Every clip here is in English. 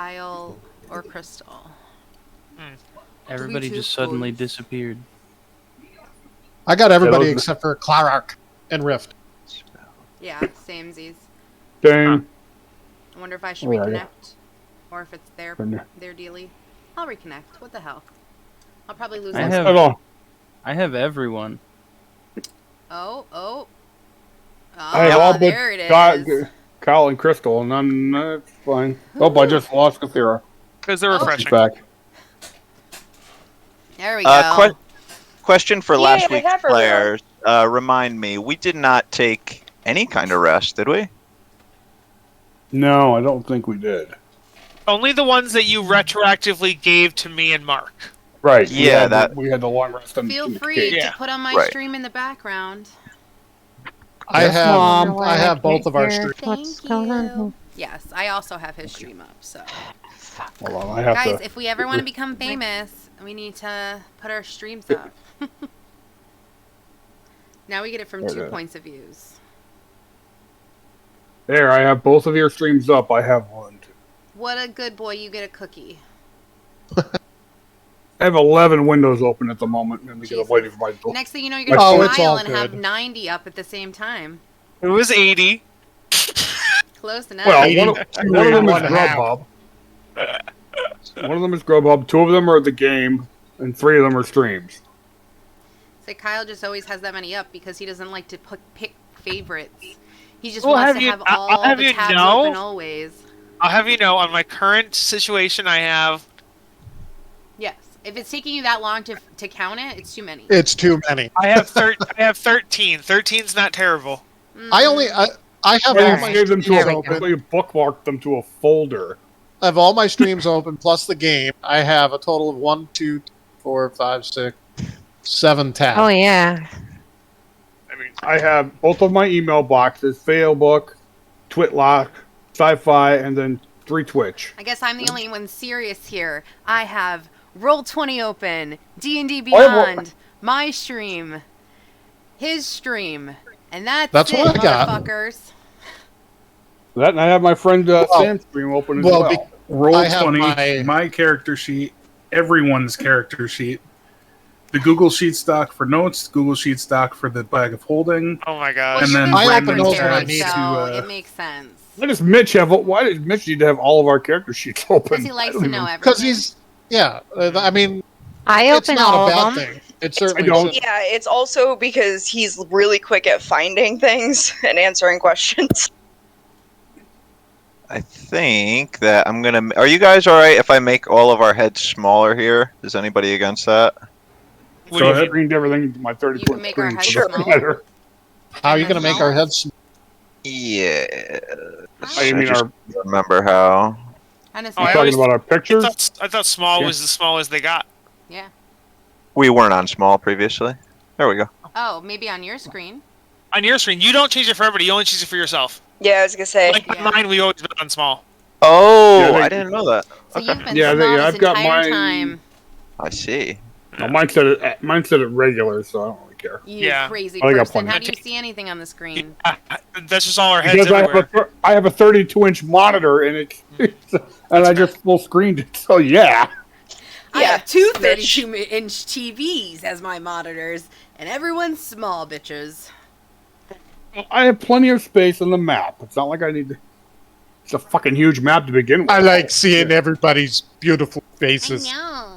Kyle or Crystal. Everybody just suddenly disappeared. I got everybody except for Clark and Rift. Yeah, samesies. Dang. I wonder if I should reconnect. Or if it's their dealie. I'll reconnect. What the hell? I'll probably lose I have everyone. Oh, I have all there it is. Kyle and Crystal, and then it's fine. Oh, I just lost Kathira. Because they're refreshing. She's back. There we go. Question for last week's players. Remind me, we did not take any kind of rest, did we? No, I don't think we did. Only the ones that you retroactively gave to me and Mark. Right. Yeah, we had the long rest. Feel free to put on my stream in the background. I have both of our streams. What's going on? Yes, I also have his stream up. So, hold on, guys, if we ever want to become famous, we need to put our streams up. Now we get it from 2 points of views. There, I have both of your streams up. I have one too. What a good boy! You get a cookie. I have 11 windows open at the moment, and I'm waiting for my door. Next thing you know, you're gonna Kyle and have 90 up at the same time. It was 80. Close enough. Well, one of them is Grubhub. One of them is Grubhub. 2 of them are the game, and 3 of them are streams. So Kyle just always has that many up because he doesn't like to pick favorites. He just wants to have all the tabs open always. I'll have you know, on my current situation, I have. Yes. If it's taking you that long to count it, it's too many. It's too many. I have 13. 13's not terrible. I have all my gave them streams to open. We bookmarked them to a folder. I have all my streams open plus the game. I have a total of 1, 2, 4, 5, 6, 7 tabs. Oh yeah. I have both of my email boxes: Facebook, Twitlock, Sci-Fi, and then 3 Twitch. I guess I'm the only one serious here. I have Roll20 open, DnD Beyond, my stream, his stream, and that's it, what I got. motherfuckers. That, and I have my friend Sam's stream open as well. Roll20, my character sheet, everyone's character sheet. The Google Sheets doc for notes, Google Sheets doc for the bag of holding. Oh my god! And then I open those when I need to. It makes sense. Why does Mitch need to have all of our character sheets open? Because he likes to know everything. Because he's, I mean, I it's open not all a bad of them. thing. It's certainly Yeah, it's also because he's really quick at finding things and answering questions. I think that I'm gonna. Are you guys all right if I make all of our heads smaller here? Is anybody against that? So I screened everything to my 30 You can make our heads smaller. How are you going to make our heads? Yeah. I mean, remember how. You're talking about our pictures? I thought small was as small as they got. Yeah. We weren't on small previously. There we go. Oh, maybe on your screen. On your screen, you don't change it for everybody. You only change it for yourself. Yeah, I was gonna say. Like mine, we always been on small. Oh, I didn't know that. So you've been small this I've got entire mine. time. I see. No, mine said it regular, so I don't really care. You crazy I got person. plenty. How do you see anything on the screen? That's just all our heads Because everywhere. I have a 32-inch monitor, and I just full screened it. So yeah. I have 2 32-inch TVs as my monitors, and everyone's small bitches. I have plenty of space on the map. It's not like I need to. It's a fucking huge map to begin with. I like seeing everybody's beautiful faces. No.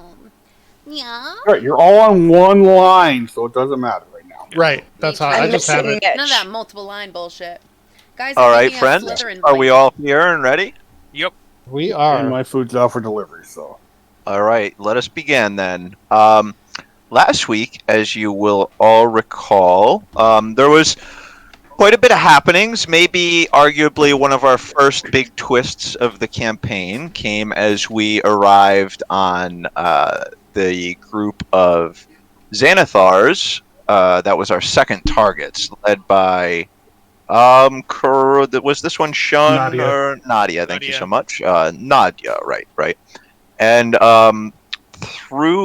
Yeah. Right, you're all on one line, so it doesn't matter right now. Right, that's how I just have it. None of that multiple line bullshit. Guys, all right, friends, are we all here and ready? Yep. We are. And my food's out for delivery, so. All right, let us begin then. Last week, as you will all recall, there was quite a bit of happenings. Maybe arguably one of our first big twists of the campaign came as we arrived on the group of Xanathars. That was our second targets, led by was this one Shun Nadia. or Nadia? Thank you so much. Nadia, right. And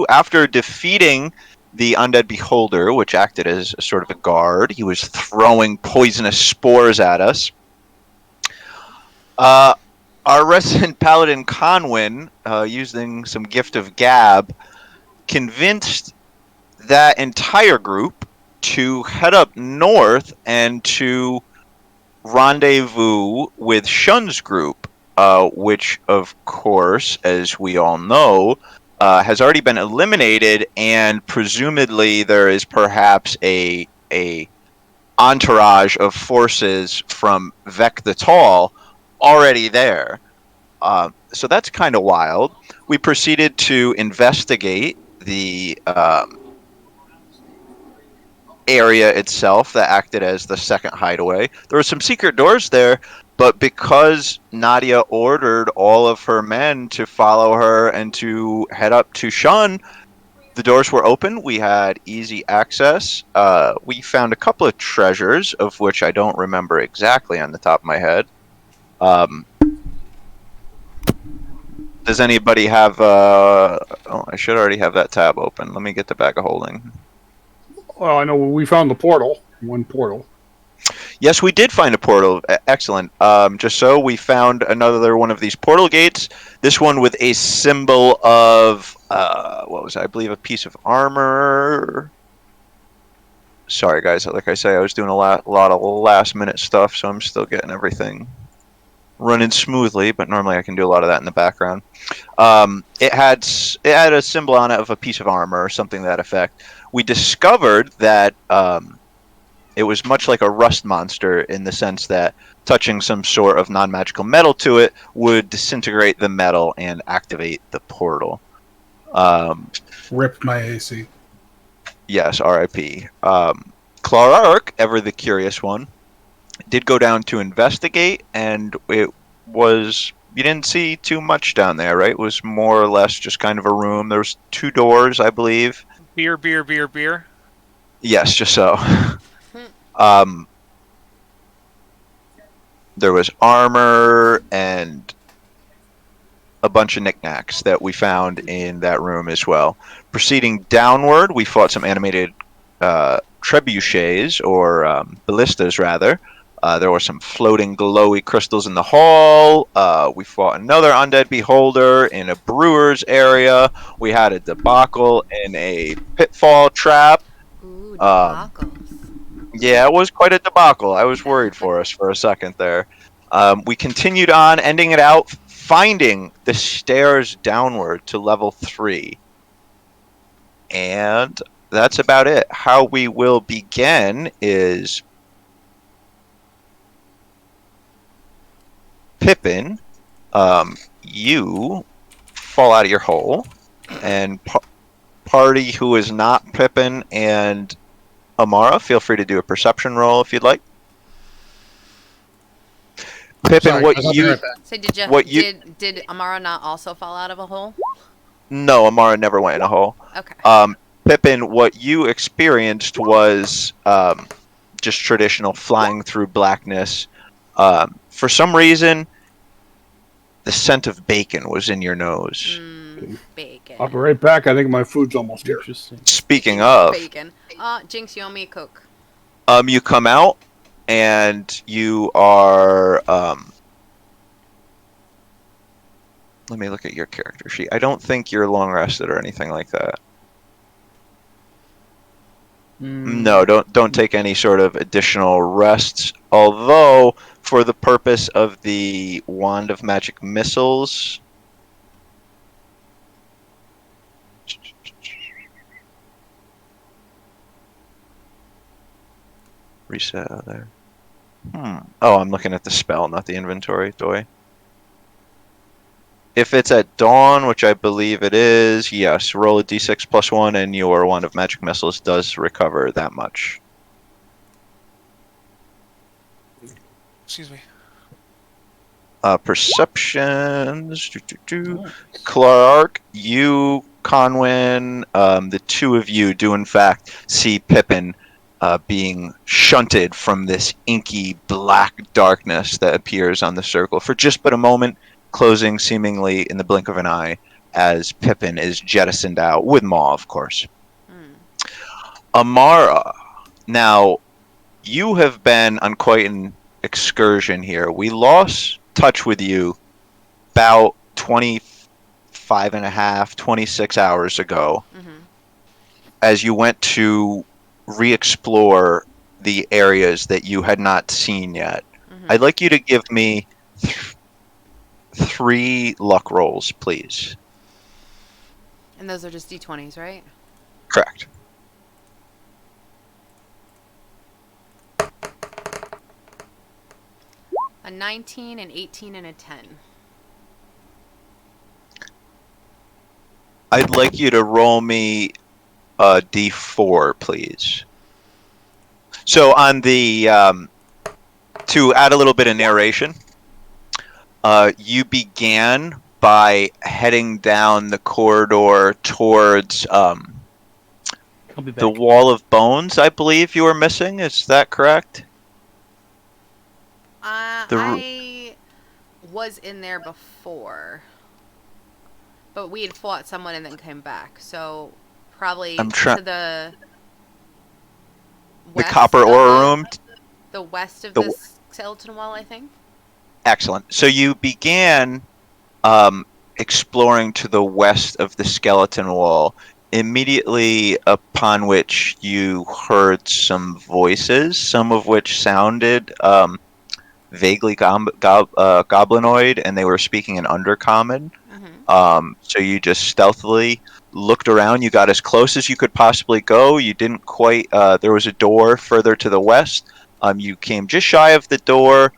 after defeating the Undead Beholder, which acted as a sort of a guard, he was throwing poisonous spores at us. our resident paladin Conwyn, using some gift of gab, convinced that entire group to head up north and to rendezvous with Shun's group, which, of course, as we all know, has already been eliminated, and presumably there is perhaps a entourage of forces from Vec the Tall already there. So that's kind of wild. We proceeded to investigate the area itself that acted as the second hideaway. There were some secret doors there, but because Nadia ordered all of her men to follow her and to head up to Shun, the doors were open. We had easy access. We found a couple of treasures, of which I don't remember exactly on the top of my head. Does anybody have... oh, I should already have that tab open. Let me get the bag of holding. Well, I know we found the portal. One portal. Yes, we did find a portal. Excellent. Just so, we found another one of these portal gates. This one with a symbol of, what was it? I believe a piece of armor. Sorry, guys. Like I say, I was doing a lot of last-minute stuff, so I'm still getting everything running smoothly, but normally I can do a lot of that in the background. It had a symbol on it of a piece of armor or something to that effect. We discovered that it was much like a rust monster in the sense that touching some sort of non-magical metal to it would disintegrate the metal and activate the portal. Ripped my AC. Yes, R.I.P. Clarark, ever the curious one, did go down to investigate, and it was... You didn't see too much down there, right? It was more or less just kind of a room. There was 2 doors, I believe. Beer, beer, beer, beer. Yes, just so. There was armor and a bunch of knickknacks that we found in that room as well. Proceeding downward, we fought some animated trebuchets, or ballistas, rather. There were some floating glowy crystals in the hall. We fought another undead beholder in a brewer's area. We had a debacle in a pitfall trap. Ooh, debacles. Yeah, it was quite a debacle. I was worried for us for a second there. We continued on, ending it out, finding the stairs downward to level 3. And that's about it. How we will begin is... Pippin, you fall out of your hole, and party who is not Pippin and Amara, feel free to do a perception roll if you'd like. Pippin, Sorry, what I'll be you... right back. So did Amara not also fall out of a hole? No, Amara never went in a hole. Okay. Pippin, what you experienced was just traditional flying through blackness. For some reason, the scent of bacon was in your nose. Bacon. I'll be right back. I think my food's almost here. Interesting. Speaking of, Bacon. Jinx, you owe me a Coke. you come out and you are. Let me look at your character sheet. I don't think you're long rested or anything like that. No, don't take any sort of additional rests. Although, for the purpose of the Wand of Magic Missiles... Reset out there. Oh, I'm looking at the spell, not the inventory. Doy. If it's at dawn, which I believe it is, yes, roll a d6 plus 1, and your Wand of Magic Missiles does recover that much. Excuse me. Perceptions. Clark, you, Conwyn, the 2 of you do in fact see Pippin being shunted from this inky black darkness that appears on the circle for just but a moment, closing seemingly in the blink of an eye as Pippin is jettisoned out, with Maw, of course. Amara, now, you have been on quite an excursion here. We lost touch with you about 25 and a half, 26 hours ago, as you went to re-explore the areas that you had not seen yet. I'd like you to give me 3 luck rolls, please. And those are just d20s, right? Correct. A 19, an 18, and a 10. I'd like you to roll me a d4, please. So on the to add a little bit of narration, you began by heading down the corridor towards I'll be back. the Wall of Bones, I believe you were missing. Is that correct? I was in there before, but we had fought someone and then came back. So probably I'm to the west copper of ore room. the west of the skeleton wall, I think. Excellent. So you began exploring to the west of the skeleton wall, immediately upon which you heard some voices, some of which sounded vaguely goblinoid, and they were speaking in Undercommon. So you just stealthily looked around. You got as close as you could possibly go. You didn't quite... there was a door further to the west. You came just shy of the door,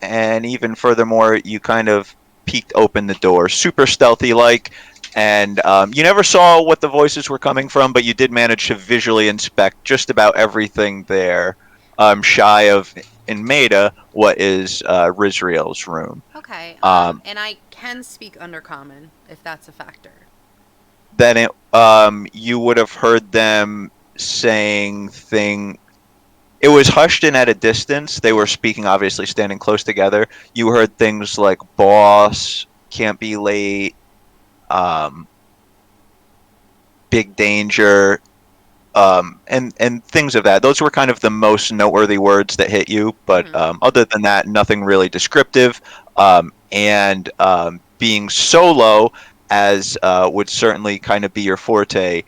and even furthermore, you kind of peeked open the door, super stealthy-like, and you never saw what the voices were coming from, but you did manage to visually inspect just about everything there, shy of, in Maida, what is Rizriel's room. Okay, and I can speak Undercommon, if that's a factor. Then you would have heard them saying it was hushed and at a distance. They were speaking, obviously, standing close together. You heard things like boss, can't be late, big danger, and things of that. Those were kind of the most noteworthy words that hit you, but other than that, nothing really descriptive. And being solo, as would certainly kind of be your forte,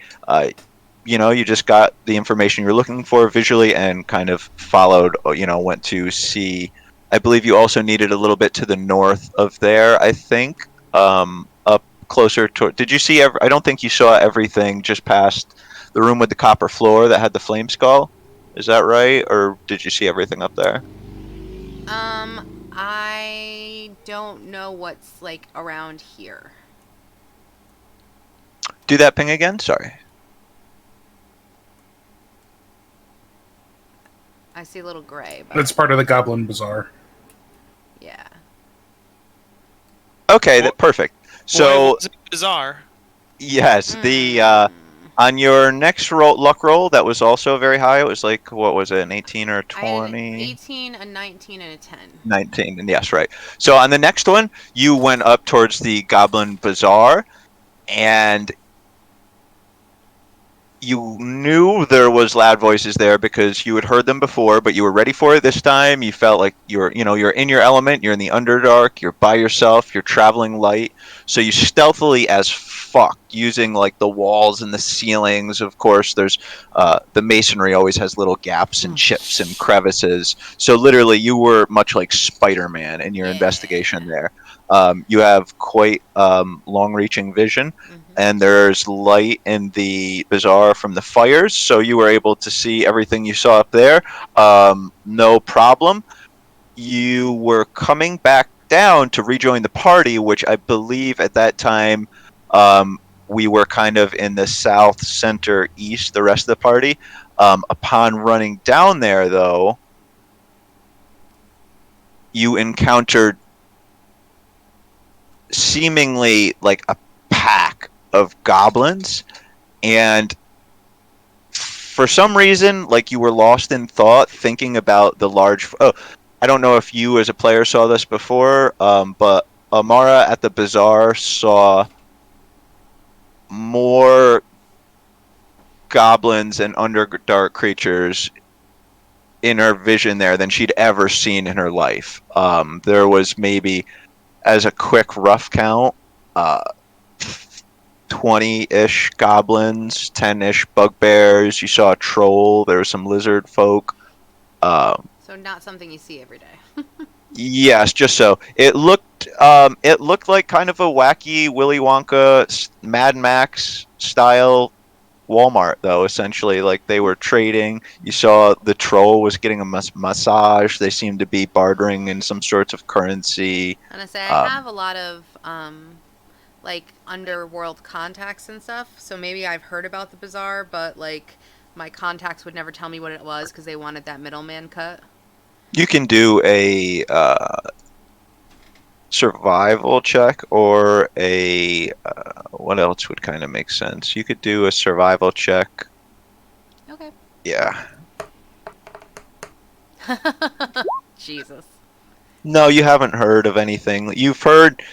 you just got the information you're looking for visually and kind of followed, went to see. I believe you also needed a little bit to the north of there, I think, up closer to... Did you see... I don't think you saw everything just past the room with the copper floor that had the flame skull. Is that right? Or did you see everything up there? I don't know what's, around here. Do that ping again? Sorry. I see a little gray. But That's part of the Goblin Bazaar. yeah. Okay, perfect. So, Boy, bizarre. yes, the on your next luck roll, that was also very high. It was what was it, an 18 or 20? I had an 18, a 19, and a 10. 19, and yes, right. So on the next one, you went up towards the Goblin Bazaar, and you knew there was loud voices there because you had heard them before, but you were ready for it this time. You felt like you're in your element, you're in the Underdark, you're by yourself, you're traveling light. So you stealthily as fuck, using the walls and the ceilings. Of course, there's the masonry always has little gaps and chips and crevices. So literally, you were much like Spider-Man in your investigation there. You have quite long-reaching vision, and there's light in the bazaar from the fires, so you were able to see everything you saw up there. No problem. You were coming back down to rejoin the party, which I believe at that time we were kind of in the south, center, east, the rest of the party. Upon running down there, though, you encountered seemingly like a pack of goblins, and for some reason, you were lost in thought, thinking about the large... I don't know if you as a player saw this before, but Amara at the bazaar saw more goblins and underdark creatures in her vision there than she'd ever seen in her life. There was maybe as a quick rough count, 20-ish goblins, 10-ish bugbears. You saw a troll. There were some lizard folk. So not something you see every day. Yes, just so. It looked like kind of a wacky Willy Wonka, Mad Max style Walmart, though. Essentially, like they were trading. You saw the troll was getting a massage. They seemed to be bartering in some sorts of currency. And I say I have a lot of like underworld contacts and stuff, so maybe I've heard about the bazaar, but like my contacts would never tell me what it was because they wanted that middleman cut. You can do a survival check or a what else would kind of make sense? You could do a survival check. Okay. Yeah. Jesus. No, you haven't heard of anything. You've heard.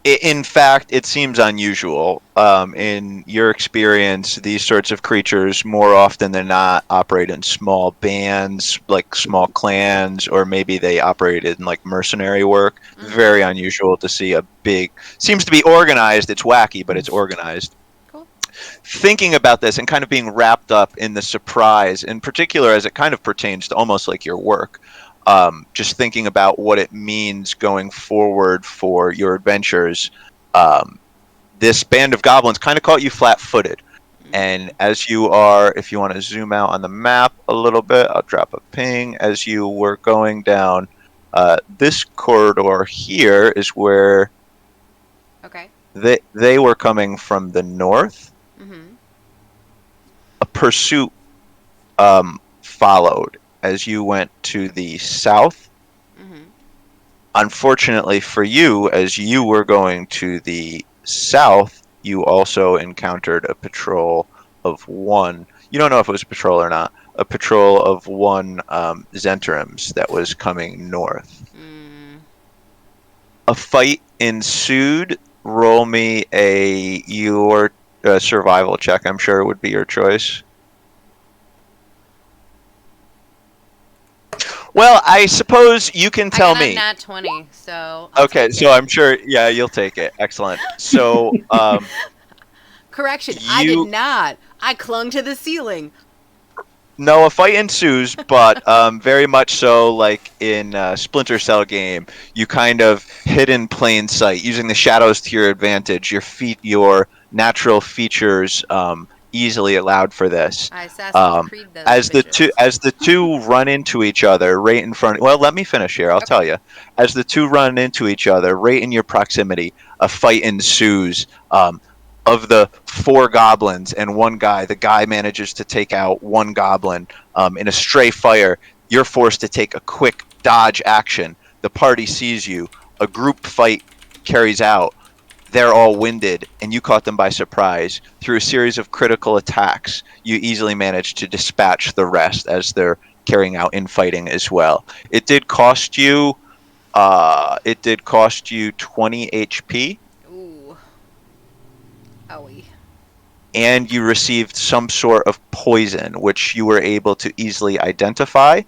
In fact, it seems unusual. In your experience, these sorts of creatures, more often than not, operate in small bands, like small clans, or maybe they operate in like mercenary work. Very unusual to see a big. Seems to be organized. It's wacky, but it's organized. Cool. Thinking about this and kind of being wrapped up in the surprise, in particular, as it kind of pertains to almost like your work. Just thinking about what it means going forward for your adventures, this band of goblins kind of caught you flat-footed. And as you are, if you want to zoom out on the map a little bit, I'll drop a ping. As you were going down this corridor here is where Okay. they were coming from the north. Mm-hmm. A pursuit followed as you went to the south. Mm-hmm. Unfortunately for you, as you were going to the south, you also encountered a patrol of one. You don't know if it was a patrol or not. A patrol of one Zentarims that was coming north. A fight ensued. Roll me your survival check. I'm sure it would be your choice. Well, I suppose you can tell me. I got a nat 20, so I'll okay, take so it. I'm sure, yeah, you'll take it. Excellent. So, Correction, I did not. I clung to the ceiling. no, a fight ensues, but very much so like in Splinter Cell game, you kind of hid in plain sight, using the shadows to your advantage. Your natural features easily allowed for this. I Assassin's Creed those as bitches. the two run into each other right in front. Well, let me finish here. I'll tell you. As the two run into each other right in your proximity, a fight ensues. Of the 4 goblins and one guy, the guy manages to take out one goblin in a stray fire. You're forced to take a quick dodge action. The party sees you. A group fight carries out. They're all winded, and you caught them by surprise. Through a series of critical attacks, you easily managed to dispatch the rest as they're carrying out infighting as well. It did cost you 20 HP. Ooh. Owie. And you received some sort of poison, which you were able to easily identify.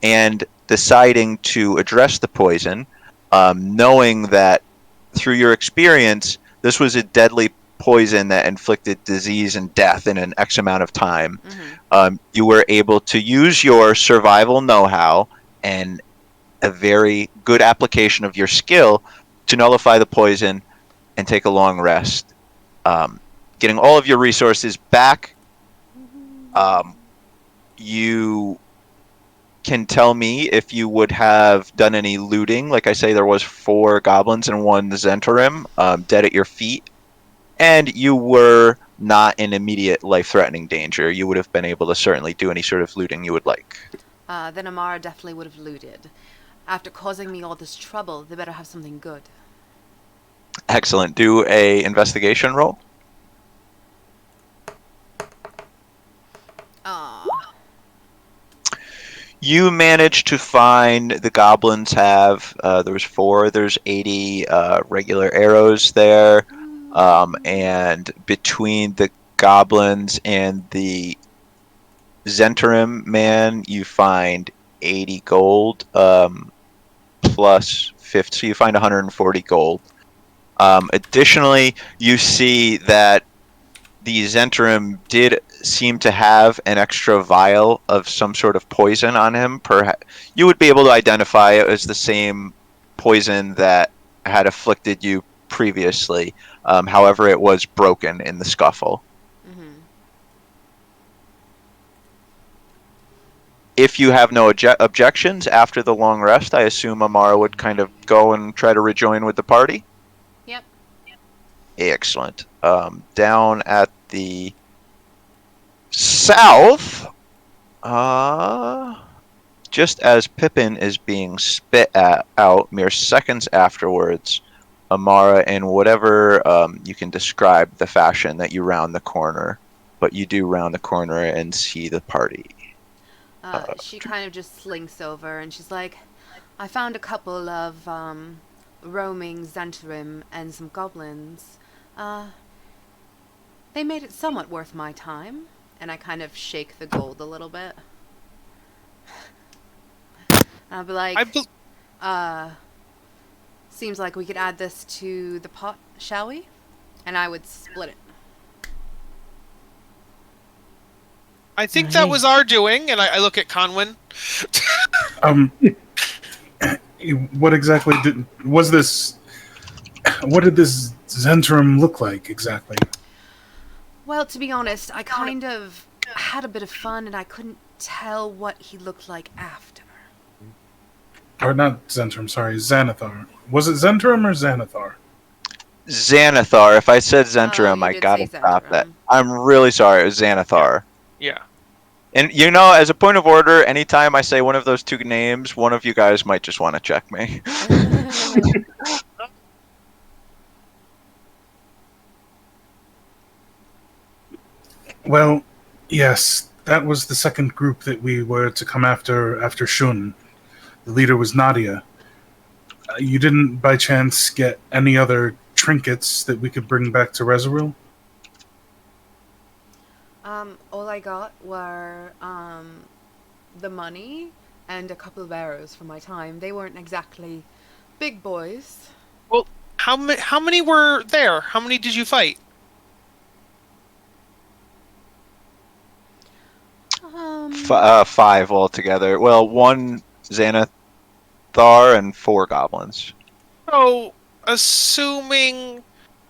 And deciding to address the poison, knowing that through your experience, this was a deadly poison that inflicted disease and death in an X amount of time, you were able to use your survival know-how and a very good application of your skill to nullify the poison and take a long rest. Getting all of your resources back. You can tell me if you would have done any looting. Like I say, there was 4 goblins and 1 Zentarim dead at your feet, and you were not in immediate life-threatening danger. You would have been able to certainly do any sort of looting you would like. Then Amara definitely would have looted. After causing me all this trouble, they better have something good. Excellent. Do a investigation roll. You managed to find the goblins have, there was 4, there's 80 regular arrows there, and between the goblins and the Zentarim man, you find 80 gold, plus 50, so you find 140 gold. Additionally, you see that the Zentrum did seem to have an extra vial of some sort of poison on him. You would be able to identify it as the same poison that had afflicted you previously. However, it was broken in the scuffle. Mm-hmm. If you have no objections after the long rest, I assume Amara would kind of go and try to rejoin with the party. Yep. Excellent. Down at the south, just as Pippin is being spit out, mere seconds afterwards, Amara, in whatever you can describe the fashion that you round the corner, but you do round the corner and see the party. She kind of just slinks over and she's like, I found a couple of roaming Zentrim and some goblins. They made it somewhat worth my time. And I kind of shake the gold a little bit. I'll be like, seems like we could add this to the pot, shall we? And I would split it. I think that was our doing, and I look at Conwyn. What exactly was this? What did this Zentrum look like exactly? Well, to be honest, I kind of had a bit of fun, and I couldn't tell what he looked like after. Or not Zentrum, sorry, Xanathar. Was it Zentrum or Xanathar? Xanathar. If I said Zentrum, you I did gotta say stop that. Zentrum. I'm really sorry. It was Xanathar. Yeah. And you know, as a point of order, anytime I say one of those two names, one of you guys might just want to check me. Well, yes, that was the second group that we were to come after Shun. The leader was Nadia. You didn't, by chance, get any other trinkets that we could bring back to Rezeril? All I got were the money and a couple of arrows for my time. They weren't exactly big boys. Well, how many were there? How many did you fight? Five altogether. Well, one Xanathar and 4 goblins. So, assuming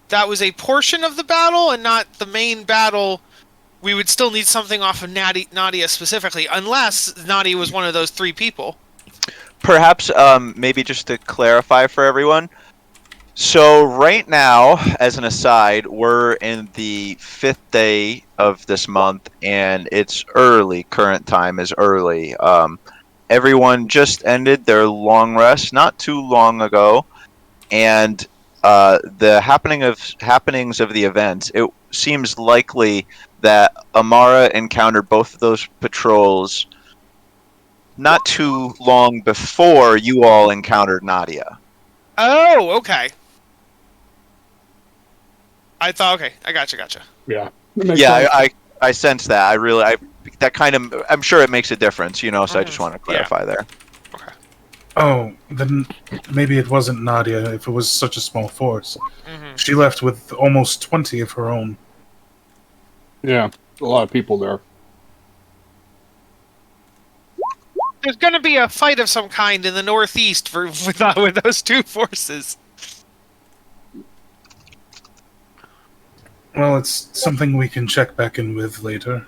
that was a portion of the battle and not the main battle, we would still need something off of Nadia specifically, unless Nadia was one of those 3 people. Perhaps, maybe just to clarify for everyone. So right now, as an aside, we're in the 5th day of this month, and it's early. Current time is early. Everyone just ended their long rest not too long ago, and the happenings of the event, it seems likely that Amara encountered both of those patrols not too long before you all encountered Nadia. Oh, okay. I thought, okay, I gotcha. Yeah. I sense that. I'm sure it makes a difference, you know, so I just want to clarify there. Okay. Oh, then maybe it wasn't Nadia if it was such a small force. Mm-hmm. She left with almost 20 of her own. Yeah, a lot of people there. There's going to be a fight of some kind in the northeast with those 2 forces. Well, it's something we can check back in with later.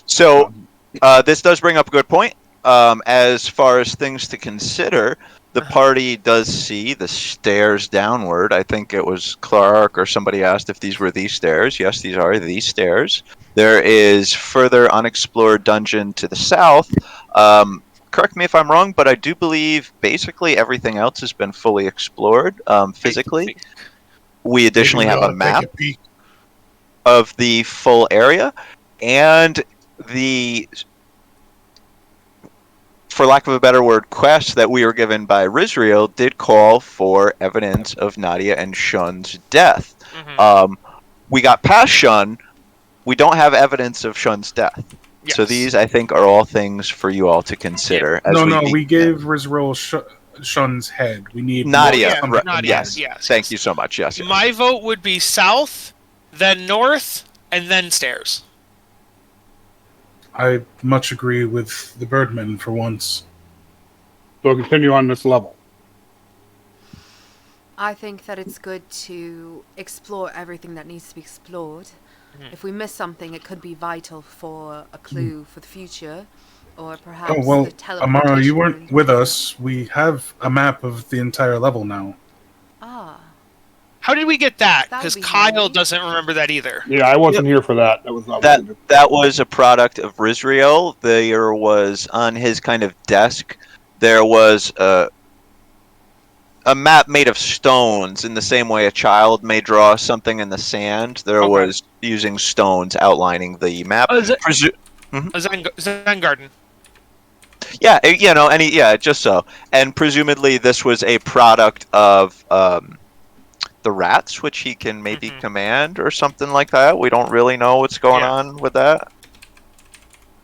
So, this does bring up a good point. As far as things to consider, the party does see the stairs downward. I think it was Clark or somebody asked if these were these stairs. Yes, these are these stairs. There is further unexplored dungeon to the south. Correct me if I'm wrong, but I do believe basically everything else has been fully explored physically. We additionally have a map of the full area, and the, for lack of a better word, quest that we were given by Rizriel did call for evidence of Nadia and Shun's death. Mm-hmm. We got past Shun. We don't have evidence of Shun's death. So Yes. these, I think, are all things for you all to consider. As No, we begin. gave Rizril Shun's head. We need Nadia. yeah, more Right, Nadia, yes. yes, Thank yes. you so much. Yes. Yes. My vote would be south, then north, and then stairs. I much agree with the Birdman for once. So continue on this level. I think that it's good to explore everything that needs to be explored. If we miss something, it could be vital for a clue for the future, or perhaps Oh, well, the teleportation. Amara, you weren't room. with us. We have a map of the entire level now. Ah, How did we get that? That would Because be Kyle handy. doesn't remember that either. Yeah, I wasn't here for that. That was not That what we did. that was a product of Rizriel. There was on his kind of desk. There was a map made of stones in the same way a child may draw something in the sand. There Okay. was using stones outlining the map. A Zen Garden. Yeah, just so. And presumably this was a product of the rats, which he can maybe command or something like that. We don't really know what's going on with that.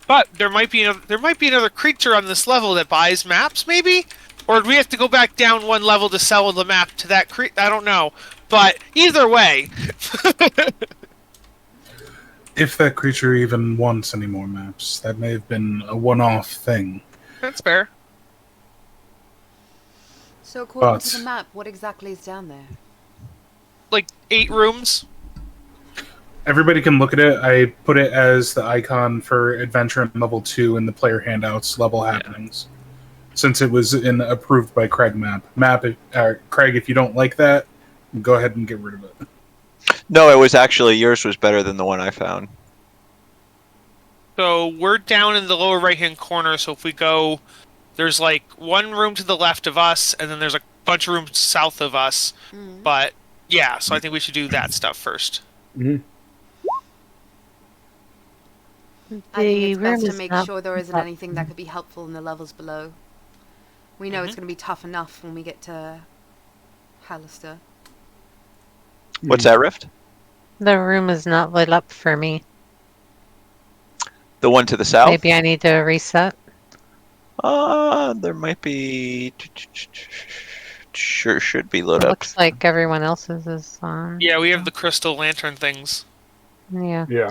But there might be another creature on this level that buys maps, maybe? Or do we have to go back down one level to sell the map to that creature? I don't know. But either way. If that creature even wants any more maps, that may have been a one-off thing. That's fair. so according But- to the map, what exactly is down there? Like 8 rooms. Everybody can look at it. I put it as the icon for Adventure in Level 2 in the player handouts level happenings. Since it was in approved by Craig map. Craig, if you don't like that, go ahead and get rid of it. No, it was actually yours was better than the one I found. So we're down in the lower right-hand corner, so if we go... There's like one room to the left of us, and then there's a bunch of rooms south of us. But, yeah, so I think we should do that stuff first. I think it's best to make sure there isn't anything that could be helpful in the levels below. We know it's going to be tough enough when we get to Hallister. What's that, Rift? The room is not lit up for me. The one to the south? Maybe I need to reset. There might be. Sure, should be lit It up. looks like everyone else's is on. Yeah, we have the crystal lantern things. Yeah, Yeah.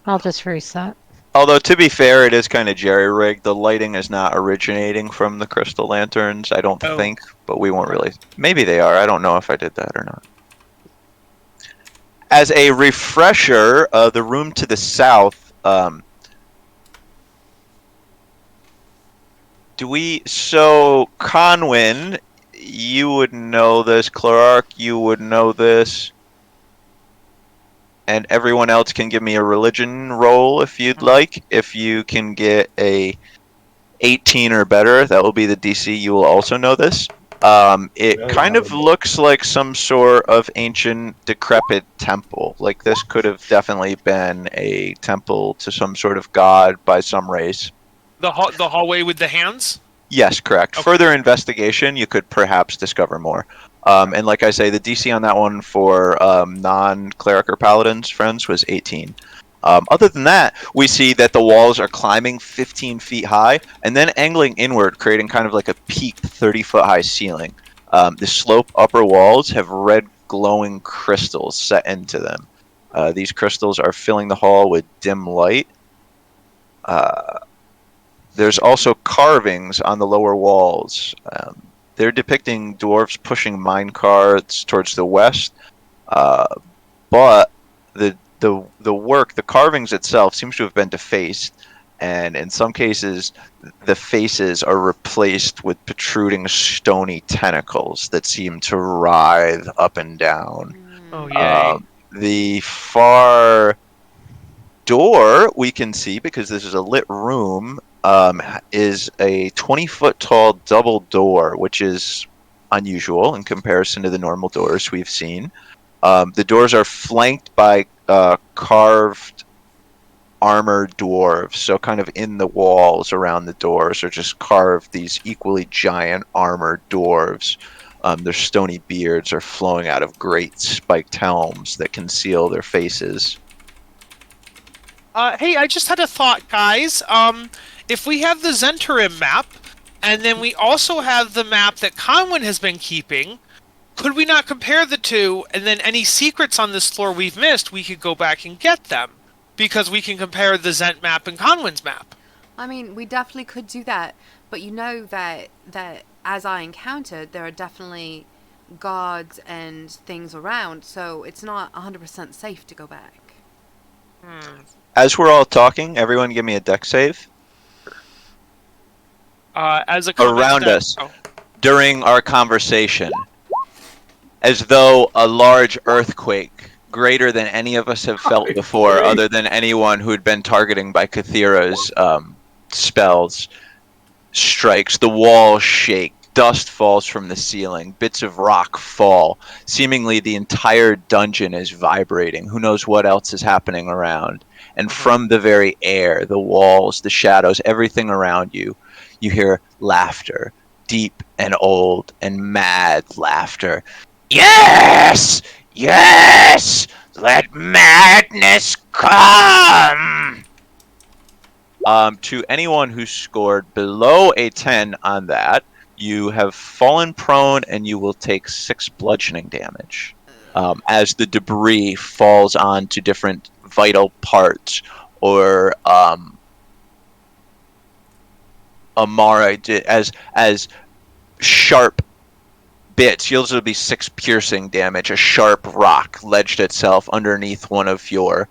I'll just reset. Although, to be fair, it is kind of jerry-rigged. The lighting is not originating from the crystal lanterns, I don't Oh. think. But we won't really... Maybe they are. I don't know if I did that or not. As a refresher, the room to the south... So, Conwyn, you would know this. Clark, you would know this. And everyone else can give me a religion roll if you'd like. If you can get a 18 or better, that will be the DC. You will also know this. It kind of looks like some sort of ancient, decrepit temple. Like this could have definitely been a temple to some sort of god by some race. The hallway with the hands? Yes, correct. Okay. Further investigation, you could perhaps discover more. And like I say, the DC on that one for non-cleric or paladins friends was 18. Other than that, we see that the walls are climbing 15 feet high and then angling inward, creating kind of like a peaked 30-foot high ceiling. The slope upper walls have red glowing crystals set into them. These crystals are filling the hall with dim light. There's also carvings on the lower walls. They're depicting dwarves pushing mine carts towards the west, but the work, the carvings itself, seems to have been defaced, and in some cases, the faces are replaced with protruding stony tentacles that seem to writhe up and down. Oh, yay. The far door we can see, because this is a lit room, is a 20-foot tall double door, which is unusual in comparison to the normal doors we've seen. The doors are flanked by carved armored dwarves, so kind of in the walls around the doors are just carved these equally giant armored dwarves. Their stony beards are flowing out of great spiked helms that conceal their faces. Hey, I just had a thought, guys. If we have the Zentarim map, and then we also have the map that Conwyn has been keeping, could we not compare the two, and then any secrets on this floor we've missed, we could go back and get them? Because we can compare the Zent map and Conwyn's map. I mean, we definitely could do that, but you know that as I encountered, there are definitely guards and things around, so it's not 100% safe to go back. As we're all talking, everyone give me a deck save. As a comment Around that- us. During our conversation, as though a large earthquake, greater than any of us have felt before, other than anyone who had been targeting by Kathira's spells, strikes. The walls shake. Dust falls from the ceiling. Bits of rock fall. Seemingly the entire dungeon is vibrating. Who knows what else is happening around? And from the very air, the walls, the shadows, everything around you, you hear laughter. Deep and old and mad laughter. Yes! Yes! Let madness come! To anyone who scored below a 10 on that, you have fallen prone and you will take 6 bludgeoning damage as the debris falls onto different vital parts, or Amara as sharp bits. You'll also be 6 piercing damage. A sharp rock ledged itself underneath one of your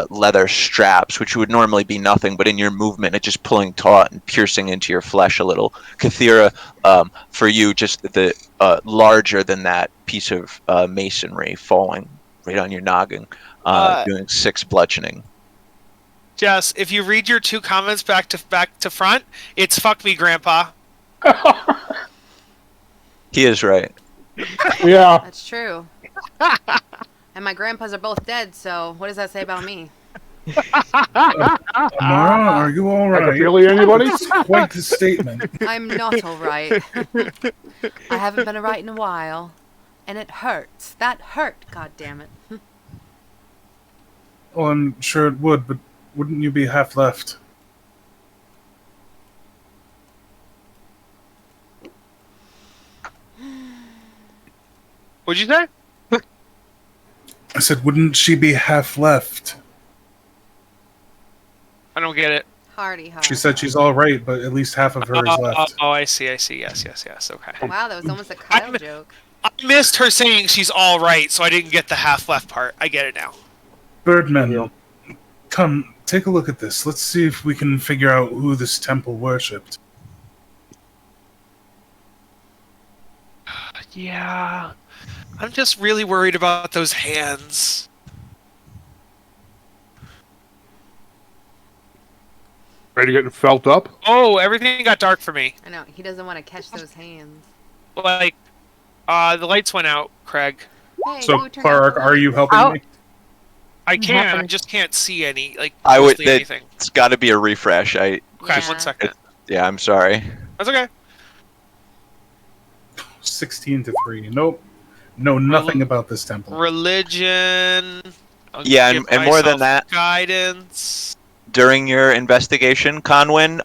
leather straps, which would normally be nothing, but in your movement, it's just pulling taut and piercing into your flesh a little. Kathira, for you, just the larger than that piece of masonry falling right on your noggin, doing 6 bludgeoning. Jess, if you read your 2 comments back to front, it's "fuck me, Grandpa." He is right. Yeah. That's true. And my grandpas are both dead, so what does that say about me? Amara, are you all Like right? really anybody? That's quite the statement. I'm not alright. I haven't been alright in a while. And it hurts. That hurt, god damn it. Well, I'm sure it would, but wouldn't you be half left? What'd you say? I said, wouldn't she be half left? I don't get it. Hardy heart. She said she's all right, but at least half of her is left. Oh, I see. Yes. Okay. Wow, that was almost a Kyle joke. I missed her saying she's all right, so I didn't get the half left part. I get it now. Birdman, come, take a look at this. Let's see if we can figure out who this temple worshipped. Yeah. I'm just really worried about those hands. Ready to get felt up? Oh, everything got dark for me. I know, he doesn't want to catch those hands. Like, the lights went out, Craig. Hey, So, who turned Clark, off the are you lights? helping Oh. me? I can, I happened? just can't see any, like, I would. mostly anything. It's got to be a refresh. Okay, Yeah. 1 second. Yeah, I'm sorry. That's okay. 16 to 3. Nope. Know nothing about this temple. Religion. I'll Yeah, give and more than myself that- guidance. During your investigation, Conwyn,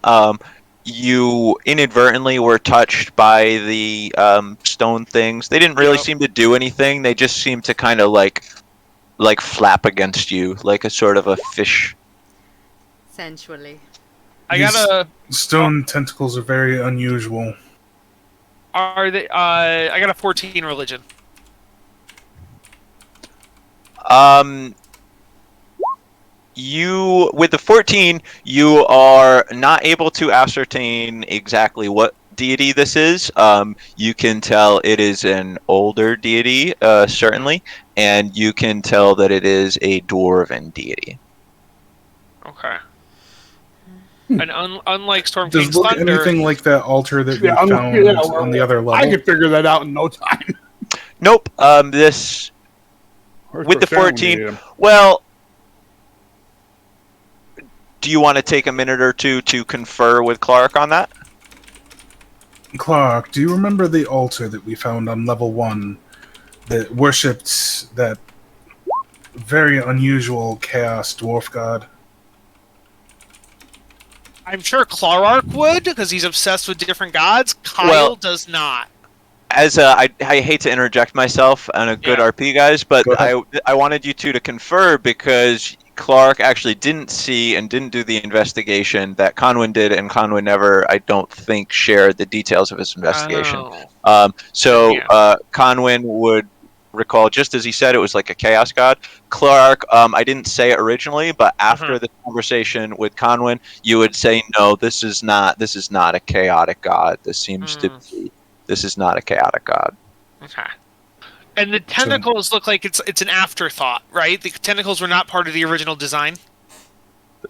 you inadvertently were touched by the stone things. They didn't really Yep. seem to do anything. They just seemed to kind of like flap against you, like a sort of a fish. Sensually. I These got a. Stone tentacles are very unusual. Are they? I got a 14 religion. You, with the 14, you are not able to ascertain exactly what deity this is. You can tell it is an older deity, certainly, and you can tell that it is a dwarven deity. Okay. And unlike Storm Does King's look Thunder, anything like that altar that we Yeah, I'm found looking at it. on the other I level? could figure that out in no time. Nope. This with the 14. Well, do you want to take a minute or two to confer with Clark on that? Clark, do you remember the altar that we found on level 1 that worshipped that very unusual chaos dwarf god? I'm sure Clarark would, because he's obsessed with different gods. Kyle Well- does not. As I hate to interject myself on a good Yeah. RP, guys, but Go ahead. I wanted you two to confer because Clark actually didn't see and didn't do the investigation that Conwyn did, and Conwyn never, I don't think, shared the details of his investigation. Oh. So Yeah. Conwyn would recall, just as he said, it was like a chaos god. Clark, I didn't say it originally, but after the conversation with Conwyn, you would say, no, this is not a chaotic god. This is not a chaotic god. Okay. And the tentacles look like it's an afterthought, right? The tentacles were not part of the original design.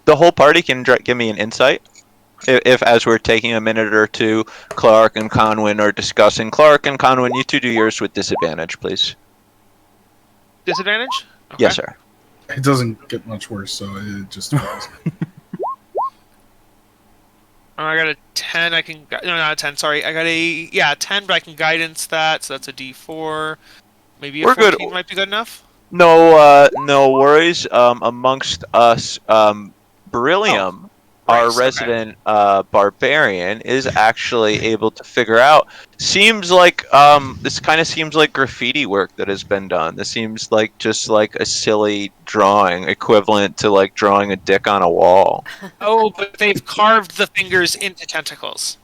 The whole party can give me an insight. If as we're taking a minute or two, Clark and Conwyn are discussing. Clark and Conwyn, you two do yours with disadvantage, please. Disadvantage? Okay. Yes, sir. It doesn't get much worse, so it just fails. Oh, I got a 10. I can... No, not a 10, sorry. I got a... Yeah, 10, but I can guidance that, so that's a D4. Maybe a We're 14 good. might be good enough? No worries. Amongst us, Beryllium, our Right, okay. resident barbarian, is actually able to figure out. Seems like this kind of seems like graffiti work that has been done. This seems like just like a silly drawing, equivalent to like drawing a dick on a wall. Oh, but they've carved the fingers into tentacles.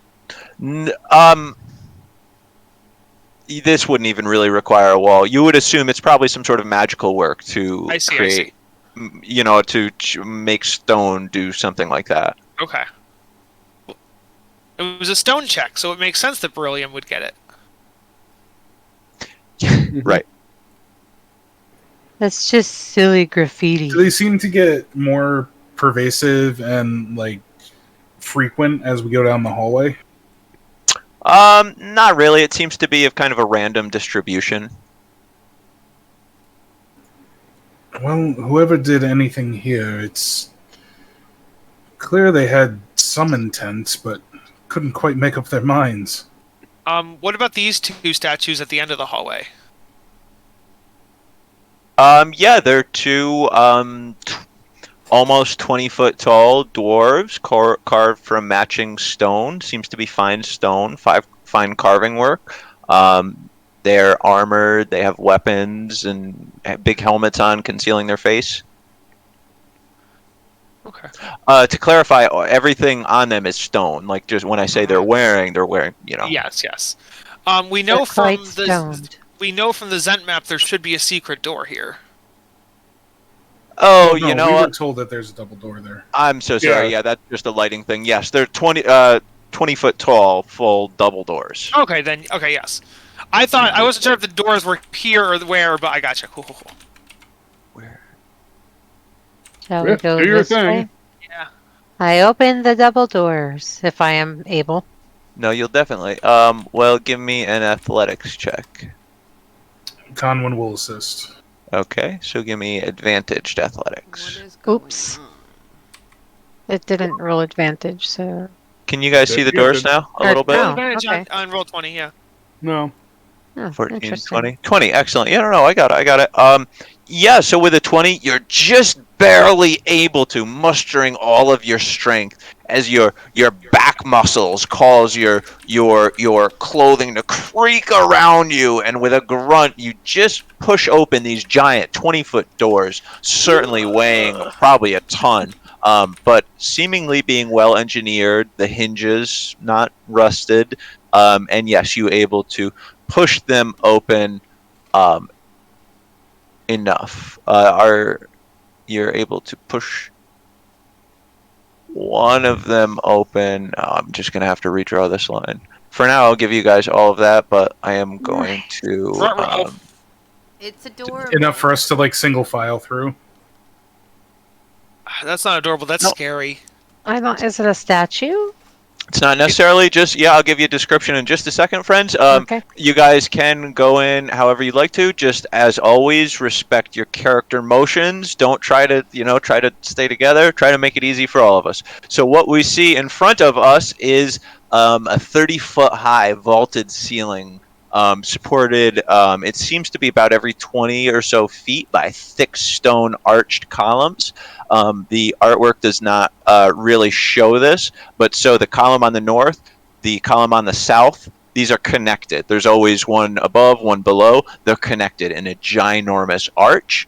This wouldn't even really require a wall. You would assume it's probably some sort of magical work to I see. create, to make stone do something like that. Okay. It was a stone check, so it makes sense that Beryllium would get it. Right. That's just silly graffiti. Do they seem to get more pervasive and like frequent as we go down the hallway? Not really. It seems to be of kind of a random distribution. Well, whoever did anything here, it's clear they had some intent, but couldn't quite make up their minds. What about these two statues at the end of the hallway? Yeah, they're two almost 20-foot tall dwarves carved from matching stone. Seems to be fine stone, fine carving work. They're armored. They have weapons and big helmets on, concealing their face. Okay. To clarify, everything on them is stone. Like, just when I say they're wearing, Yes. We know They're quite from stoned. we know from the Zent map there should be a secret door here. Oh, no, you know we what? were told that there's a double door there. I'm so sorry. Yeah. Yeah, that's just a lighting thing. Yes, they're 20-foot tall, full double doors. Okay, then. Okay, yes. I wasn't sure if the doors were here or where, but I gotcha. Cool. Where? Shall we Yeah, go do your this thing. way? Yeah. I open the double doors, if I am able. No, you'll definitely. Well, give me an athletics check. Conwyn will assist. Okay, so give me advantaged athletics. What is going Oops. on? It didn't roll advantage, so... Can you guys see the Yeah, doors good. now? A little bit? Oh, Advantage okay. on roll 20, yeah. No. Oh, 14, interesting. 20. 20, excellent. Yeah, no, I got it. Yeah, so with a 20, you're just barely able to, mustering all of your strength as your back muscles cause your clothing to creak around you, and with a grunt, you just push open these giant 20-foot doors, certainly weighing probably a ton, but seemingly being well engineered, the hinges not rusted, and yes, you able to push them open enough. You're able to push one of them open. I'm just gonna have to redraw this line. For now, I'll give you guys all of that, but I am going to. It's adorable. Enough for us to like single file through. That's not adorable. That's No. scary. I don't... Is it a statue? It's not necessarily just. Yeah, I'll give you a description in just a second, friends. Okay. You guys can go in however you'd like to. Just as always, respect your character motions. Don't try to stay together. Try to make it easy for all of us. So what we see in front of us is a 30-foot high vaulted ceiling supported, it seems to be about every 20 or so feet by thick stone arched columns. The artwork does not really show this, but so the column on the north, the column on the south, these are connected. There's always one above, one below. They're connected in a ginormous arch.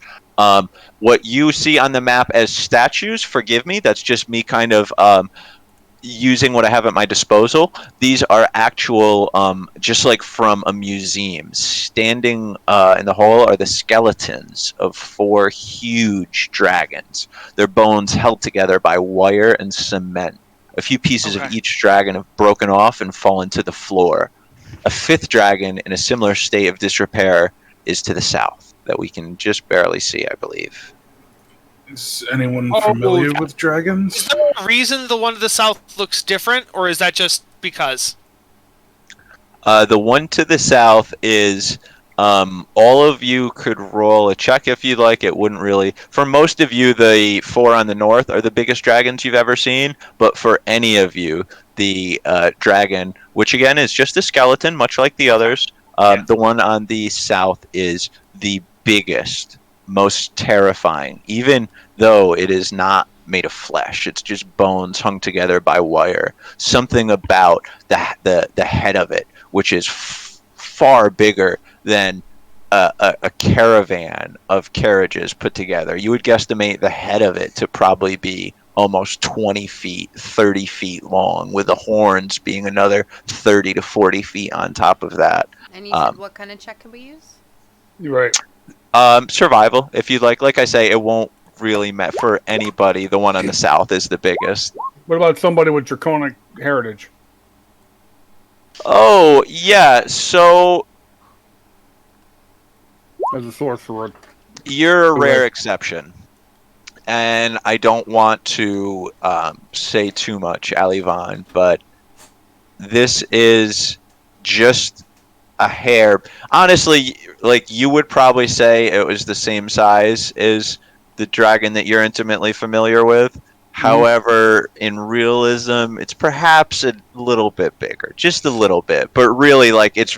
What you see on the map as statues, forgive me, that's just me kind of using what I have at my disposal. These are actual, just like from a museum. Standing in the hall are the skeletons of 4 huge dragons. Their bones held together by wire and cement. A few pieces of each dragon have broken off and fallen to the floor. A 5th dragon in a similar state of disrepair is to the south that we can just barely see, I believe. Is anyone familiar with dragons? Is there a reason the one to the south looks different, or is that just because? The one to the south is, all of you could roll a check if you'd like. It wouldn't really. For most of you, the 4 on the north are the biggest dragons you've ever seen. But for any of you, the dragon, which again is just a skeleton, much like the others, the one on the south is the biggest, most terrifying, even though it is not made of flesh. It's just bones hung together by wire. Something about the head of it, which is far bigger than a caravan of carriages put together. You would guesstimate the head of it to probably be almost 20 feet, 30 feet long, with the horns being another 30 to 40 feet on top of that. And you said what kind of check can we use? You're right. Survival, if you'd like. Like I say, it won't really matter for anybody. The one on the south is the biggest. What about somebody with draconic heritage? Oh, yeah, so As a sorcerer. you're a rare exception. And I don't want to say too much, Alivan, but this is just a hair. Honestly, like, you would probably say it was the same size as the dragon that you're intimately familiar with. However, in realism, it's perhaps a little bit bigger, just a little bit. But really, like, the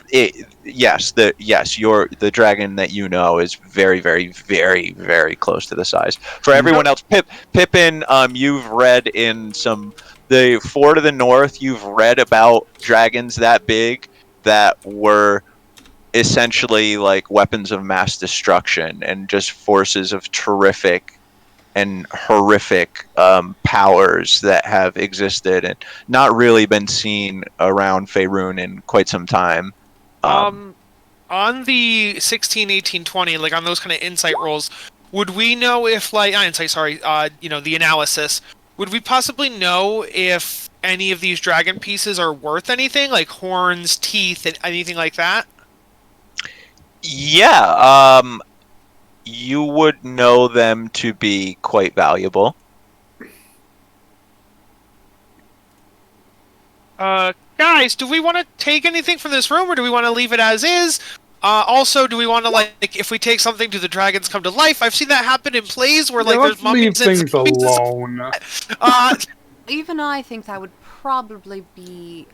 dragon that you know is very, very, very, very close to the size. For everyone else, Pippin, you've read in the 4 to the north, you've read about dragons that big that were essentially like weapons of mass destruction and just forces of terrific and horrific powers that have existed and not really been seen around Faerun in quite some time. On the 16, 18, 20, like on those kind of insight rolls, would we know if, like, not insight, sorry, the analysis, would we possibly know if any of these dragon pieces are worth anything, like horns, teeth, and anything like that? Yeah, you would know them to be quite valuable. Guys, do we want to take anything from this room, or do we want to leave it as is? Also, do we want to, like, if we take something, do the dragons come to life? I've seen that happen in plays where, like, Let's there's mummies leave and things zombies. alone. Even I think that would probably be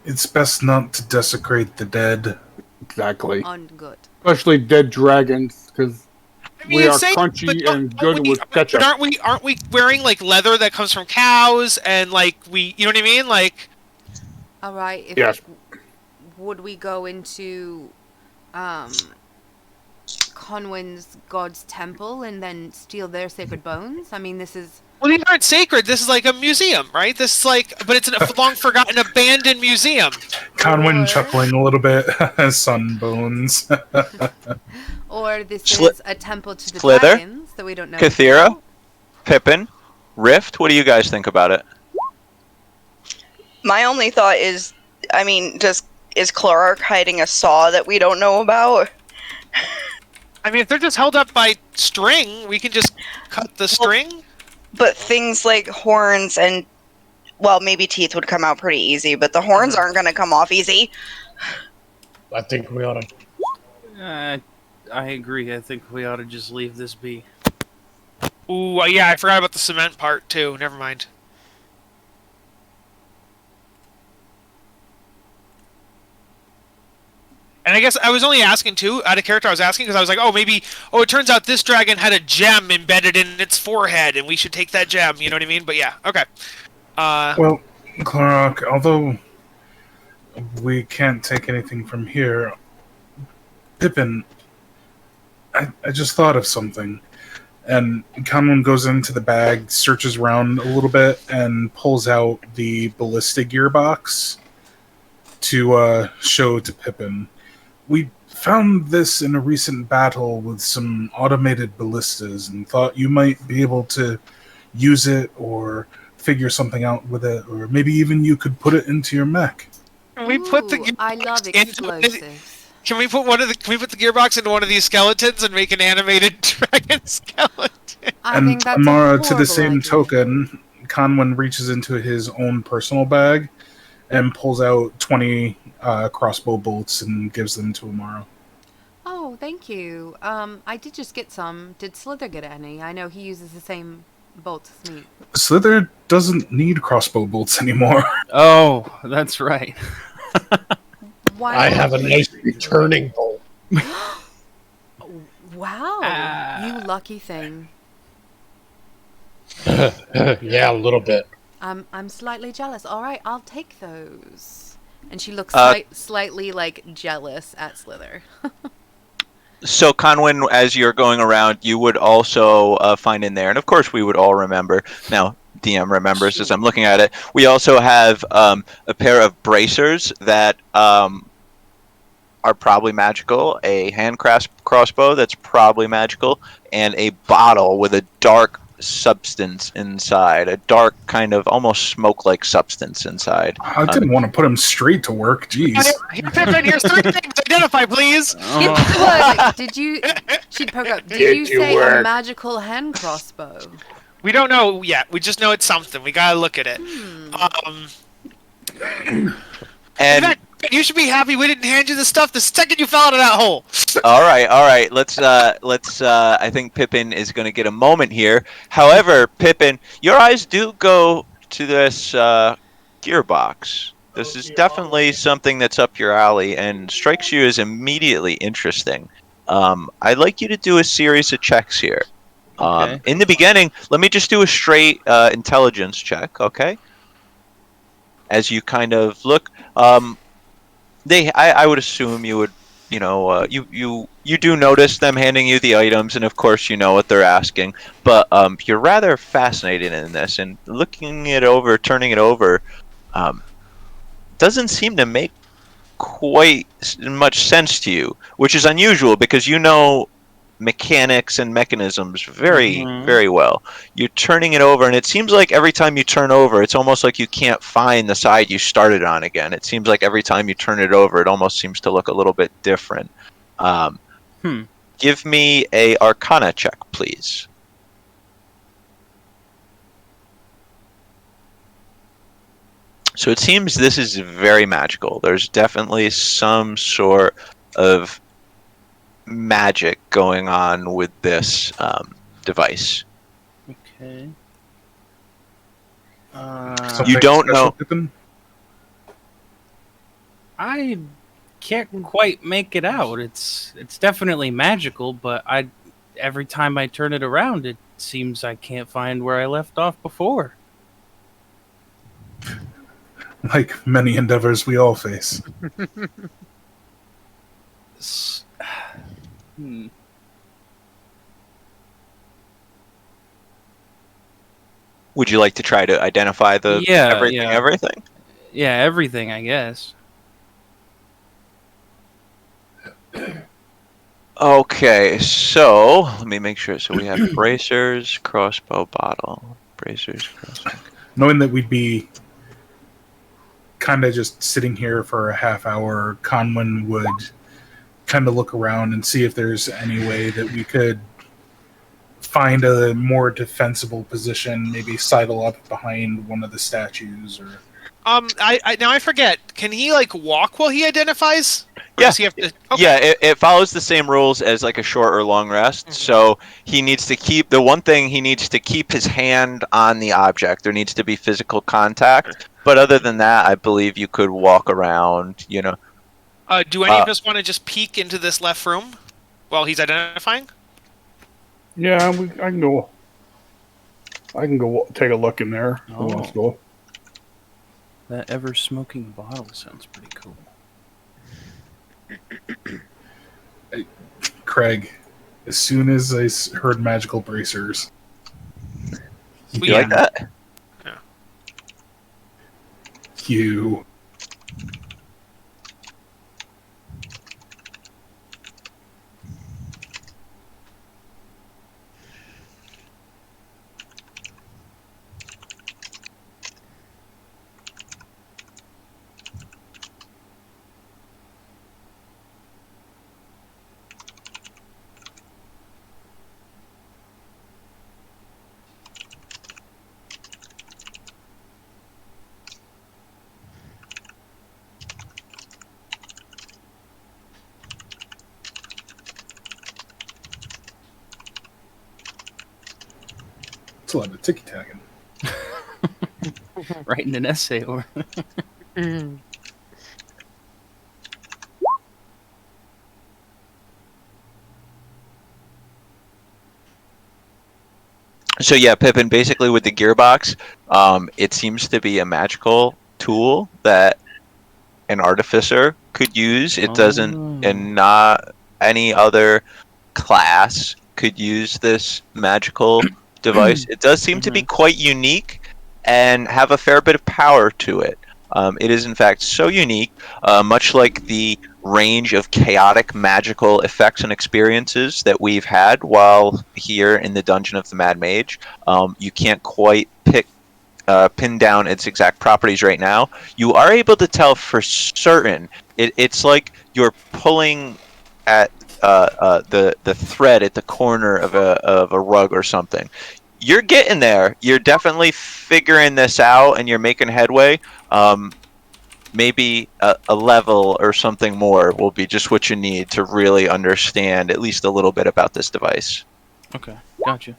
It's best not to desecrate the dead. Exactly. ungood. Especially dead dragons, because we are insane, crunchy but and good with ketchup. But aren't we wearing, like, leather that comes from cows, and, like, you know what I mean? Like, All right. Yes. Would we go into Conwyn's god's temple and then steal their sacred bones? I mean, this is. well, these aren't sacred. This is like a museum, right? This is like, but it's a long forgotten, abandoned museum. Conwyn chuckling a little bit. Sun bones. Or this is a temple to the Slither? dragons that we don't know. Kathira? about. Pippin? Rift? What do you guys think about it? My only thought is, I mean, is Clark hiding a saw that we don't know about? I mean, if they're just held up by string, we can just cut the string. But things like horns and, well, maybe teeth would come out pretty easy, but the horns aren't going to come off easy. I think we ought to. I agree. I think we ought to just leave this be. Ooh, yeah, I forgot about the cement part too. Never mind. And I guess I was only asking too, out of character. I was asking because I was like, it turns out this dragon had a gem embedded in its forehead, and we should take that gem. You know what I mean? But yeah, okay. Well, Clark, although we can't take anything from here, Pippin, I just thought of something. And Conlon goes into the bag, searches around a little bit, and pulls out the ballista gearbox to show to Pippin. We found this in a recent battle with some automated ballistas and thought you might be able to use it or figure something out with it, or maybe even you could put it into your mech. Can we put the Ooh, I love explosives. Can we put the gearbox into one of these skeletons and make an animated dragon skeleton? I And think that's Amara, a to the same horrible idea. token, Conwin reaches into his own personal bag and pulls out 20 crossbow bolts and gives them to Amara. Oh, thank you. I did just get some. Did Slither get any? I know he uses the same bolts as me. Slither doesn't need crossbow bolts anymore. Oh, that's right. Why? I have a nice returning bolt. Wow, you lucky thing. Yeah, a little bit. I'm slightly jealous. All right, I'll take those. And she looks slightly like jealous at Slither. So, Conwyn, as you're going around, you would also find in there, and of course we would all remember, now DM remembers as I'm looking at it, we also have a pair of bracers that are probably magical, a hand crossbow that's probably magical, and a bottle with a dark substance inside, a dark kind of almost smoke-like substance inside. I didn't want to put him straight to work, jeez. Pippin, here's 3 things. Identify, please. Did you? She'd poke up. Did you say a magical hand crossbow? We don't know yet. We just know it's something. We gotta look at it. And you should be happy we didn't hand you the stuff the second you fell out of that hole. all right. Let's. I think Pippin is going to get a moment here. However, Pippin, your eyes do go to this gearbox. This is definitely something that's up your alley and strikes you as immediately interesting. I'd like you to do a series of checks here. Okay. In the beginning, let me just do a straight intelligence check, okay? As you kind of look, I would assume you would, you do notice them handing you the items, and of course you know what they're asking. But you're rather fascinated in this, and looking it over, turning it over, doesn't seem to make quite much sense to you, which is unusual because you know mechanics and mechanisms very, very well. You're turning it over, and it seems like every time you turn over, it's almost like you can't find the side you started on again. It seems like every time you turn it over, it almost seems to look a little bit different. Give me a Arcana check, please. So it seems this is very magical. There's definitely some sort of magic going on with this device. Okay. Something You don't special, know. Pippin? I can't quite make it out. It's definitely magical, but every time I turn it around, it seems I can't find where I left off before. Like many endeavors we all face. Would you like to try to identify the everything? Yeah, everything, I guess. Okay, so let me make sure. So we have bracers, crossbow, bottle, bracers, crossbow. Knowing that we'd be kind of just sitting here for a half hour, Conwyn would kind of look around and see if there's any way that we could find a more defensible position, maybe sidle up behind one of the statues or... I forget. Can he walk while he identifies? Or Yeah. does he have to... Okay. Yeah, it follows the same rules as like a short or long rest. So he needs to keep he needs to keep his hand on the object. There needs to be physical contact. But other than that, I believe you could walk around, Do any of us want to just peek into this left room while he's identifying? Yeah, I can go. I can go take a look in there. Who wants to go? That ever-smoking bottle sounds pretty cool. Craig, as soon as I heard magical bracers, You like that? you. It's a lot of ticky-tacking. Writing an essay or Mm. So yeah, Pippin, basically with the gearbox, it seems to be a magical tool that an artificer could use. It doesn't, and not any other class could use this magical device. It does seem to be quite unique and have a fair bit of power to it. It is in fact so unique, much like the range of chaotic magical effects and experiences that we've had while here in the Dungeon of the Mad Mage. You can't quite pin down its exact properties right now. You are able to tell for certain. It's like you're pulling at the thread at the corner of a rug or something. You're getting there. You're definitely figuring this out, and you're making headway. Maybe a level or something more will be just what you need to really understand at least a little bit about this device. Okay, gotcha.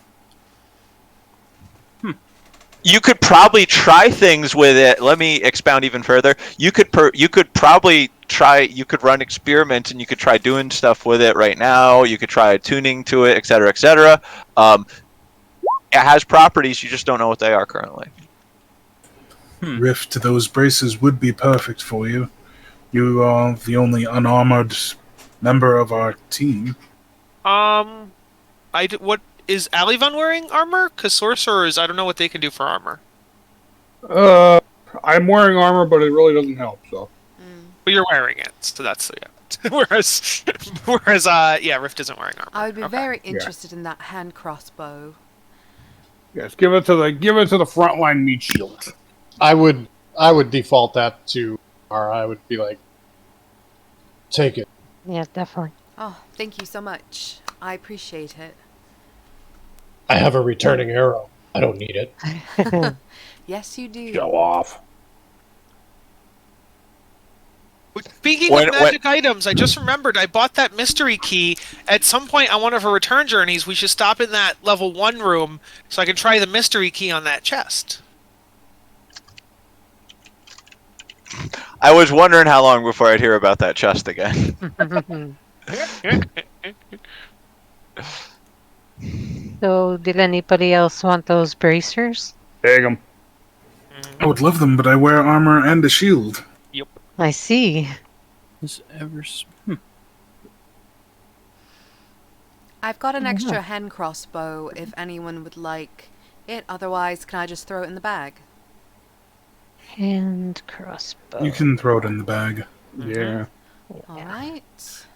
You could probably try things with it. Let me expound even further. You could probably try. You could run experiments, and you could try doing stuff with it right now. You could try tuning to it, etc., etc. It has properties. You just don't know what they are currently. Rift, those braces would be perfect for you. You are the only unarmored member of our team. What is Alivan wearing armor? Because sorcerers, I don't know what they can do for armor. I'm wearing armor, but it really doesn't help. So, But you're wearing it, so that's whereas, Rift isn't wearing armor. I would be very interested in that hand crossbow. yes, give it to the frontline meat shield. I would default that to, or I would be like, take it. Yeah, definitely. Oh, thank you so much. I appreciate it. I have a returning arrow. I don't need it. Yes, you do. Show off. Speaking of magic items, I just remembered I bought that mystery key at some point on one of our return journeys. We should stop in that level 1 room so I can try the mystery key on that chest. I was wondering how long before I'd hear about that chest again. So, did anybody else want those bracers? Take them. I would love them, but I wear armor and a shield. I see. I've got an extra hand crossbow if anyone would like it. Otherwise, can I just throw it in the bag? Hand crossbow. You can throw it in the bag. Yeah. Alright.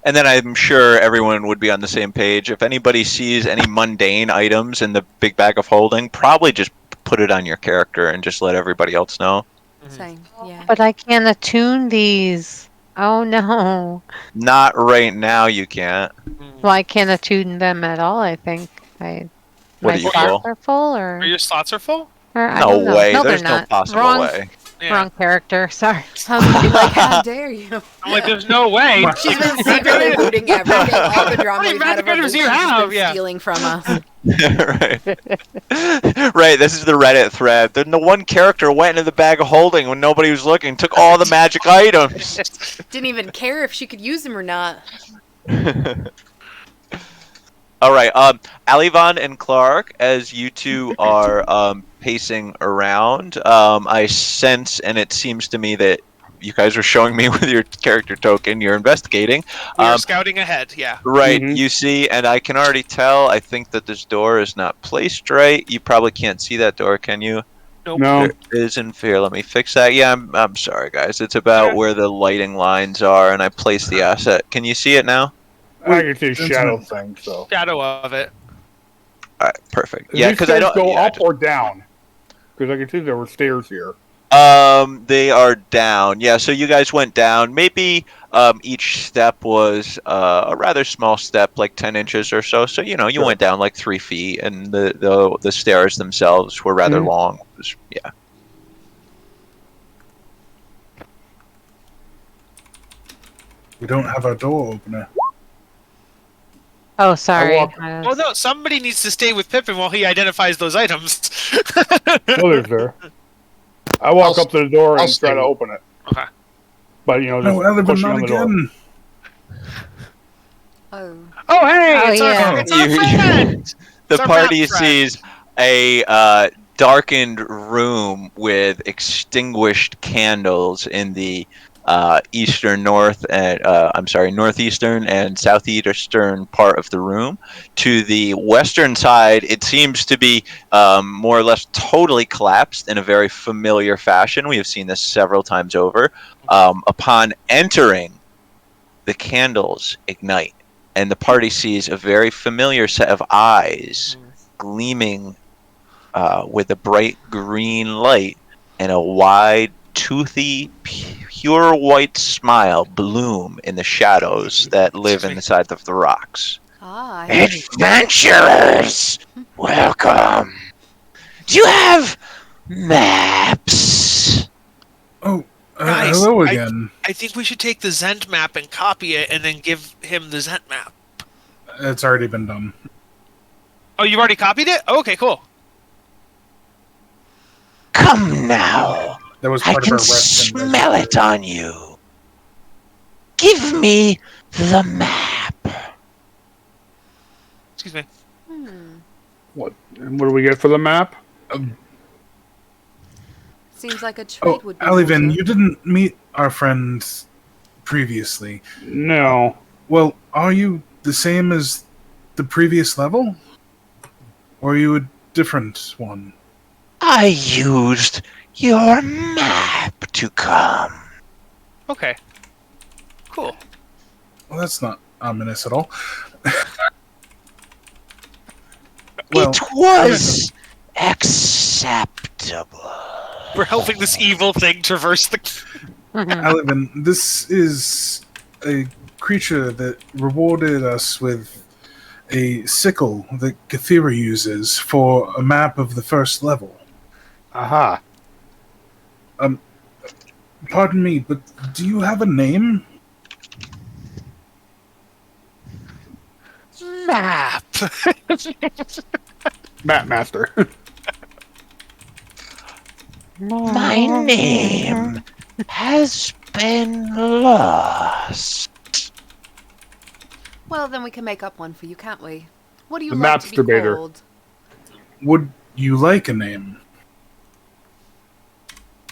And then I'm sure everyone would be on the same page. If anybody sees any mundane items in the big bag of holding, probably just put it on your character and just let everybody else know. Same, yeah. But I can't attune these. Oh no. Not right now, you can't. Well, I can't attune them at all, I think. What My are you slots full? are full, or Your slots are full? I No don't know. way. No, There's they're no not. possible Wrong, way. Yeah. Wrong character. Sorry. I was gonna be like, how dare you? I'm like, there's no way. She's been secretly looting everything. All the drama we've had magic of our items booth, you she's have, been yeah. stealing from us. Right. Right, this is the Reddit thread. Then the one character went into the bag of holding when nobody was looking, took all the magic items. Didn't even care if she could use them or not. All right, Alivon and Clark, as you two are pacing around, I sense, and it seems to me that you guys are showing me with your character token, you're investigating. We're scouting ahead, yeah. Right, Mhm. you see, and I can already tell, I think that this door is not placed right. You probably can't see that door, can you? Nope. No. There isn't fear. Let me fix that. Yeah, I'm sorry, guys. It's about Okay. where the lighting lines are, and I placed the asset. Can you see it now? I can see a Wait, shadow gentlemen. thing, so. Shadow of it. All right, perfect. Does Yeah, these because I stairs don't. go yeah, I up or down? Because I can see there were stairs here. They are down. Yeah, so you guys went down. Maybe each step was a rather small step, like 10 inches or so. So you Sure. went down like 3 feet, and the stairs themselves were rather Mhm. long. Yeah. We don't have our door opener. Oh, sorry. walk- Oh no, somebody needs to stay with Pippin while he identifies those items. Oh, there's there. I walk I'll- up to the door I'll and try stay to with- open it. Okay. But, just No, Elevin, pushing not on the door. again. Oh. Oh hey, Oh, it's yeah. our friend! The It's our party map friend. sees a darkened room with extinguished candles in the northeastern and southeastern part of the room. To the western side, it seems to be more or less totally collapsed in a very familiar fashion. We have seen this several times over. Upon entering, the candles ignite, and the party sees a very familiar set of eyes gleaming with a bright green light, and a wide, toothy, pure white smile bloom in the shadows that live inside of the rocks. Ah, I Adventurers, welcome. Do you have maps? Oh, Guys, hello again. I think we should take the Zend map and copy it and then give him the Zend map. It's already been done. Oh, you've already copied it? Oh, okay, cool. Come now. That was I part of can our rest. smell it on you. Give me the map. Excuse me. What? And what do we get for the map? Seems like a treat Oh, would be. Alivin, good. you didn't meet our friend previously. No. Well, are you the same as the previous level? Or are you a different one? I used your map to come. Okay. Cool. Well, that's not ominous at all. Well, It was acceptable. We're helping this evil thing traverse the. Alivin, this is a creature that rewarded us with a sickle that Kathira uses for a map of the first level. Aha. Pardon me, but do you have a name? Map. Map master. My name has been lost. Well, then we can make up one for you, can't we? What do you The like to be Mapster-baiter. called? Would you like a name?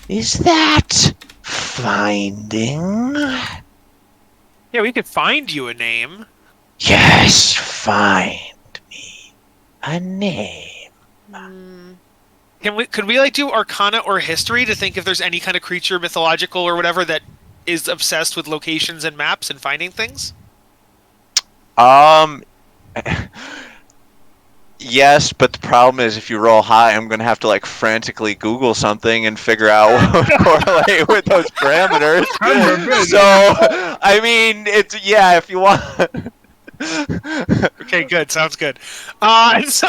Is that finding? Yeah, we could find you a name. Yes, find me a name. Could we like do Arcana or History to think if there's any kind of creature, mythological or whatever, that is obsessed with locations and maps and finding things? Yes, but the problem is if you roll high, I'm gonna have to like frantically Google something and figure out what would correlate with those parameters. So, I mean, it's if you want. Okay, good. Sounds good. So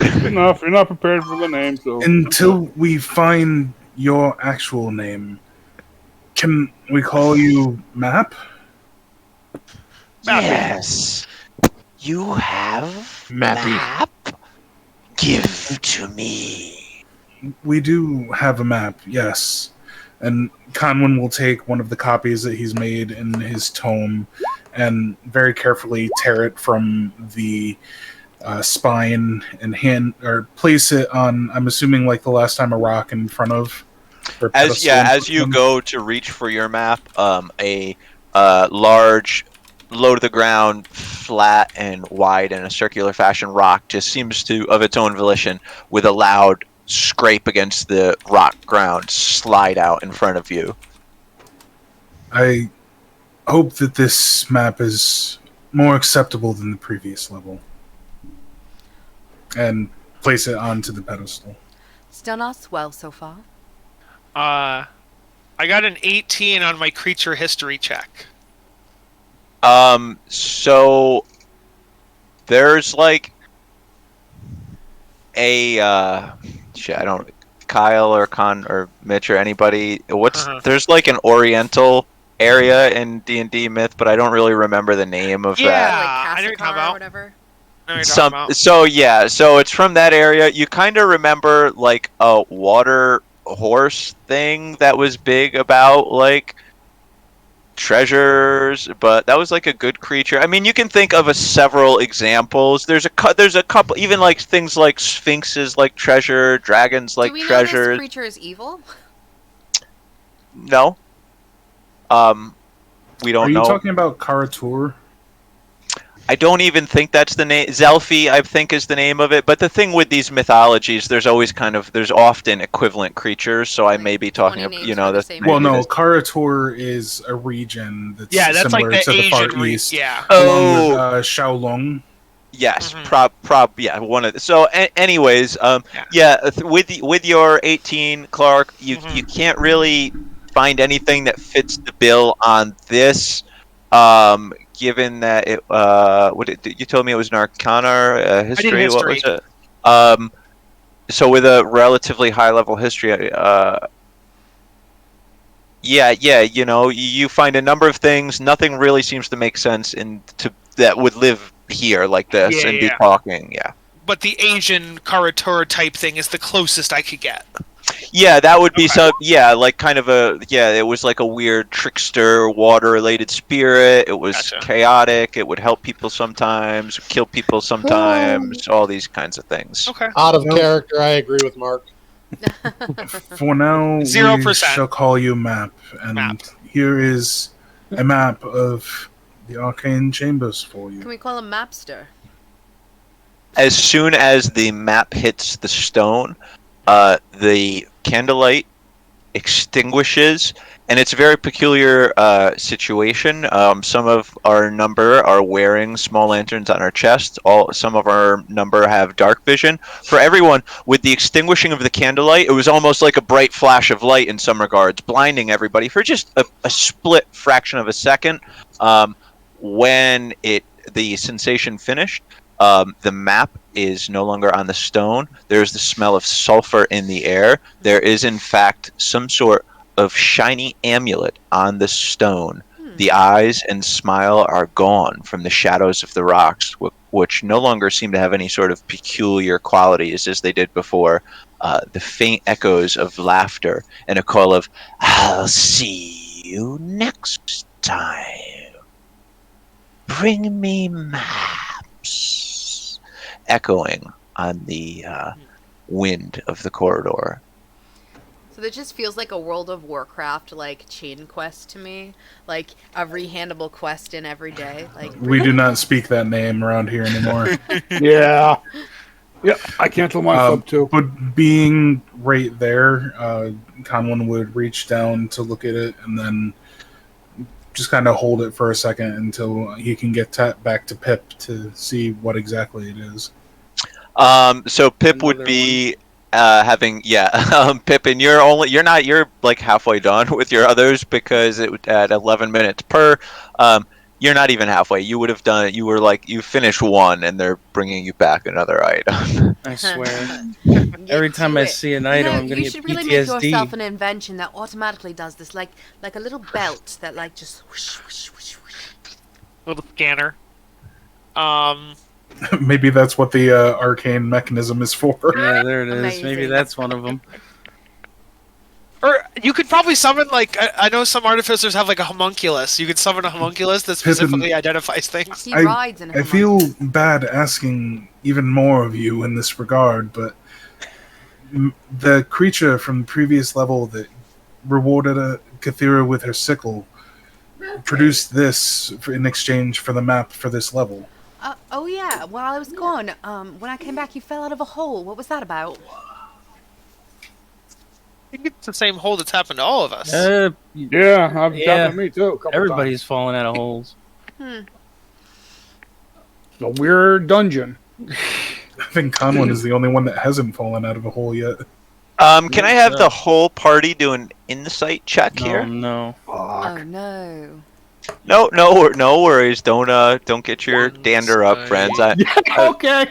Enough. You're not prepared for the name, so. Until we find your actual name, can we call you Map? Yes, you have Mappy. map. give to me. We do have a map, yes. And Conwyn will take one of the copies that he's made in his tome and very carefully tear it from the spine and place it on, I'm assuming like the last time, a rock in front of. As you go to reach for your map, a large, low to the ground, flat and wide in a circular fashion rock just seems to, of its own volition, with a loud scrape against the rock ground, slide out in front of you. I hope that this map is more acceptable than the previous level. And place it onto the pedestal. It's done us well so far. I got an 18 on my creature history check. So there's like a shit, I don't, Kyle or Con or Mitch or anybody, there's like an oriental area in D&D myth, but I don't really remember the name of that. Like I know what you're talking Kasakar or about. whatever. So it's from that area. You kind of remember like a water horse thing that was big about like treasures, but that was like a good creature. I mean, you can think of several examples. There's a couple, even like things like sphinxes like treasure, dragons like Do we know treasure. this creature is evil? No. We don't know. Are you talking about Karatur? I don't even think that's the name. Zelfi, I think, is the name of it. But the thing with these mythologies, there's often equivalent creatures. So I may be talking about, Well, no, Karatur is a region that's that's similar like the to the Far Asian East. yeah. Along with Shaolong. Yes, one of the, so anyways, with your 18, Clark, you can't really find anything that fits the bill on this. Given that you told me it was an Arcana history. What was it? So with a relatively high level history, you find a number of things. Nothing really seems to make sense that would live here like this and be talking. Yeah. But the Asian Karatur type thing is the closest I could get. Yeah, that would be like kind of it was like a weird trickster, water-related spirit. It was chaotic. It would help people sometimes, kill people sometimes, all these kinds of things. Okay. Out of character, I agree with Mark. For now, 0%. we shall call you Map. And here is a map of the arcane chambers for you. Can we call him Mapster? As soon as the map hits the stone, the candlelight extinguishes, and it's a very peculiar situation. Some of our number are wearing small lanterns on our chest. Some of our number have dark vision. For everyone, with the extinguishing of the candlelight, it was almost like a bright flash of light in some regards, blinding everybody for just a split fraction of a second. When the sensation finished, the map is no longer on the stone. There's the smell of sulfur in the air. There is, in fact, some sort of shiny amulet on the stone. The eyes and smile are gone from the shadows of the rocks, which no longer seem to have any sort of peculiar qualities as they did before. The faint echoes of laughter and a call of, "I'll see you next time. Bring me maps," echoing on the wind of the corridor. So that just feels like a World of Warcraft like chain quest to me, like a rehandable quest in every day. Like We do not speak that name around here anymore. Yeah, I cancel my sub too. But being right there, Conwyn would reach down to look at it and then just kind of hold it for a second until he can get back to Pip to see what exactly it is. So Pip would be having Pip, and you're like halfway done with your others because it at 11 minutes per. You're not even halfway. You would have done it. You were like you finished one, and they're bringing you back another item. I swear. Every time I see an item, I'm gonna you get should really PTSD. make yourself an invention that automatically does this, like a little belt that like just whoosh, whoosh, whoosh, whoosh. Little scanner. Maybe that's what the arcane mechanism is for. Yeah, there it is. Maybe Amazing. that's one of them. Or you could probably summon, like, I know some artificers have, like, a homunculus. You could summon a homunculus that specifically identifies things. He rides in a I feel bad asking even more of you in this regard, but the creature from the previous level that rewarded a Cathera with her sickle produced this in exchange for the map for this level. Oh yeah, while I was gone, when I came back you fell out of a hole. What was that about? I think it's the same hole that's happened to all of us. Yeah, I've Yeah. done me too. Everybody's falling out of holes. It's a weird dungeon. I think Conwin is the only one that hasn't fallen out of a hole yet. Can I have the whole party do an insight check here? No. Oh no. No worries. Don't get your dander up, friends. Okay.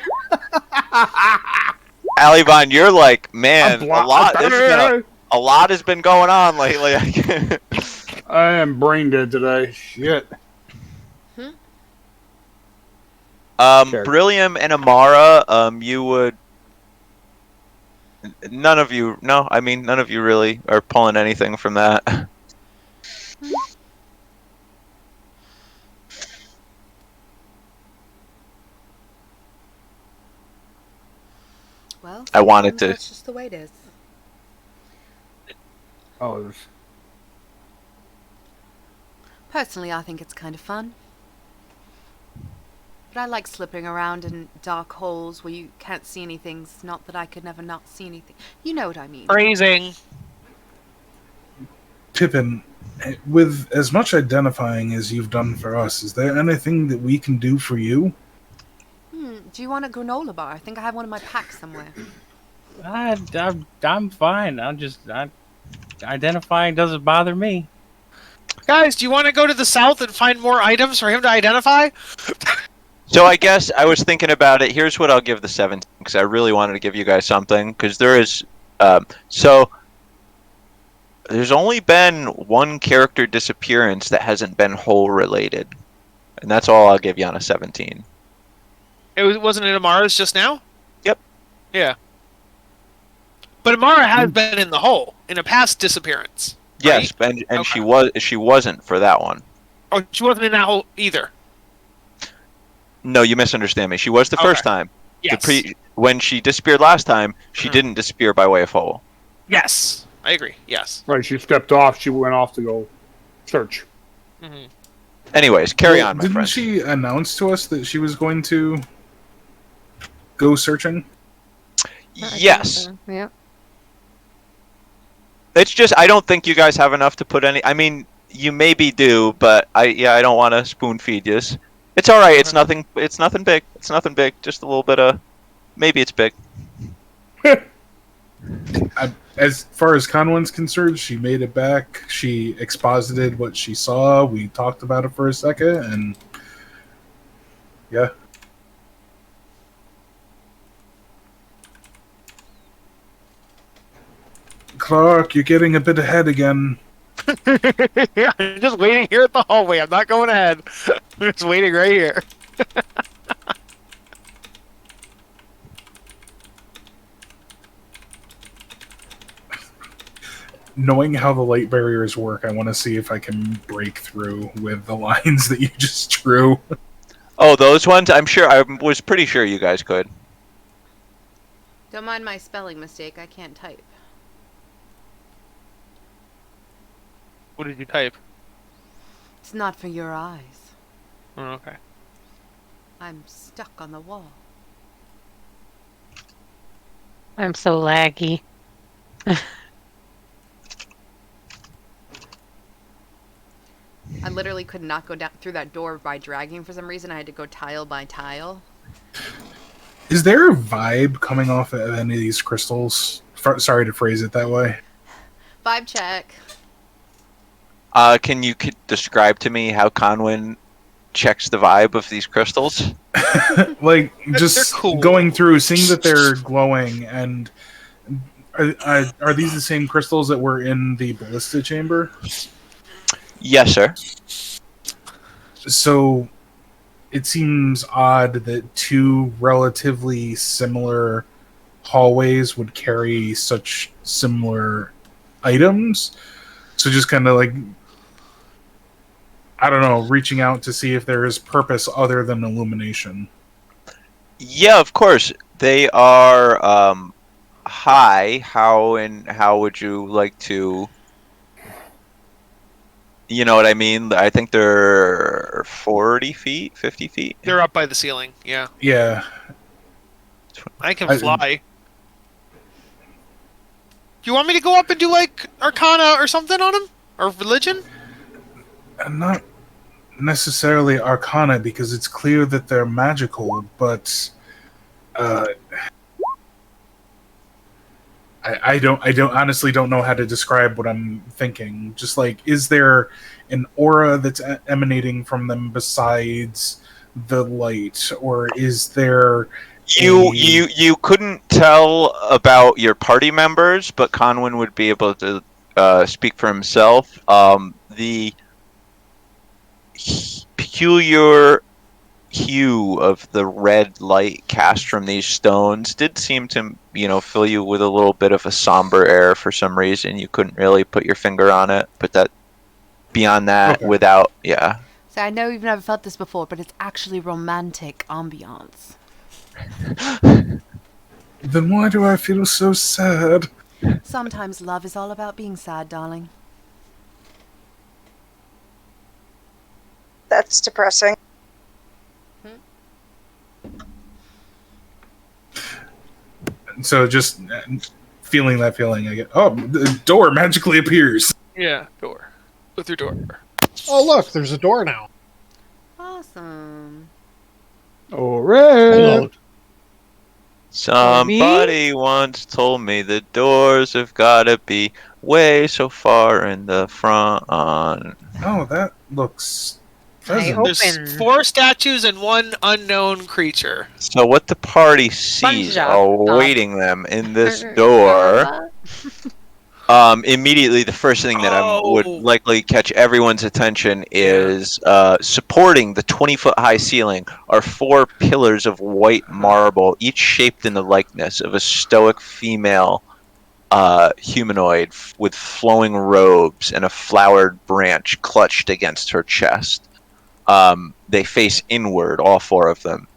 Alivon, you're like, man, I'm a lot has been going on lately. I am brain dead today. Shit. Brillium and Amara, you would. None of you really are pulling anything from that. Well, I wanted sometimes to- That's just the way it is. Oh, Personally, I think it's kind of fun. But I like slipping around in dark holes where you can't see anything. It's not that I could never not see anything. You know what I mean. Phrasing. Pippin, with as much identifying as you've done for us, is there anything that we can do for you? Do you want a granola bar? I think I have one in my pack somewhere. I'm fine. Identifying doesn't bother me. Guys, do you want to go to the south and find more items for him to identify? So I guess I was thinking about it. Here's what I'll give the 17, because I really wanted to give you guys something. Because there is, so there's only been one character disappearance that hasn't been hole related, and that's all I'll give you on a 17. Wasn't it Amara's just now? Yep. Yeah. But Amara has been in the hole in a past disappearance. Yes, right? and Okay. she wasn't for that one. Oh, she wasn't in that hole either. No, you misunderstand me. She was the first time. Yes. When she disappeared last time, she didn't disappear by way of hole. Yes. I agree. Yes. right. She stepped off. She went off to go search. Mm-hmm. Anyways, carry on, my Didn't friend. she announce to us that she was going to go searching? Yes. Yeah. It's just I don't think you guys have enough to put any. I mean, you maybe do, but I don't want to spoon feed you. It's all right. It's nothing. It's nothing big. It's nothing big. Just a little bit of. Maybe it's big. As far as Conwin's concerned, she made it back. She exposited what she saw. We talked about it for a second, and yeah. Clark, you're getting a bit ahead again. I'm just waiting here at the hallway. I'm not going ahead. I'm just waiting right here. Knowing how the light barriers work, I want to see if I can break through with the lines that you just drew. Oh, those ones. I was pretty sure you guys could. Don't mind my spelling mistake. I can't type. What did you type? It's not for your eyes. Oh, okay. I'm stuck on the wall. I'm so laggy. I literally could not go down through that door by dragging for some reason. I had to go tile by tile. Is there a vibe coming off of any of these crystals? Sorry to phrase it that way. Vibe check. Can you describe to me how Conwin checks the vibe of these crystals? Like, just cool. going through, seeing that they're glowing, and are these the same crystals that were in the ballista chamber? Yes, sir. So, it seems odd that two relatively similar hallways would carry such similar items. So just kind of like, I don't know, reaching out to see if there is purpose other than illumination. Yeah, of course. They are high. How would you like to? You know what I mean? I think they're 40 feet, 50 feet. They're up by the ceiling. Yeah, Yeah. I can fly. Do you want me to go up and do like Arcana or something on him, or religion? Not necessarily Arcana, because it's clear that they're magical, but I honestly don't know how to describe what I'm thinking. Just like, is there an aura that's emanating from them besides the light, or is there You couldn't tell about your party members, but Conwyn would be able to speak for himself. The peculiar hue of the red light cast from these stones did seem to, fill you with a little bit of a somber air for some reason. You couldn't really put your finger on it, but that beyond that, Okay. yeah. So I know you've never felt this before, but it's actually romantic ambiance. Then why do I feel so sad? Sometimes love is all about being sad, darling. That's depressing. So just feeling that feeling, I get, the door magically appears. Yeah, door. Go through door. Oh, look, there's a door now. Awesome. All right. Somebody once told me the doors have gotta be way so far in the front. Oh, that looks I pleasant. There's open. 4 statues and 1 unknown creature. So what the party sees awaiting them in this door, immediately the first thing that would likely catch everyone's attention is supporting the 20-foot-high ceiling are 4 pillars of white marble, each shaped in the likeness of a stoic female humanoid with flowing robes and a flowered branch clutched against her chest. They face inward, all 4 of them.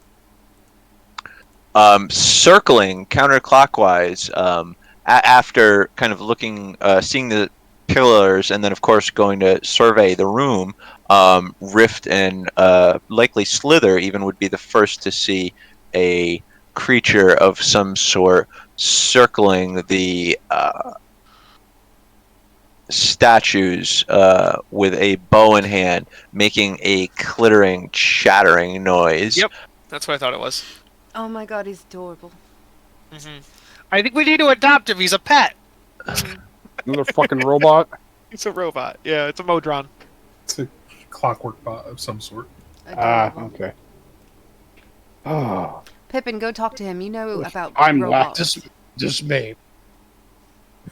Circling counterclockwise, after kind of looking, seeing the pillars, and then of course going to survey the room, Rift and likely Slither even would be the first to see a creature of some sort circling the statues with a bow in hand, making a clittering, chattering noise. Yep, that's what I thought it was. Oh my god, he's adorable. I think we need to adopt him. He's a pet. Another fucking robot. It's a robot. Yeah, it's a Modron. It's a clockwork bot of some sort. Adorable. Okay. Oh, Pippin, go talk to him. You know about I'm robots. Just me.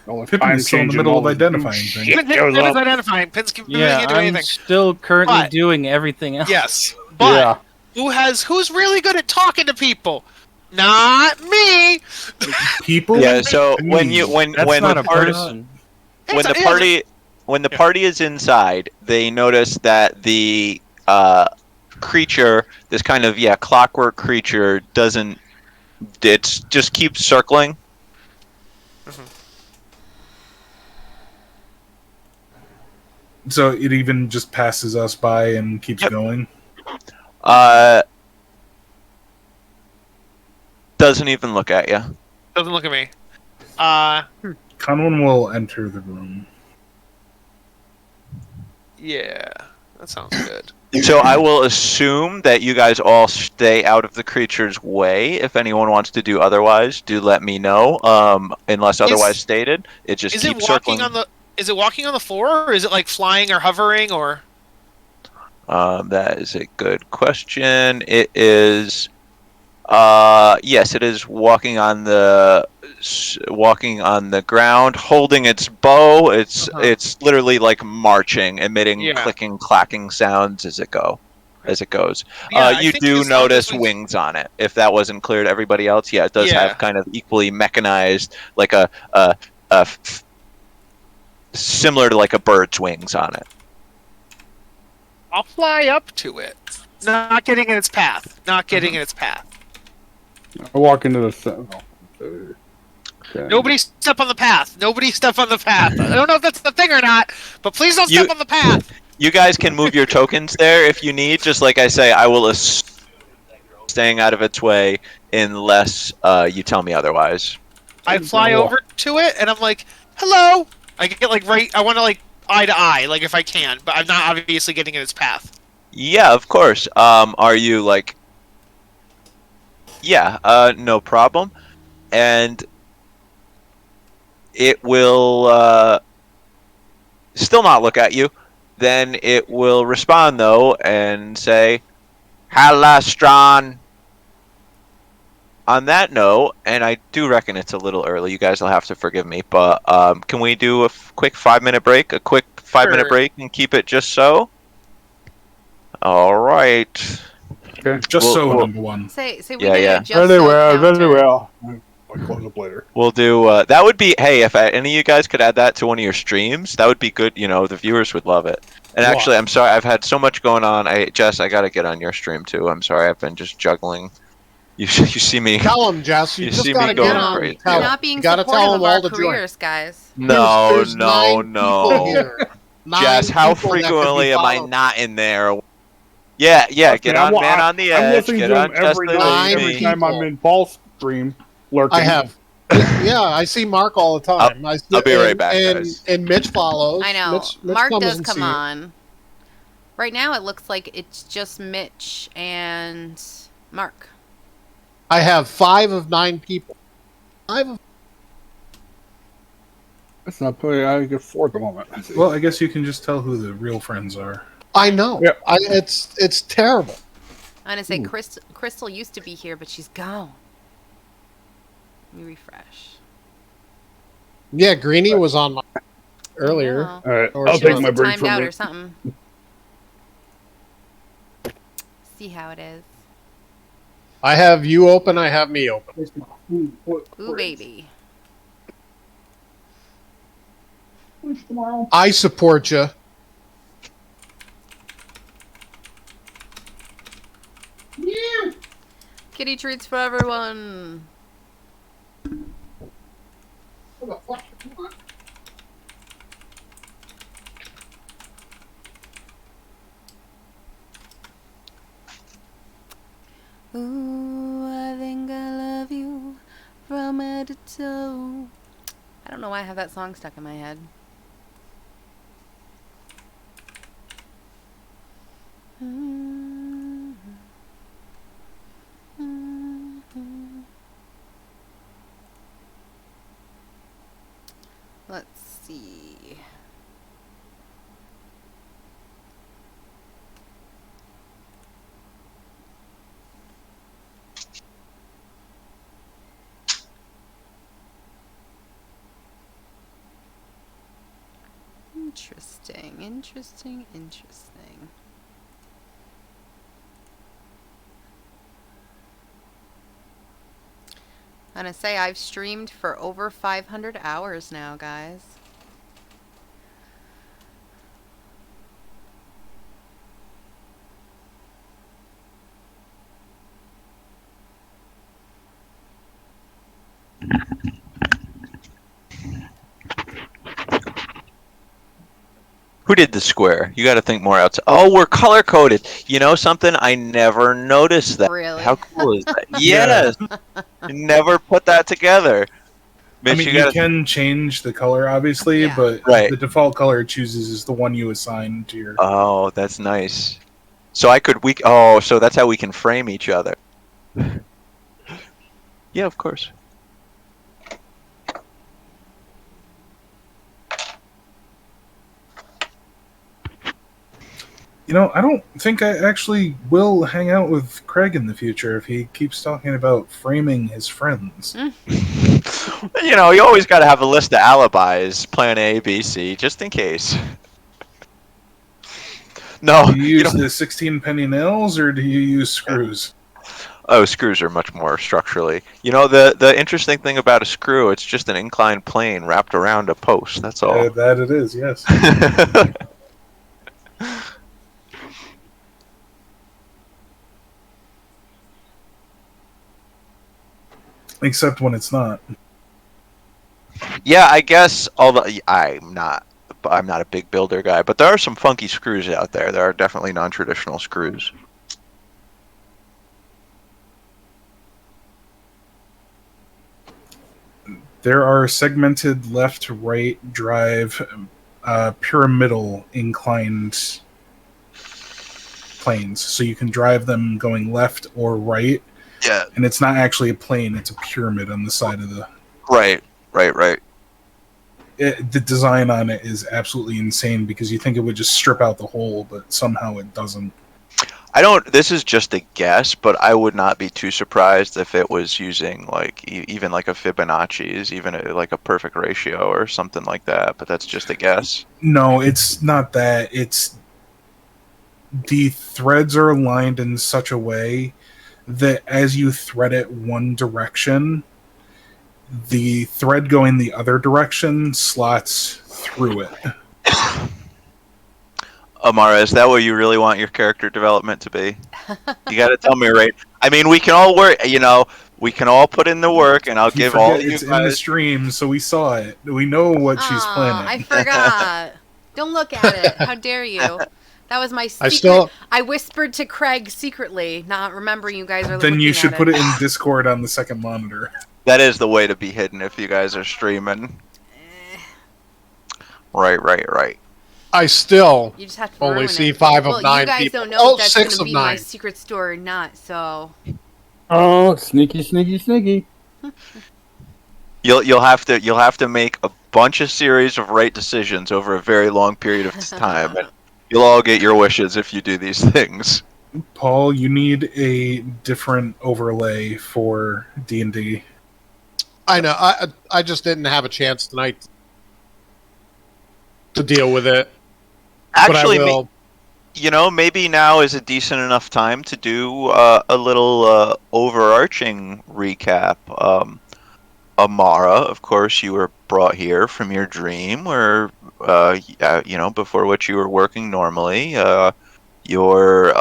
well, if Pippin I'm is still in the changing, middle all of this identifying shit things. goes Pip's up. identifying. Pins can Yeah, do I'm anything. still currently But- doing everything else. Yes, but Yeah. who's really good at talking to people? Not me. People? Yeah. So when That's not the a party person. when the party is inside, they notice that the creature, this kind of clockwork creature, doesn't. It just keeps circling. So it even just passes us by and keeps going? Doesn't even look at you. Doesn't look at me. Conwyn will enter the room. Yeah, that sounds good. So I will assume that you guys all stay out of the creature's way. If anyone wants to do otherwise, do let me know. Unless otherwise stated, it just Is it keeps walking circling. on the? Is it walking on the floor, or is it like flying or hovering, or? That is a good question. It is. Yes, it is walking on the ground, holding its bow. It's literally like marching, emitting clicking, clacking sounds as it go. as it goes. Yeah, I You think do as long as notice we- wings on it. If that wasn't clear to everybody else, yeah, it does Yeah. have kind of equally mechanized, like similar to like a bird's wings on it. I'll fly up to it. Not getting in its path. Not getting in its path. I walk into the. Okay. Nobody step on the path. Nobody step on the path. I don't know if that's the thing or not, but please don't step on the path. You guys can move your tokens there if you need. Just like I say, I will staying out of its way unless you tell me otherwise. I fly over to it and I'm like, "Hello." I get like right. I want to like eye to eye, like if I can, but I'm not obviously getting in its path. Yeah, of course. Are you like? Yeah, no problem. And it will still not look at you. Then it will respond though and say, "Halastron." On that note, and I do reckon it's a little early. You guys will have to forgive me, but can we do a quick 5-minute break? A quick 5-minute Sure. break and keep it just so. All right. Just We'll- so, we'll- number one. Say we Yeah, did yeah. a just Very so well. counter. Very well. I'll close up later. We'll do that. Would be hey, if any of you guys could add that to one of your streams, that would be good. You know, the viewers would love it. And What? actually, I'm sorry, I've had so much going on. Jess, I gotta get on your stream too. I'm sorry, I've been just juggling. You see me? Tell him, Jess. You, You just see me gotta going get on. crazy. Tell You're him. not being You gotta supportive tell of him our all to join. careers, guys. No, There's no, 9 no. people here. 9 Jess, how people that could be frequently am I followed. not in there? Yeah, get on Man on the I'm Edge. listening Get to on him every Just night, the every Lady. time I'm in Paul's stream. Lurking. I have. Yeah, I see Mark all the time. I'll be right back, and, guys. And Mitch follows. I know. Mitch Mark comes does and come sees. on. Right now, it looks like it's just Mitch and Mark. I have 5 of 9 people. 5 of. It's not play. I get 4 at the moment. Well, I guess you can just tell who the real friends are. I know. Yeah. It's terrible. I'm gonna say Crystal used to be here, but she's gone. Let me refresh. Yeah, Greenie was on my earlier. Oh, All right, Or I'll she take must my have break timed from out or it. something. See how it is. I have you open. I have me open. Ooh, baby. I support you. Kitty treats for everyone. Ooh, I think I love you from head to toe. I don't know why I have that song stuck in my head. Let's see. Interesting. I'm gonna say I've streamed for over 500 hours now, guys. Who did the square? You got to think more outside. Oh, we're color coded. You know something? I never noticed that. Really? How cool is that? Yes. Never put that together. Mitch, I mean, you you gotta- can change the color, obviously, Yeah. but Right. the default color it chooses is the one you assign to your. Oh, that's nice. So I could Oh, so that's how we can frame each other. Yeah, of course. You know, I don't think I actually will hang out with Craig in the future if he keeps talking about framing his friends. You know, you always got to have a list of alibis, plan A, B, C, just in case. No, Do you you use don't. the 16 penny nails or do you use screws? Oh, screws are much more structurally. The interesting thing about a screw, it's just an inclined plane wrapped around a post. That's all. That it is, yes. Except when it's not. Yeah, I guess. Although I'm not a big builder guy, but there are some funky screws out there. There are definitely non-traditional screws. There are segmented left, right, drive, pyramidal inclined planes. So you can drive them going left or right. Yeah. And it's not actually a plane, it's a pyramid on the side of the... Right. The design on it is absolutely insane because you think it would just strip out the hole, but somehow it doesn't. This is just a guess, but I would not be too surprised if it was using like even like a Fibonacci's, even like a perfect ratio or something like that. But that's just a guess. No, it's not that. It's the threads are aligned in such a way that as you thread it one direction, the thread going the other direction slots through it. Amara, is that what you really want your character development to be? You got to tell me, right? I mean, we can all work. We can all put in the work, and I'll You give forget all of you it's in the guys. stream, so we saw it. We know what she's Aw, planning. I forgot. Don't look at it. How dare you? That was my secret. I whispered to Craig secretly, not remembering you guys are Then you should put it it in Discord on the second monitor. That is the way to be hidden if you guys are streaming. Right. I still You just have to only ruin see it. 5 well, of 9 you guys people. don't know if that's 6 gonna of be my 9. secret story or not, so Oh, sneaky. You'll have to make a bunch of series of right decisions over a very long period of time, and you'll all get your wishes if you do these things. Paul, you need a different overlay for D&D. I know. I just didn't have a chance tonight to deal with it. Actually, but I will. maybe now is a decent enough time to do a little overarching recap. Amara, of course, you were brought here from your dream, where before which you were working normally. Your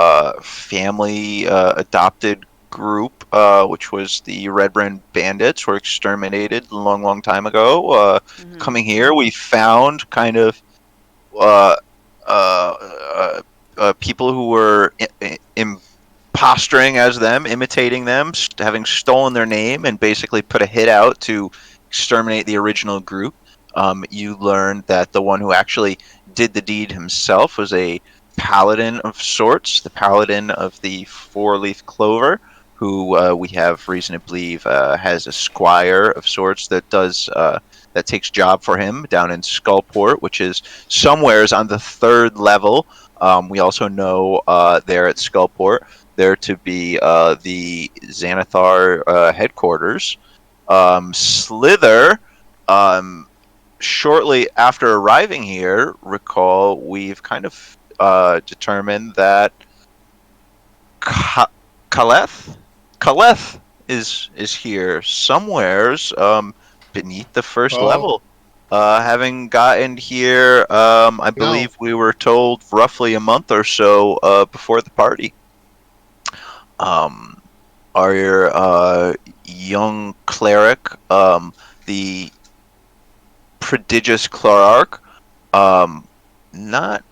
family adopted group, which was the Red Brand Bandits, were exterminated a long time ago. Coming here, we found kind of people who were imposturing as them, imitating them, having stolen their name, and basically put a hit out to exterminate the original group. You learned that the one who actually did the deed himself was a paladin of sorts, the paladin of the four-leaf clover, who we have reason to believe has a squire of sorts that takes job for him down in Skullport, which is somewheres on the 3rd level. We also know there at Skullport there to be the Xanathar headquarters. Slither, shortly after arriving here, recall we've kind of determined that Kaleth is here somewheres beneath the 1st level. Having gotten here, I believe we were told roughly a month or so before the party. Our young cleric, the prodigious Clararch, not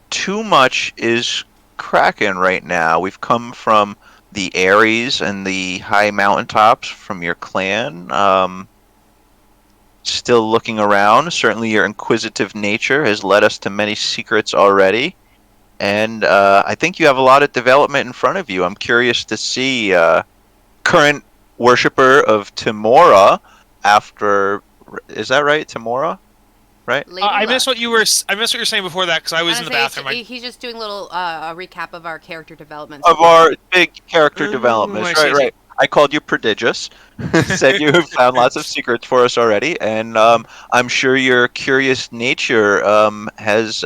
too much is cracking right now. We've come from the Ares and the high mountaintops from your clan. Still looking around. Certainly your inquisitive nature has led us to many secrets already. And I think you have a lot of development in front of you. I'm curious to see current worshipper of Timora after... Is that right, Timora? Right? I missed what you were saying before that because I was in the bathroom. He's just doing a little a recap of our character development. Of our big character developments. Right. I called you prodigious. Said you have found lots of secrets for us already, and I'm sure your curious nature has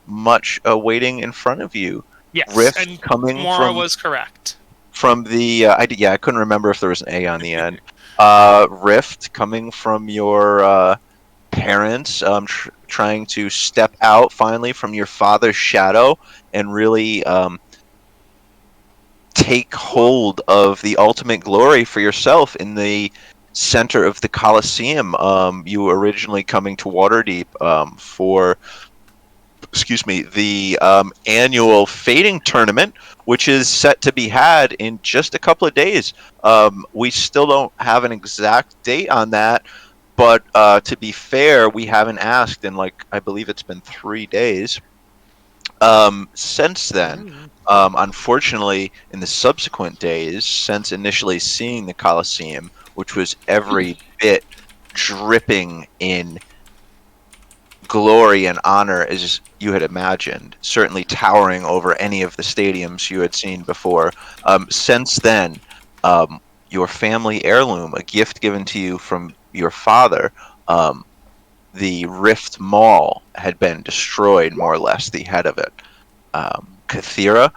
much waiting in front of you. Yes, Rift and coming Mora was correct. from the I couldn't remember if there was an A on the end. Rift coming from your parents, trying to step out finally from your father's shadow and really take hold of the ultimate glory for yourself in the center of the Colosseum. You originally coming to Waterdeep for, excuse me, the annual fading tournament, which is set to be had in just a couple of days. We still don't have an exact date on that, but to be fair, we haven't asked in, like, I believe it's been 3 days. Since then, unfortunately, in the subsequent days, since initially seeing the Colosseum, which was every bit dripping in glory and honor as you had imagined, certainly towering over any of the stadiums you had seen before. Since then, your family heirloom, a gift given to you from your father, the Rift Mall had been destroyed, more or less, the head of it. Kathira,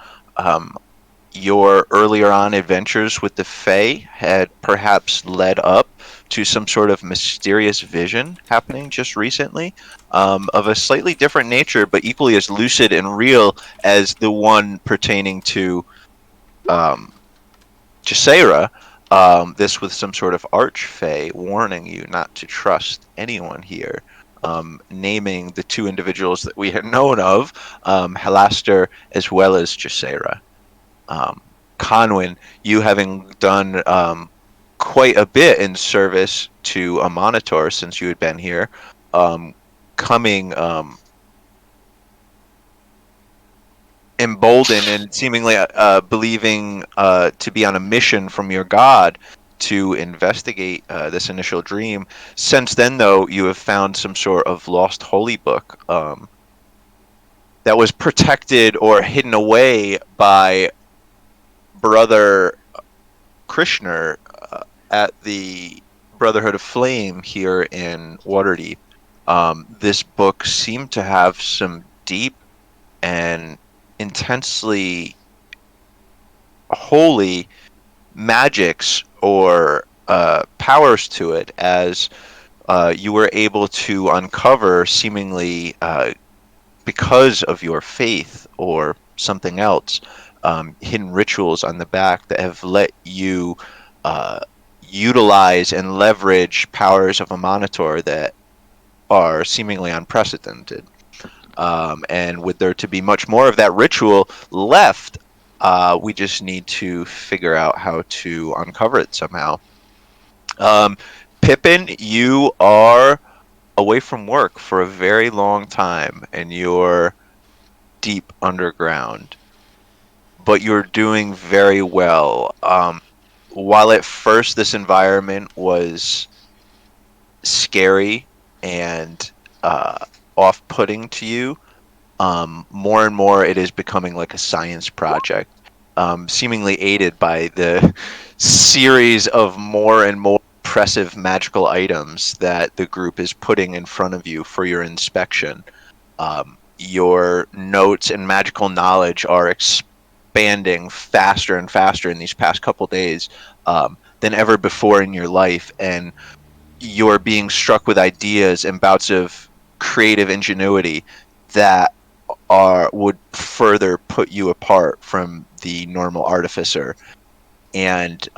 your earlier on adventures with the Fae had perhaps led up to some sort of mysterious vision happening just recently, of a slightly different nature, but equally as lucid and real as the one pertaining to Jaceira. This with some sort of archfey warning you not to trust anyone here. Naming the two individuals that we had known of, Halaster as well as Jaceira. Conwyn, you having done quite a bit in service to a Monitor since you had been here, coming emboldened and seemingly believing to be on a mission from your god to investigate this initial dream. Since then, though, you have found some sort of lost holy book that was protected or hidden away by Brother Krishner at the Brotherhood of Flame here in Waterdeep. This book seemed to have some deep and intensely holy magics or powers to it, as you were able to uncover, seemingly because of your faith or something else, hidden rituals on the back that have let you utilize and leverage powers of a Monitor that are seemingly unprecedented. And with there to be much more of that ritual left, we just need to figure out how to uncover it somehow. Pippin, you are away from work for a very long time, and you're deep underground. But you're doing very well. While at first this environment was scary and off-putting to you, more and more it is becoming like a science project, seemingly aided by the series of more and more impressive magical items that the group is putting in front of you for your inspection. Your notes and magical knowledge are expanding faster and faster in these past couple days than ever before in your life, and you're being struck with ideas and bouts of creative ingenuity that would further put you apart from the normal artificer. And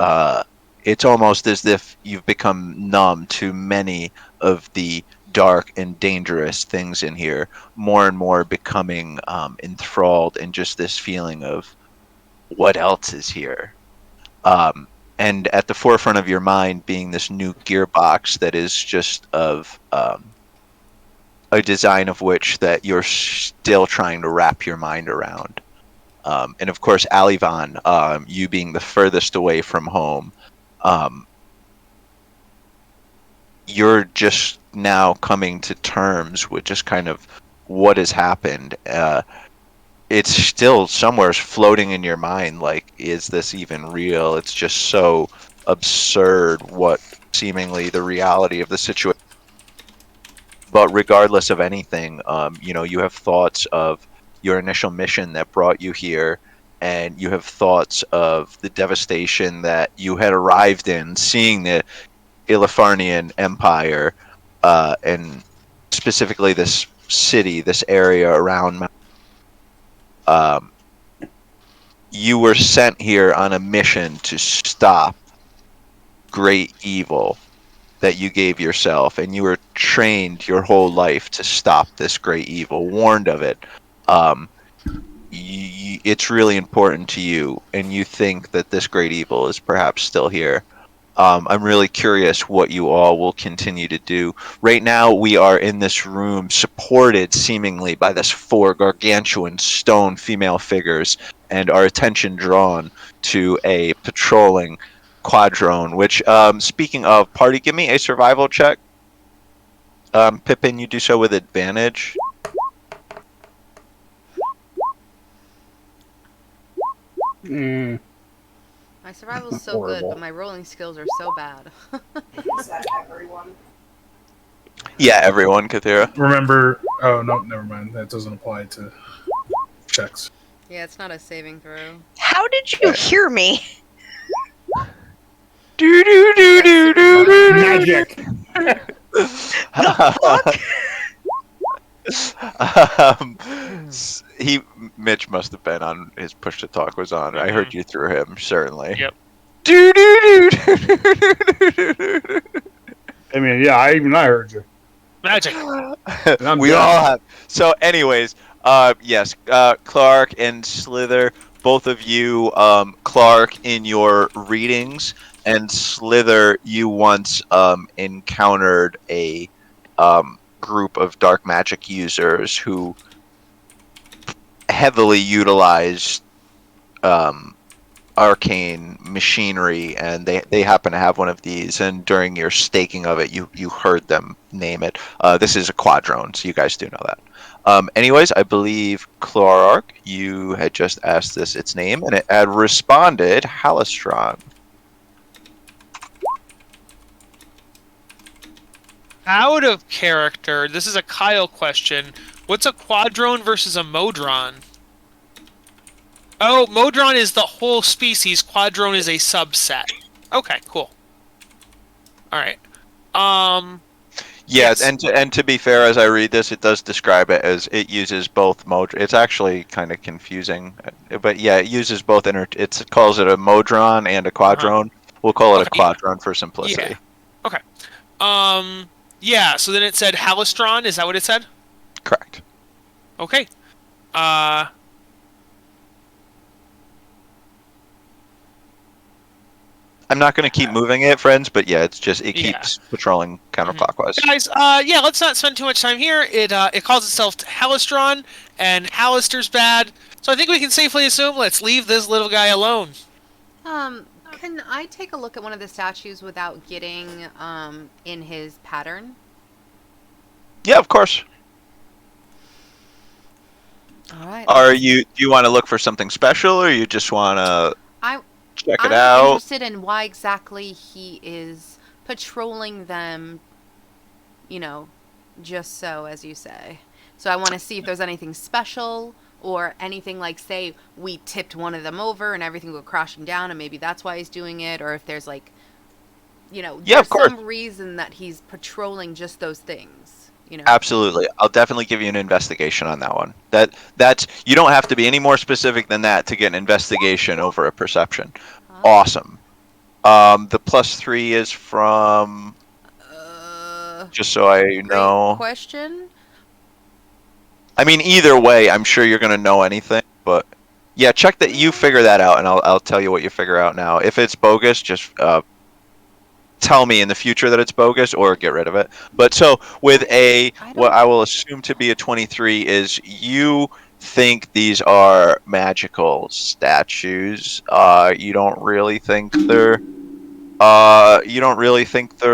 it's almost as if you've become numb to many of the dark and dangerous things in here, more and more becoming enthralled in just this feeling of what else is here. And at the forefront of your mind being this new gearbox that is just of a design of which that you're still trying to wrap your mind around. And of course, Alivan, you being the furthest away from home, you're just now coming to terms with just kind of what has happened. It's still somewhere floating in your mind, like, is this even real? It's just so absurd what seemingly the reality of the situation. But regardless of anything, you have thoughts of your initial mission that brought you here, and you have thoughts of the devastation that you had arrived in, seeing the Illifarnian Empire, and specifically this city, this area around. Um, you were sent here on a mission to stop great evil that you gave yourself, and you were trained your whole life to stop this great evil, warned of it. Um, it's really important to you, and you think that this great evil is perhaps still here. I'm really curious what you all will continue to do. Right now, we are in this room, supported seemingly by this 4 gargantuan stone female figures, and our attention drawn to a patrolling quadrone. Which, speaking of party, give me a survival check. Pippin, you do so with advantage. My survival's so good, but my rolling skills are so bad. Is that everyone? Yeah, everyone, Kathira. Remember? Oh no, never mind. That doesn't apply to checks. Yeah, it's not a saving throw. How did you hear me? Do do do do do do. Magic. Mitch must have been on his push to talk was on. I heard you through him, certainly. Yep. Do do do. I mean, yeah, I heard you. Magic. I'm We dead. all have. So, anyways, yes, Clark and Slither, both of you, Clark in your readings, and Slither, you once encountered a group of dark magic users who heavily utilized arcane machinery, and they happen to have one of these, and during your staking of it, you heard them name it. This is a quadrone, so you guys do know that. Anyways, I believe Clark, you had just asked this its name, and it had responded Halistron. Out of character, this is a Kyle question. What's a quadrone versus a modron? Oh, modron is the whole species. Quadrone is a subset. Okay, cool. All right. Yeah, Yes. and to be fair, as I read this, it does describe it as it uses both mode. It's actually kind of confusing, but yeah, it uses both. It calls it a modron and a quadrone. We'll call it a Okay, yeah. quadrone for simplicity. Okay. Yeah. So then it said Halistron. Is that what it said? Correct. Okay. I'm not going to keep moving it, friends, but yeah, it Yeah. keeps patrolling counterclockwise. Guys, yeah, let's not spend too much time here. It calls itself Halistron, and Halister's bad. So I think we can safely assume let's leave this little guy alone. Can I take a look at one of the statues without getting in his pattern? Yeah, of course. All right. Do you want to look for something special, or you just want to check it I'm out? interested in why exactly he is patrolling them, just so, as you say. So I want to see if there's anything special or anything like, say, we tipped one of them over and everything go crashing down and maybe that's why he's doing it, or if there's Yeah, there's of course. some reason that he's patrolling just those things, Absolutely. I'll definitely give you an investigation on that one. That's you don't have to be any more specific than that to get an investigation over a perception. Awesome. The +3 is from just so I Great know. question. I mean, either way, I'm sure you're going to know anything, but yeah, check that you figure that out and I'll tell you what you figure out now. If it's bogus, just tell me in the future that it's bogus or get rid of it. But so with what I will assume to be a 23 is you think these are magical statues. You don't really think they're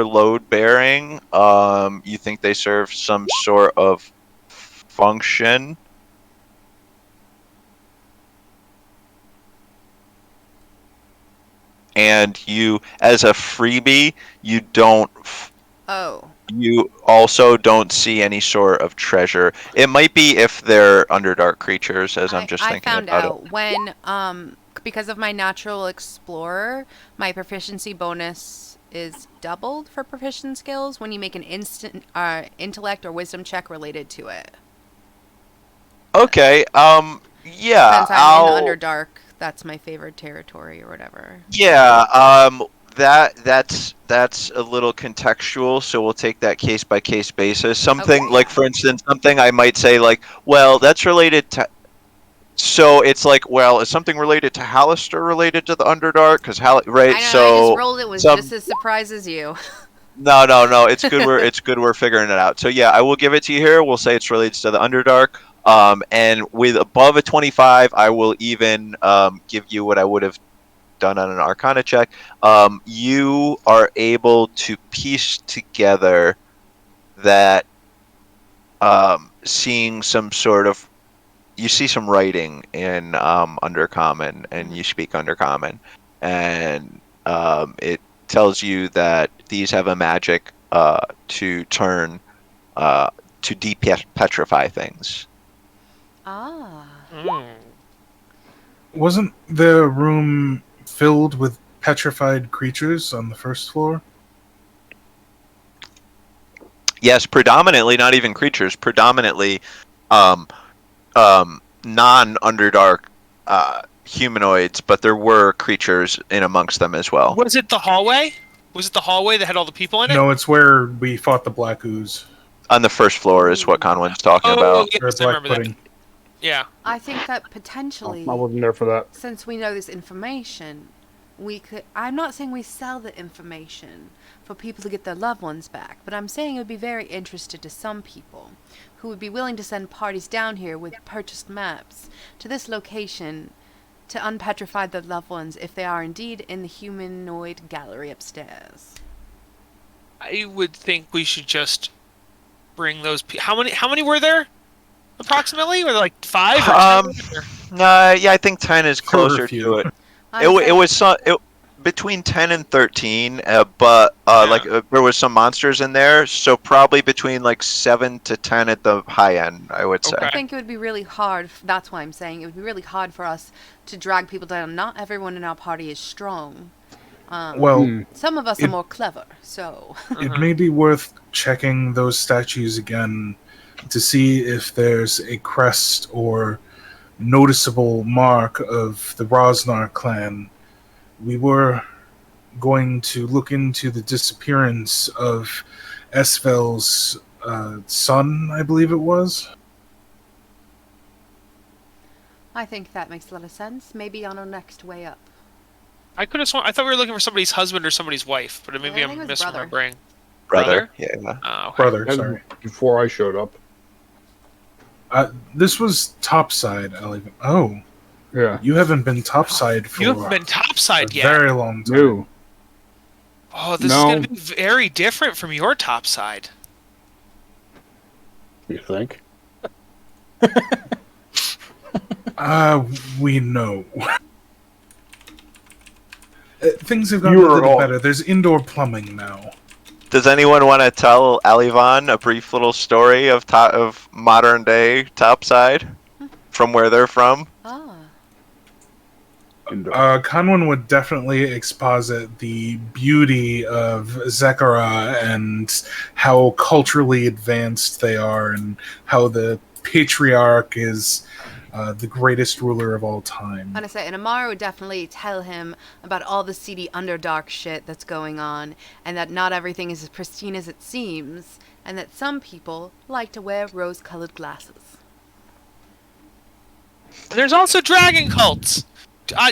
load bearing. You think they serve some sort of function. And you, as a freebie, you don't. Oh. You also don't see any sort of treasure. It might be if they're Underdark creatures, as I'm just I thinking found about out when because of my natural explorer, my proficiency bonus is doubled for proficient skills when you make an instant intellect or wisdom check related to it. it. Okay. Yeah. Since I'm in Underdark, that's my favorite territory or whatever. Yeah. That's a little contextual, so we'll take that case by case basis. Something Okay, like, yeah. for instance, something I might say like, well, that's related to. So it's like, well, is something related to Hallister related to the Underdark? Because right? I know. I just So rolled it was some. just as surprised as you. No. It's good. It's good. We're figuring it out. So yeah, I will give it to you here. We'll say it's related to the Underdark. And with above a 25, I will even give you what I would have done on an Arcana check. You are able to piece together that seeing some sort of you see some writing in Undercommon, and you speak Undercommon, and it tells you that these have a magic to turn to depetrify things. Ah. Wasn't the room filled with petrified creatures on the first floor? Yes, predominantly, not even creatures, predominantly non-Underdark humanoids, but there were creatures in amongst them as well. Was it the hallway? Was it the hallway that had all the people in it? No, it's where we fought the black ooze. On the first floor is what Conwin's talking about. Yes, Or I black remember pudding. that. Yeah. I think that Oh, potentially, I wasn't there for that. since we know this information, we could. I'm not saying we sell the information for people to get their loved ones back, but I'm saying it would be very interesting to some people who would be willing to send parties down here with purchased maps to this location to unpetrify their loved ones if they are indeed in the humanoid gallery upstairs. I would think we should just bring those. How many were there? Approximately, were there like 5 or 10? Yeah, I think 10 is There were a closer few. to it. I'm It was between 10 and 13, but there was some monsters in there, so probably between like 7 to 10 at the high end, I would say. I think it would be really hard. That's why I'm saying it would be really hard for us to drag people down. Not everyone in our party is strong. Well, Some of us are more clever, so. it may be worth checking those statues again to see if there's a crest or noticeable mark of the Rosnar clan. We were going to look into the disappearance of Esvel's son, I believe it was. I think that makes a lot of sense. Maybe on our next way up. I could have sworn. I thought we were looking for somebody's husband or somebody's wife, but maybe I think it I'm was brother. misremembering. Brother? Yeah. Oh, okay. Brother, That was sorry. before I showed up. This was topside, Ellie. Oh, Yeah. you haven't been topside for You haven't been a topside yet. very long time. No. Oh, this No. is going to be very different from your topside. You think? We know. Things have gotten You a are little all- better. There's indoor plumbing now. Does anyone want to tell Alivan a brief little story of modern day Topside from where they're from? Ah. Conwin would definitely exposit the beauty of Zekara and how culturally advanced they are, and how the patriarch is the greatest ruler of all time. And I say, and Amara would definitely tell him about all the seedy Underdark shit that's going on, and that not everything is as pristine as it seems, and that some people like to wear rose-colored glasses. And there's also dragon cults.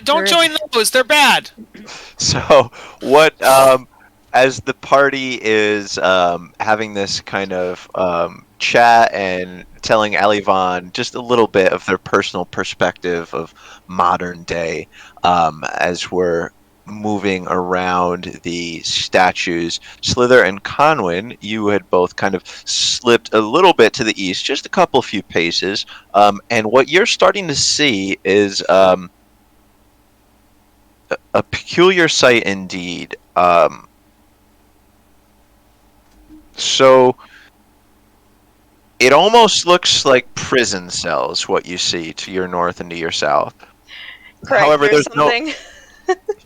Don't join those. They're bad. So, what, as the party is having this kind of chat and telling Alivan just a little bit of their personal perspective of modern day, as we're moving around the statues, Slither and Conwin, you had both kind of slipped a little bit to the east, just a few paces, and what you're starting to see is a peculiar sight indeed. So it almost looks like prison cells, what you see to your north and to your south. Craig, However, there's there's no. something.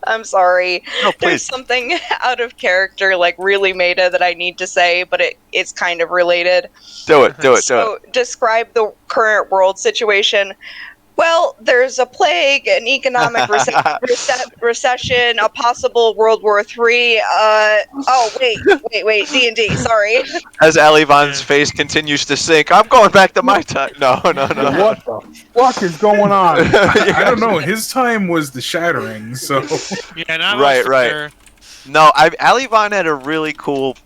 I'm sorry. No, There's please. something out of character, like really meta, that I need to say, but it's kind of related. Do it. So, describe the current world situation. Well, there's a plague, an economic recession, a possible World War III. Wait, D&D. Sorry. As Alivon's face continues to sink, I'm going back to my time. No. What the fuck is going on? I don't know. His time was the shattering, so Yeah, not Right. Sure. No, Alivon had a really cool.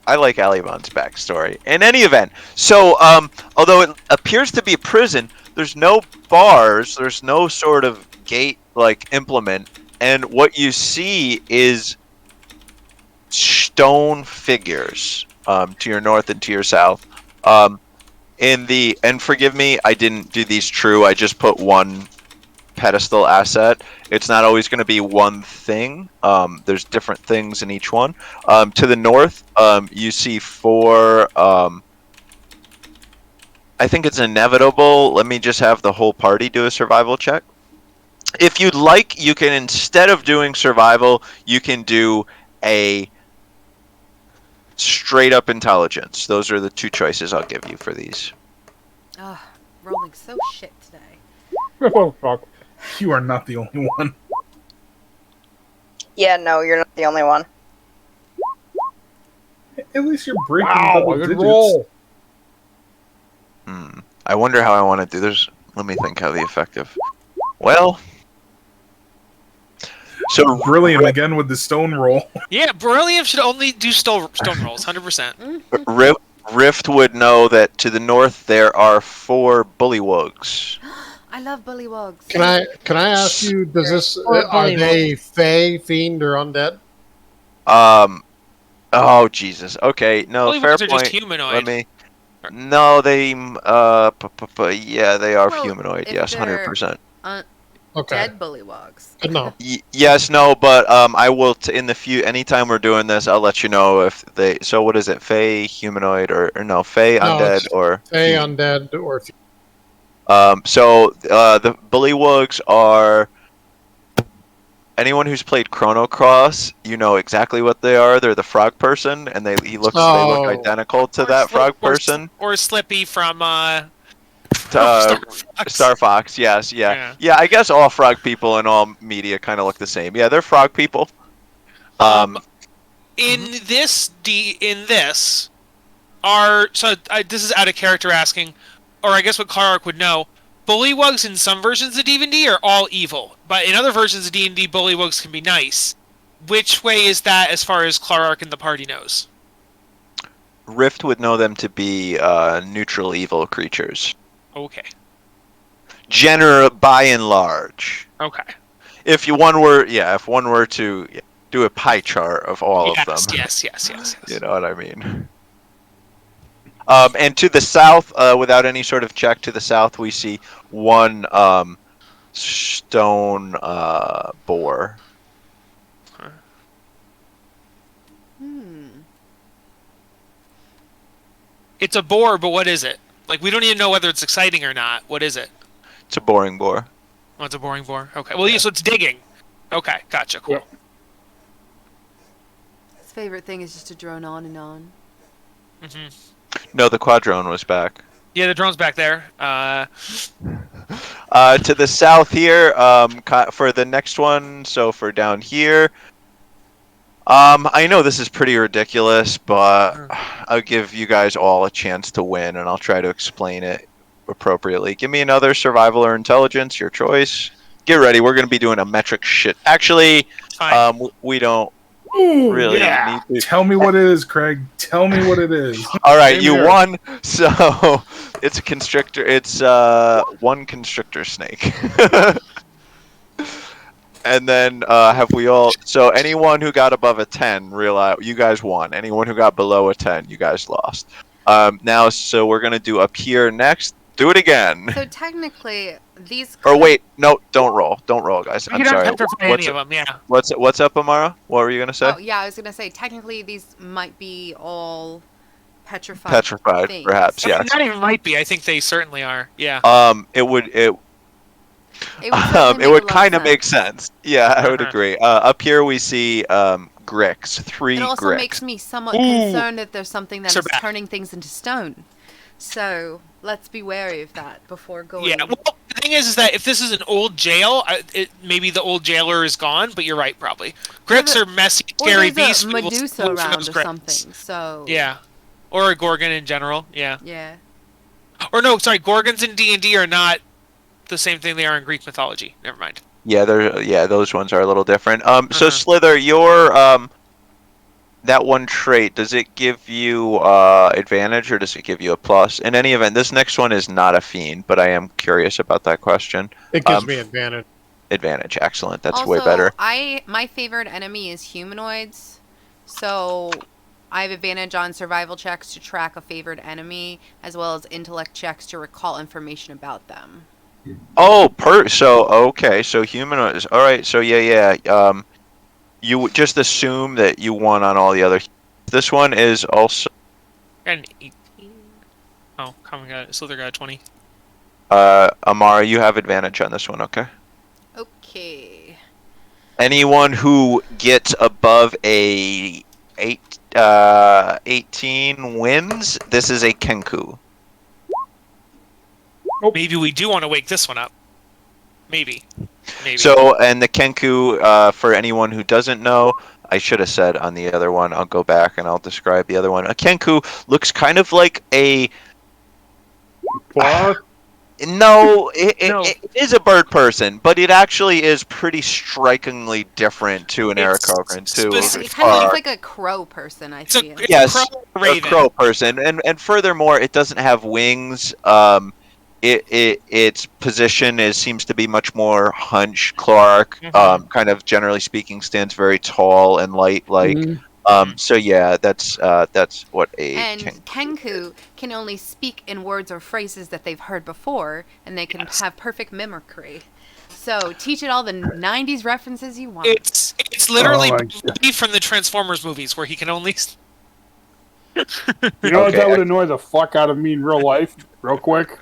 I like Alivon's backstory. In any event, so although it appears to be a prison, there's no bars, there's no sort of gate like implement, and what you see is stone figures to your north and to your south. And forgive me, I didn't do these true. I just put one pedestal asset. It's not always going to be one thing. There's different things in each one. To the north, you see four. I think it's inevitable. Let me just have the whole party do a survival check. If you'd like, you can, instead of doing survival, you can do a straight up intelligence. Those are the two choices I'll give you for these. Oh, rolling so shit today. Oh, fuck. you are not the only one. Yeah, no, you're not the only one. At least you're breaking Wow, double a good digits. roll. I wonder how I want to do this. Let me think how the effective. Well, so Brilliant again with the stone roll. Yeah, Beryllium should only do stone rolls, 100%. Rift would know that to the north there are 4 bullywugs. I love bullywugs. Can I ask you? Does this Or are bullywug. they fey, fiend, or undead? Oh Jesus. Okay, no, fair Bullywugs are point. just humanoid. Let me. No, they. Yeah, they are Well, humanoid. if Yes, they're 100%. Okay, Dead bullywugs. good enough. Yes, no, but I will in the anytime we're doing this, I'll let you know if they. So what is it? Fey, humanoid, or no? Fey, No, undead, it's or Fey, fiend? undead, or fiend. So the bullywugs are. Anyone who's played Chrono Cross, you know exactly what they are. They're the frog person, and they look Oh. identical to Or that frog or person. Or Slippy from Star Star Fox. Fox, yes, yeah. I guess all frog people in all media kind of look the same. Yeah, they're frog people. In this, this is out of character asking, or I guess what Clark would know. Bullywugs in some versions of D&D are all evil, but in other versions of D&D, bullywugs can be nice. Which way is that as far as Clark and the party knows? Rift would know them to be neutral evil creatures. Okay. By and large. Okay. If one were to do a pie chart of all of them. Yes. You know what I mean? And to the south, without any sort of check, to the south we see one stone boar. It's a boar, but what is it? Like, we don't even know whether it's exciting or not. What is it? It's a boring boar. Oh, it's a boring boar. Okay. Well, yeah, so it's digging. Okay, gotcha. Cool. His favorite thing is just to drone on and on. No, the quadrone was back. Yeah, the drone's back there. To the south here, for the next one, so for down here, I know this is pretty ridiculous, but I'll give you guys all a chance to win, and I'll try to explain it appropriately. Give me another survival or intelligence, your choice. Get ready, we're going to be doing a metric shit. Actually, we don't really need to. Tell me what it is, Craig. Tell me what it is. All right, Same you here. won. So it's a constrictor. It's one constrictor snake. And then have we all? So anyone who got above a 10, realize you guys won. Anyone who got below a 10, you guys lost. Now, so we're gonna do up here next. Do it again. So technically, these. Or wait, no, don't roll, guys. I'm You don't sorry. have to play any of them, yeah. What's up, Amara? What were you gonna say? Oh yeah, I was gonna say technically these might be all petrified things. perhaps. I mean, Yes. not even might be. I think they certainly are. Yeah. It would certainly it would make a lot kind of of make sense. Yeah, I would Uh-huh. agree. Up here we see Grix, 3 It also Grix. makes me somewhat Ooh. concerned that there's something that Sir is Bat. turning things into stone. So let's be wary of that before going. Yeah. Well, the thing is that if this is an old jail, maybe the old jailer is gone. But you're right, probably. Grix are messy, Or scary there's beasts. a but we'll Medusa look for around those or Grix. something. So Yeah. Or a Gorgon in general. Yeah. yeah. Or no, sorry, Gorgons in D&D are not the same thing they are in Greek mythology. Never mind. Yeah, those ones are a little different. So Uh-huh. Slither, your that one trait, does it give you advantage or does it give you a plus? In any event, this next one is not a fiend, but I am curious about that question. It gives me advantage. Advantage, excellent. That's Also, way better. my favorite enemy is humanoids, so I have advantage on survival checks to track a favored enemy, as well as intellect checks to recall information about them. Oh, so humanoids. All right, so yeah. You would just assume that you won on all the other. This one is also And 18. Oh, common got Slither got 20. Amara. You have advantage on this one. Okay. Okay. Anyone who gets above a 18 wins. This is a Kenku. Maybe we do want to wake this one up. Maybe. So, and the Kenku, for anyone who doesn't know, I should have said on the other one. I'll go back and I'll describe the other one. A Kenku looks kind of like a. Bar? No, No. it is a bird person, but it actually is pretty strikingly different to an It's Aarakocran, to It kind of looks like a crow person, I It's a, feel. it's Yes, a crow a raven. crow person, and furthermore, it doesn't have wings. Its position seems to be much more hunch. Clark, Mhm. kind of generally speaking, stands very tall and light. So yeah, that's what a And Kenku. Kenku can only speak in words or phrases that they've heard before, and they can have perfect mimicry. So teach it all the '90s references you want. It's literally Oh my Bumblebee from the Transformers movies where he can only. You know Okay, that would annoy the fuck out of me in real life, real quick.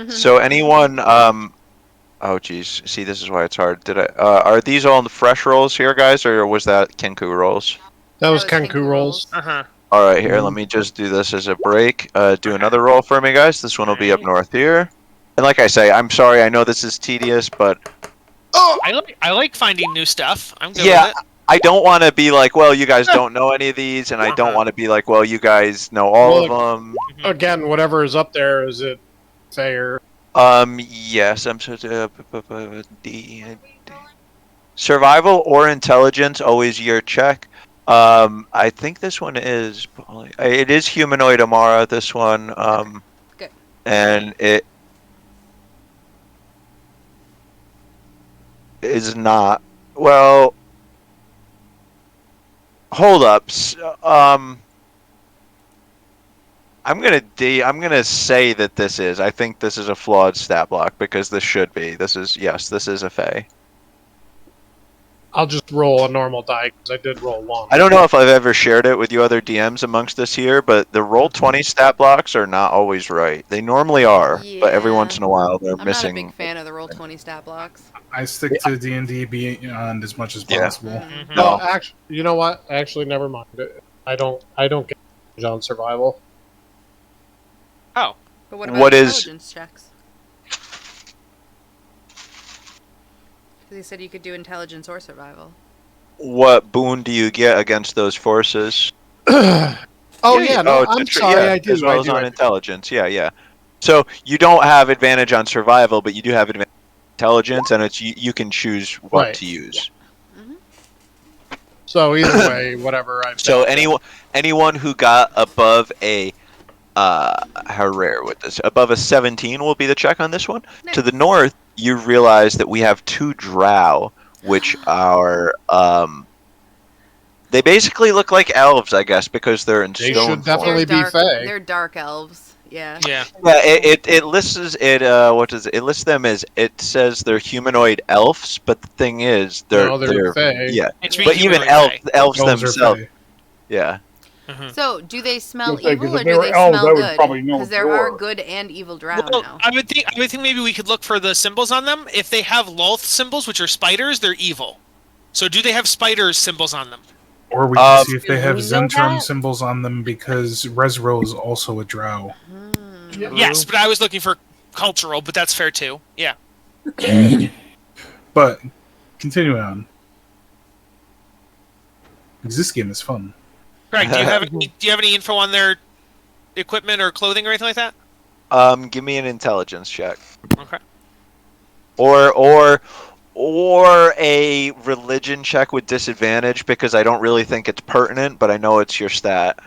So anyone, oh geez, see, this is why it's hard. Are these all the fresh rolls here, guys, or was that Kenku rolls? That was Kenku rolls. Uh-huh. All right, here, let me just do this as a break. Do another roll for me, guys. This one will be up north here. And like I say, I'm sorry, I know this is tedious, but I like finding new stuff. I'm good yeah, with it. I don't want to be like, well, you guys don't know any of these, and I don't want to be like, well, you guys know all of them. Again, whatever is up there, is it fair? Yes, I'm so survival or intelligence, always your check. I think this one is it is humanoid Amara, this one. Good. And it is not. Well, hold up. I'm gonna say that this is. I think this is a flawed stat block because this should be. This is a Fae. I'll just roll a normal die because I did roll one. I don't know if I've ever shared it with you other DMs amongst us here, but the roll 20 stat blocks are not always right. They normally are, but every Yeah. once in a while they're I'm missing. not a big fan of the roll 20 stat blocks. I stick to D&D Beyond as much as Yeah. possible. Mhm. No, actually, you know what? Actually, never mind. I don't get on survival. Oh. But what about What is- intelligence checks? They said you could do intelligence or survival. What boon do you get against those forces? Oh yeah, no, I'm sorry, I do. As well I as do. on intelligence, yeah. So you don't have advantage on survival, but you do have advantage on intelligence, and it's you can choose what Right. to use. So either way, whatever. So anyone who got above a how rare would this? Above a 17 will be the check on this one. Nice. To the north, you realize that we have 2 drow, which are they basically look like elves, I guess, because they're in They stone should definitely form. be Fae. They're dark elves. Yeah. Yeah. Yeah, it lists it. What does it? It lists them as it says they're humanoid elves, but the thing is, they're Fae. yeah. It's But even humanoid Fae. elves Elves are themselves, Fae. yeah. So, do they smell Okay, 'cause evil if or they do were they elves, I smell would good? probably know Because there what they are were. good and evil drow Well, now. I would think maybe we could look for the symbols on them. If they have Lolth symbols, which are spiders, they're evil. So do they have spiders symbols on them? Or we can see if Do they have we know Zentrum that? symbols on them because Resro is also a drow. Yes, but I was looking for cultural, but that's fair too. Yeah. But continue on. Because this game is fun. Greg, do you have any info on their equipment or clothing or anything like that? Give me an intelligence check. Okay. Or a religion check with disadvantage because I don't really think it's pertinent, but I know it's your stat.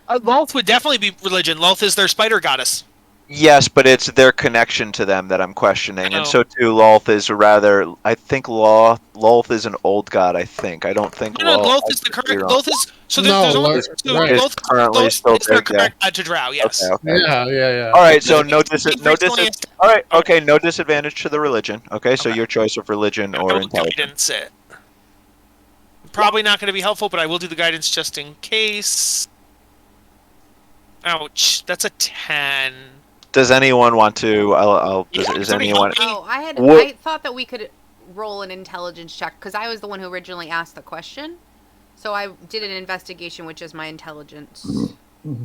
Lolth would definitely be religion. Lolth is their spider goddess. Yes, but it's their connection to them that I'm questioning, and Oh. so too Lolth is rather. I think Lolth is an old god. I think. I don't think. No, Lolth is the current. Lolth is so No, there's only Lolth- so right. It's currently still is their big, yeah. current god to drow. Yes. Okay. Yeah. All right, so no Recently All right, okay, no disadvantage to the religion. Okay, so your choice of religion or intelligence. Guidance. Probably not going to be helpful, but I will do the guidance just in case. Ouch! That's a 10. Does anyone want to? Is somebody anyone? help me. I thought that we could roll an intelligence check because I was the one who originally asked the question. So I did an investigation, which is my intelligence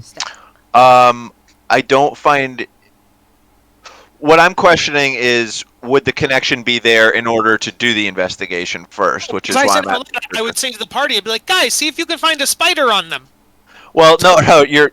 stat. I don't find. What I'm questioning is, would the connection be there in order to do the investigation first? Which is Because why I said I would say to the party, I'd be like, guys, see if you can find a spider on them. Well, no, you're.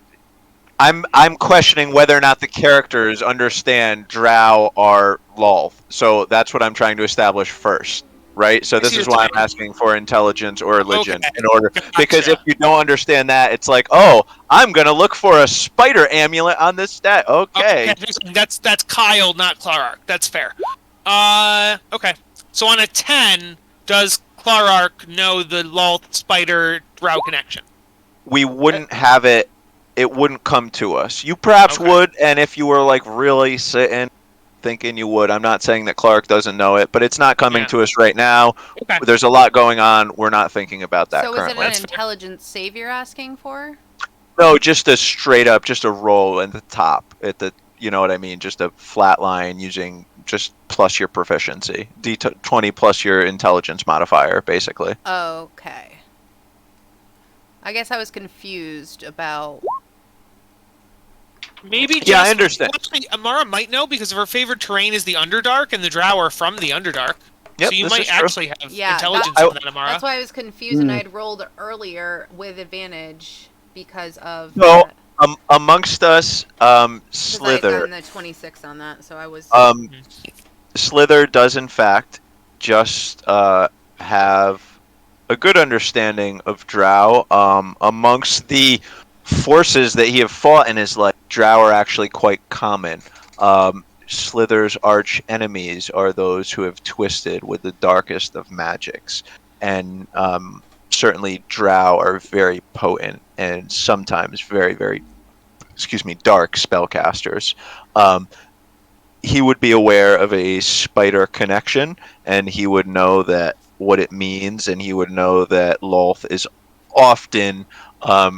I'm questioning whether or not the characters understand Drow are Lolth. So that's what I'm trying to establish first, right? So this is why I'm asking for intelligence or religion in order, because if you don't understand that, it's like, oh, I'm gonna look for a spider amulet on this stat. Okay. That's Kyle, not Clarark. That's fair. Okay. So on a 10, does Clarark know the Lolth spider Drow connection? We wouldn't have it. It wouldn't come to us. You perhaps would, and if you were like really sitting, thinking you would. I'm not saying that Clark doesn't know it, but it's not coming to us right now. Okay. There's a lot going on. We're not thinking about that So is it currently. an intelligence save you're asking for? No, just a straight up, just a roll at the top, at the, you know what I mean, just a flat line using just plus your proficiency, D20 plus your intelligence modifier, basically. Okay. I guess I was confused about. Maybe. Yeah, I understand. Actually, Amara might know because her favorite terrain is the Underdark, and the Drow are from the Underdark. Yep, so you this might is true. actually have intelligence that, for that, Amara. That's why I was confused, and I had rolled earlier with advantage because of. No, amongst us, 'cause Slither. I got the 26 on that, so I was. Slither does in fact just have a good understanding of Drow. Amongst the forces that he have fought in his life, Drow are actually quite common. Slither's arch enemies are those who have twisted with the darkest of magics, and certainly Drow are very potent and sometimes very, very, dark spellcasters. He would be aware of a spider connection, and he would know that what it means, and he would know that Lolth is often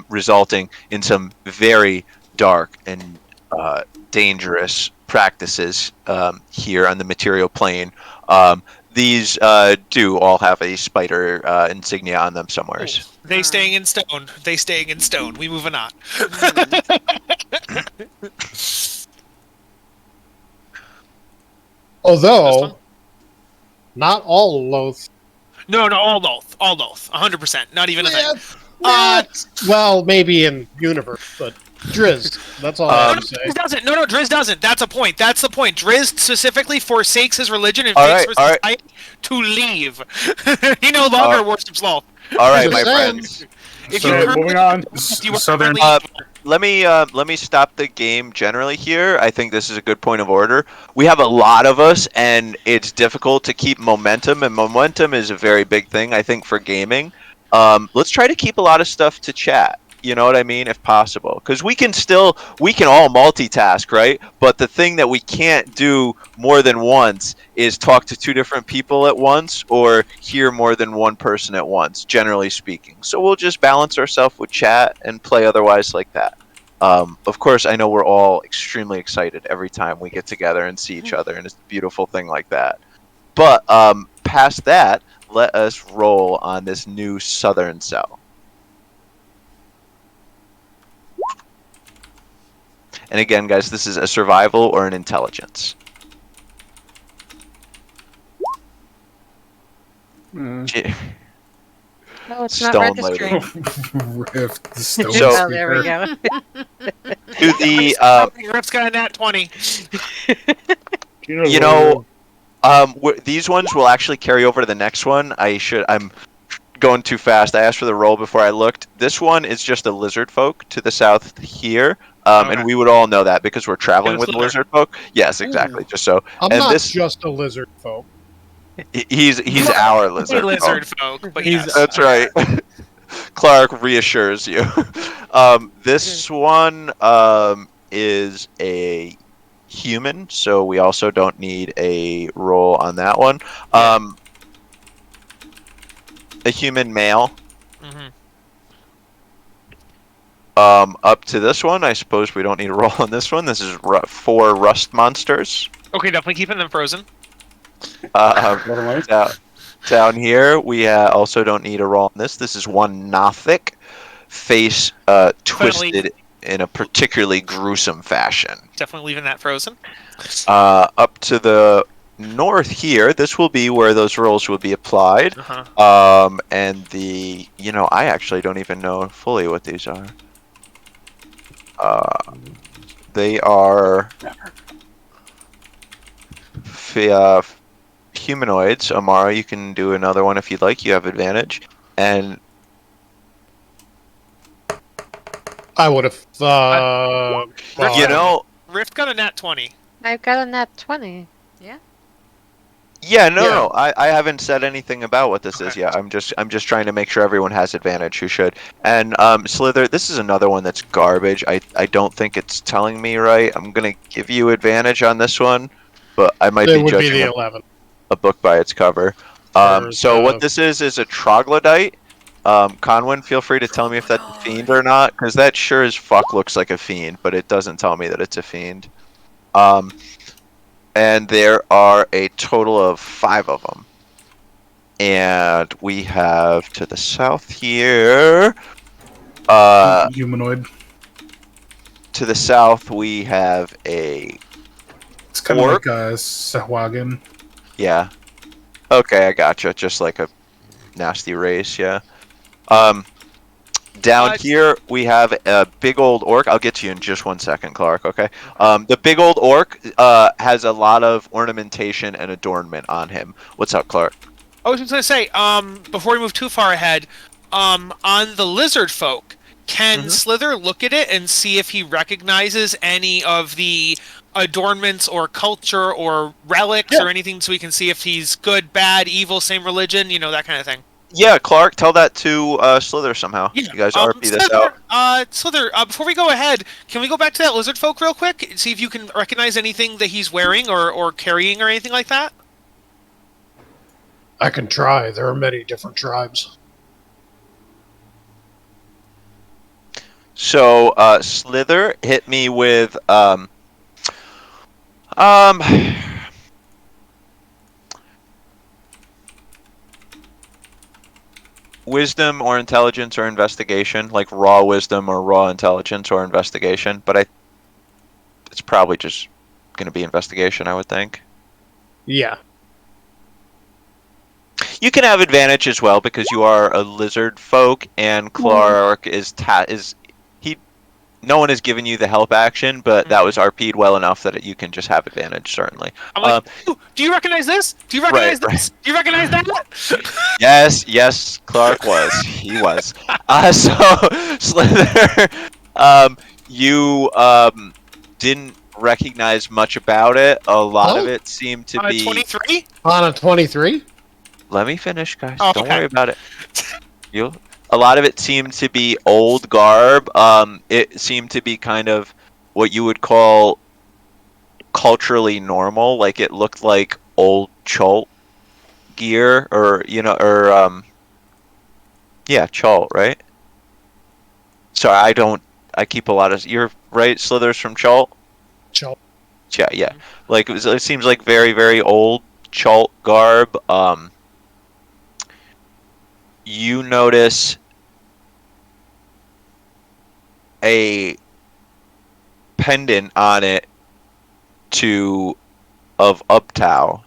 resulting in some very dark and dangerous practices here on the material plane. These do all have a spider insignia on them somewhere. They staying in stone. They staying in stone. We moving on. Although, not all Loth. No, all Lolth. All Lolth. 100%. Not even a thing. Well, maybe in universe, but Drizzt. That's all I have to say. Drizzt doesn't. No, Drizzt doesn't. That's a point. That's the point. Drizzt specifically forsakes his religion and fakes for society to leave. He no longer worships Lolth. All right, my friends. If So, you currently moving on. you are Southern- currently- Let me stop the game generally here. I think this is a good point of order. We have a lot of us, and it's difficult to keep momentum, and momentum is a very big thing, I think, for gaming. Let's try to keep a lot of stuff to chat. You know what I mean? If possible, because we can all multitask, right? But the thing that we can't do more than once is talk to two different people at once or hear more than one person at once, generally speaking. So we'll just balance ourselves with chat and play otherwise like that. Of course, I know we're all extremely excited every time we get together and see each other, and it's a beautiful thing like that. But past that, let us roll on this new southern cell. And again, guys, this is a survival or an intelligence. Gee. No, it's not Stone registering. Rift. The stone So- Oh, there we go. To the Rip's got a nat 20. you know, these ones will actually carry over to the next one. I'm going too fast. I asked for the roll before I looked. This one is just a lizard folk to the south here. Okay. And we would all know that because we're traveling It's with lizard. lizard folk. Yes, exactly. Just so. I'm And not this, just a lizard folk. he's our lizard. Lizard folk. folk, but He's- yes. That's right. Clark reassures you. This one is a human, so we also don't need a roll on that one. A human male. Mhm. Up to this one, I suppose we don't need a roll on this one. This is 4 rust monsters. Okay, definitely keeping them frozen. Down here, we also don't need a roll on this. This is 1 Nothic, face twisted in a particularly gruesome fashion. Definitely leaving that frozen. Up to the north here, this will be where those rolls will be applied. And I actually don't even know fully what these are. They are humanoids. Amara, you can do another one if you'd like. You have advantage. And I would have. Rift got a nat 20. I've got a nat 20. yeah, no, I haven't said anything about what this is Okay. yet. I'm just trying to make sure everyone has advantage who should. And Slither, this is another one that's garbage. I don't think it's telling me right. I'm gonna give you advantage on this one, but I might It be would be judging the 11. a book by its cover. So what this is a troglodyte. Conwyn, feel free to tell me if that's a fiend or not, because that sure as fuck looks like a fiend, but it doesn't tell me that it's a fiend. And there are a total of 5 of them. And we have to the south here. Humanoid. To the south we have a It's kind of Orc? like a Sahuagin. yeah. Okay, I gotcha. Just like a nasty race, yeah. Down here we have a big old orc. I'll get to you in just 1 second, Clark. Okay. The big old orc has a lot of ornamentation and adornment on him. What's up, Clark? I was just gonna say, before we move too far ahead, on the lizard folk, can Slither look at it and see if he recognizes any of the adornments or culture or relics or anything, so we can see if he's good, bad, evil, same religion, that kind of thing? Yeah, Clark, tell that to Slither somehow. Yeah. You guys RP this Slither, out. Slither, before we go ahead, can we go back to that lizard folk real quick? See if you can recognize anything that he's wearing or carrying or anything like that? I can try. There are many different tribes. So, Slither, hit me with wisdom or intelligence or investigation, like raw wisdom or raw intelligence or investigation, but it's probably just going to be investigation, I would think. Yeah. You can have advantage as well because you are a lizard folk, and Clark no one has given you the help action, but that was RP'd well enough that you can just have advantage, certainly. I'm like, do you recognize this? Do you recognize this? Do you recognize that? Yes, Clark was. He was. So, Slither, you didn't recognize much about it. A lot of it seemed to be... 23? On a 23? Let me finish, guys. Oh, Don't okay. worry about it. A lot of it seemed to be old garb. It seemed to be kind of what you would call culturally normal. Like it looked like old Chult gear, or yeah, Chult, right? Sorry, I keep a lot of. You're right. Slithers from Chult. Chult. Yeah. Like it seems like very, very old Chult garb. You notice a pendant on it of Uptow,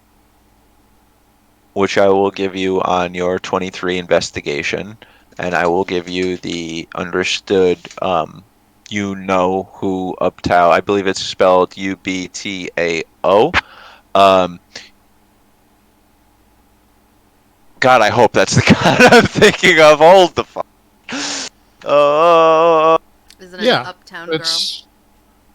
which I will give you on your 23 investigation, and I will give you the understood. You know who Uptow. I believe it's spelled Ubtao. God, I hope that's the god I'm thinking of. Hold the fuck. Isn't it Yeah, Uptown Girl? it's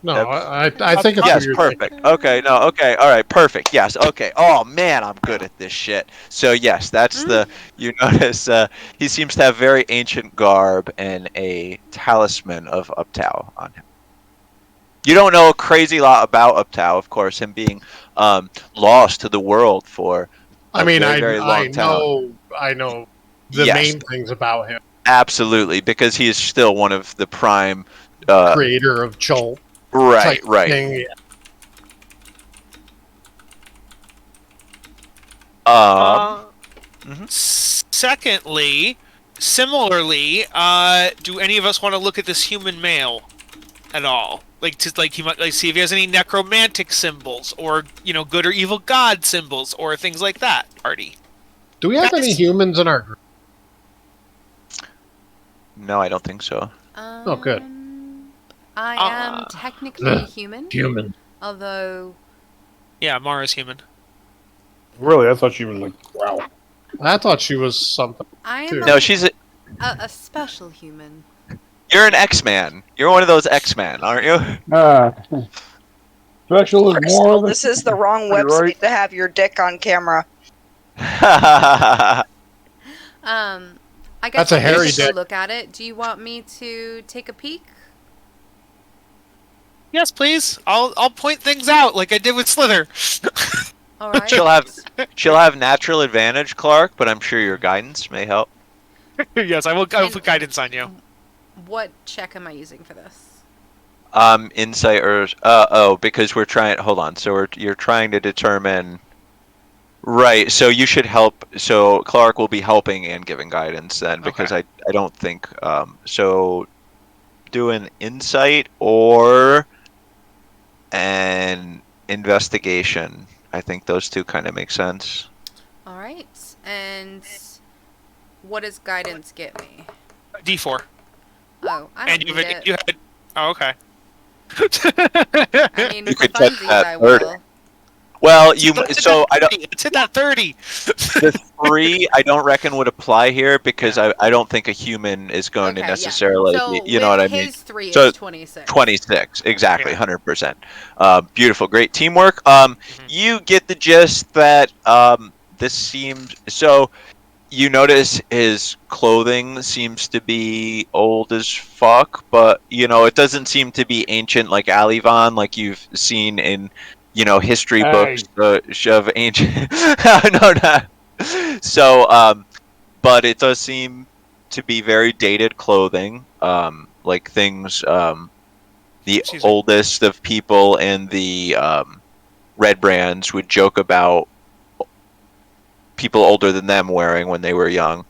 no. I think it's Yes, weird. perfect. Okay, no, okay, all right, perfect. Yes, okay. Oh man, I'm good at this shit. So yes, that's the. You notice he seems to have very ancient garb and a talisman of Uptow on him. You don't know a crazy lot about Uptow, of course, him being lost to the world for. I mean, very, very long time. I know the Yes. main things about him. Absolutely, because he is still one of the prime. Creator of Chult. Right, type right. thing, yeah. Secondly, similarly, do any of us want to look at this human male at all? He might see if he has any necromantic symbols, or good or evil god symbols, or things like that. Artie, Do we have any humans in our group? No, I don't think so. Oh, good. I am technically human. Human. Although, yeah, Mara's human. Really, I thought she was like, wow. I thought she was something. I am No, she's a special human. You're an X-Man. You're one of those X-Men, aren't you? Special is Crystal, more than. this is the wrong You're website right. to have your dick on camera. I guess That's a I'll hairy take a dick. look at it. Do you want me to take a peek? Yes, please. I'll point things out like I did with Slither. All right. she'll have natural advantage, Clark, but I'm sure your guidance may help. Yes, I will put guidance on you. What check am I using for this? Insight or because we're trying. Hold on. So you're trying to determine. Right. So you should help. So Clark will be helping and giving guidance then, because Okay. I don't think so. Do an insight or an investigation. I think those two kind of make sense. All right. And what does guidance get me? D4. Oh, I And don't need it. you had. Oh, okay. I mean, You for could check funsies, that I 30. will. Well, Let's hit that 30. The 3 I don't reckon would apply here, because I don't think a human is going to Okay, yeah. necessarily. So You know what I mean? his 3 So is 26. 26, exactly, Yeah. 100%. Beautiful, great teamwork. You get the gist that this seems so. You notice his clothing seems to be old as fuck, but it doesn't seem to be ancient like Alivan, like you've seen in history books of ancient. No, not so. But it does seem to be very dated clothing, like things. The Excuse me. oldest of people and the red brands would joke about people older than them wearing when they were young.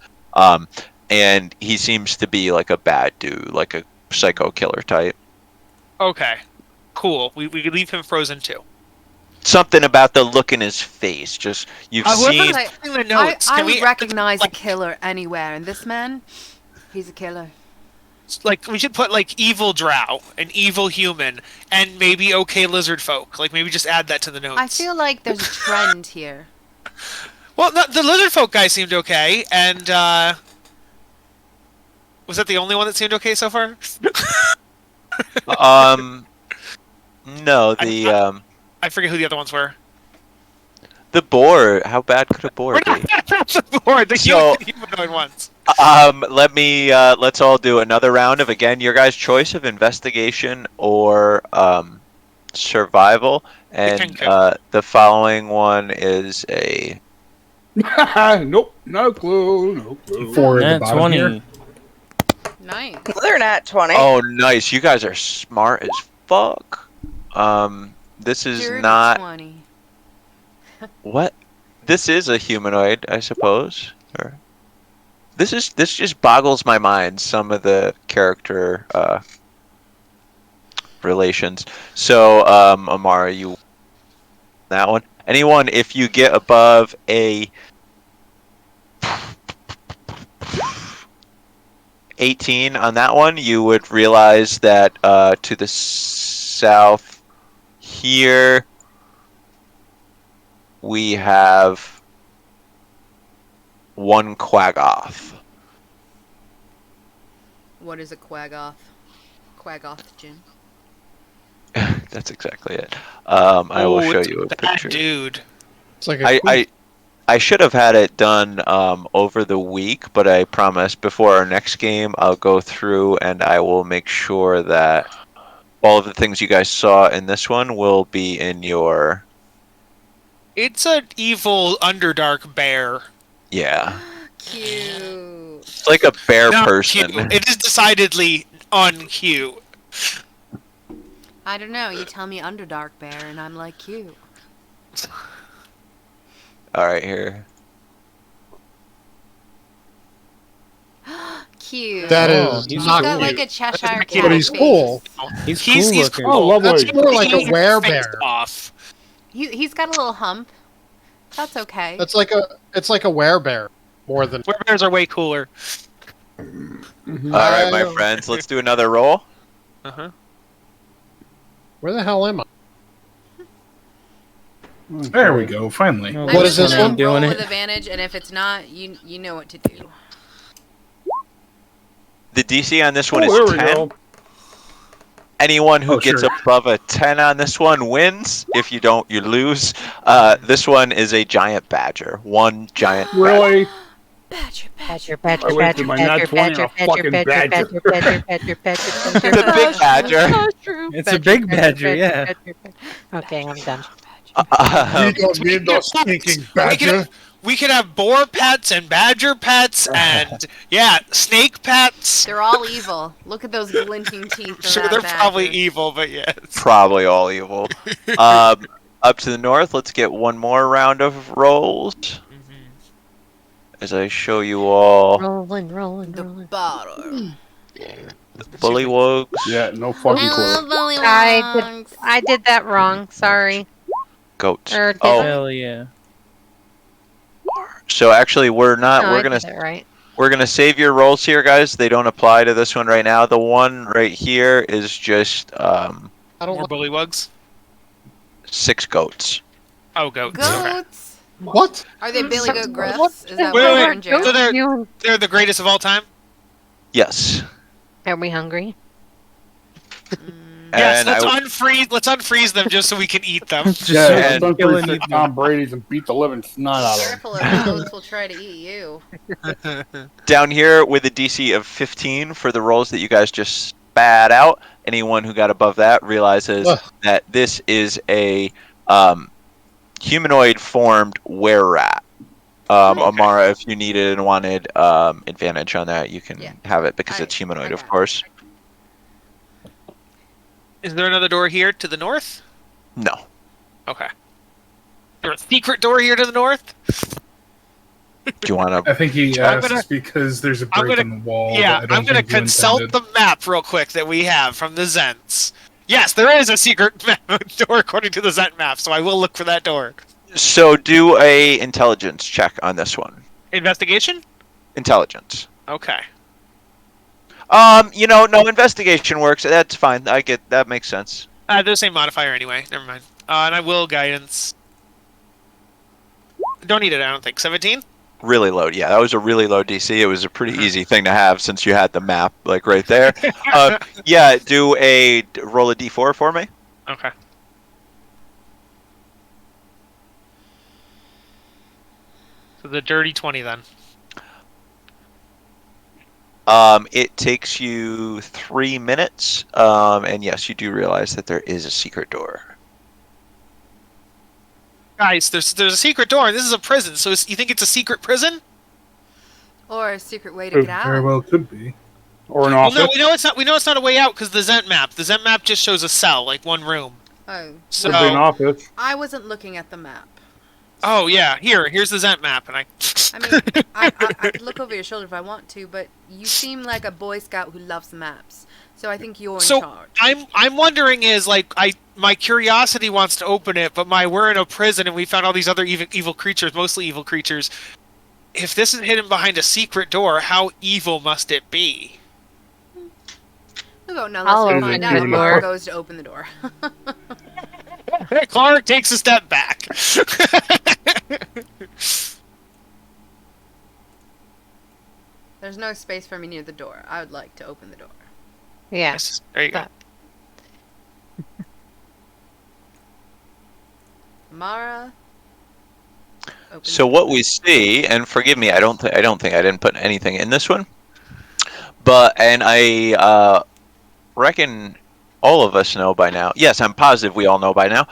And he seems to be like a bad dude, like a psycho killer type. Okay. Cool. We could leave him frozen too. Something about the look in his face. Just you've seen. Like, The notes. I Can would we recognize a killer anywhere, and this man, he's a killer. like we should put like evil drow, an evil human, and maybe okay lizard folk. Like maybe just add that to the notes. I feel like there's a trend here. Well, the lizard folk guy seemed okay, and was that the only one that seemed okay so far? No, the I forget who the other ones were. the boar. How bad could a boar We're be? not the board, the So- humanoid ones. Let's all do another round of, again, your guys' choice of investigation or survival, and the following one is a Nope, no clue, no clue. For the Nat bottom 20. here. Nice. They're not 20. Oh, nice. You guys are smart as fuck. This is Dirty not 20. what. This is a humanoid, I suppose. Or this just boggles my mind. Some of the character relations. So, Amara, you that one. Anyone, if you get above a 18 on that one, you would realize that to the south here we have one Quaggoth. What is a quaggoth? Quaggoth, Jim. That's exactly it. I will show it's you a that picture. dude. It's like a I should have had it done over the week, but I promise before our next game I'll go through and I will make sure that all of the things you guys saw in this one will be in your... It's an evil Underdark bear. Yeah. Cute. It's like a bear Not person. cute. It is decidedly uncute. I don't know. You tell me Underdark bear, and I'm like cute. Alright, here. Cute. That Oh, is he's He's not got cute. like a Cheshire But cat he's face. cool. He's He's cool looking. cool. Oh, lovely. That's more like a Taking his face werebear. off. He's got a little hump. That's okay. It's like a werebear more than. Werebears are way cooler. Alright, my friends, let's do another roll. Uh-huh. Where the hell am I? There we go. Finally. Oh, What is this gonna one? roll Doing with it. advantage, and if it's not, you know what to do. The DC on this one Oh, is there we 10. go. Anyone who Oh, gets sure. above a 10 on this one wins. If you don't, you lose. This one is a giant badger. One giant badger. Really? Badger, Badger, badger. badger, I wasted badger, my nat badger, 20 on badger, a fucking badger, badger, badger. badger, badger, badger, badger, The big badger. It's a big badger, yeah. Okay, I'm done. Um, don't need no stinking We could have boar pets and badger pets and snake pets. They're all evil. Look at those glinting teeth. Of Sure, that they're badger. probably evil, but yes. probably all evil. Up to the north, let's get one more round of rolls as I show you all Rolling, rolling, The rolling. bottle. the bullywugs. Yeah, no fucking clue. I did that wrong. Sorry. Goats. Or did Oh, I? Hell yeah. so actually we're not. No, we're I gonna did it right. we're gonna save your rolls here, guys. They don't apply to this one right now. The one right here is just I don't. More bullywugs. 6 goats. Oh, goats. Okay. Goats. What? Are they Billy Goat What? Griffs? Is that Wait, what wait, they're in jail? So they're the greatest of all time. Yes. Are we hungry? Yes, And let's I- unfreeze. Let's unfreeze them just so we can eat them. Just Yeah, and- don't killing pretty you. Tom Brady's and beat the living snot out of him. Careful, or the goats will try to eat you. Down here with a DC of 15 for the rolls that you guys just spat out. Anyone who got above that realizes Ugh. that this is a humanoid formed were-rat. Amara, if you needed and wanted advantage on that, you can Yeah. have it because I- it's humanoid, I of got it. course. Is there another door here to the north? No. Okay. Is there a secret door here to the north? Do you want to? I think he I'm asks gonna- because there's a I'm break gonna- in the wall. Yeah, that I don't I'm gonna think you consult intended. the map real quick that we have from the Zents. Yes, there is a secret door according to the Zent map, so I will look for that door. So do a intelligence check on this one. Investigation? Intelligence. Okay. No investigation works. That's fine. I get that. Makes sense. They're the same modifier anyway. Never mind. And I will guidance. Don't need it, I don't think. 17? Really low. Yeah, that was a really low DC. It was a pretty easy thing to have since you had the map like right there. Yeah, roll a D4 for me. Okay. So the dirty 20 then. It takes you 3 minutes, and yes, you do realize that there is a secret door. Guys, there's a secret door, and this is a prison. So you think it's a secret prison? Or a secret way to It get out. very well could be. Or an Well, office. no, we know it's not. We know it's not a way out because the Zent map. The Zent map just shows a cell, like one room. Oh, So, Could be an office. I wasn't looking at the map. oh yeah, here's the Zent map, and I. I mean, I could look over your shoulder if I want to, but you seem like a Boy Scout who loves maps. So I think you're in So charge. I'm wondering is like my curiosity wants to open it, but we're in a prison and we found all these other evil creatures, mostly evil creatures. If this is hidden behind a secret door, how evil must it be? We won't know I'll unless we open find out. the Mara door. goes to open the door. Clark takes a step back. There's no space for me near the door. I would like to open the door. Yeah. Yes, there you go. Mara. Open So the what door. we see, and forgive me, I don't think I didn't put anything in this one, and I reckon all of us know by now. Yes, I'm positive we all know by now.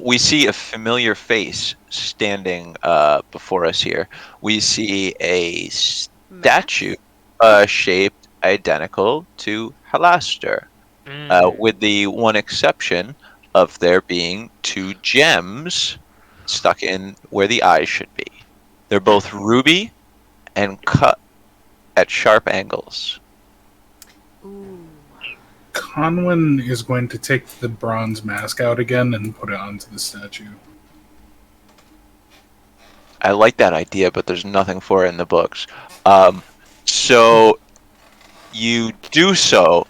We see a familiar face standing before us here. We see a statue shaped identical to Halaster, with the one exception of there being 2 gems stuck in where the eyes should be. They're both ruby and cut at sharp angles. Ooh. Conwyn is going to take the bronze mask out again and put it onto the statue. I like that idea, but there's nothing for it in the books. So you do so,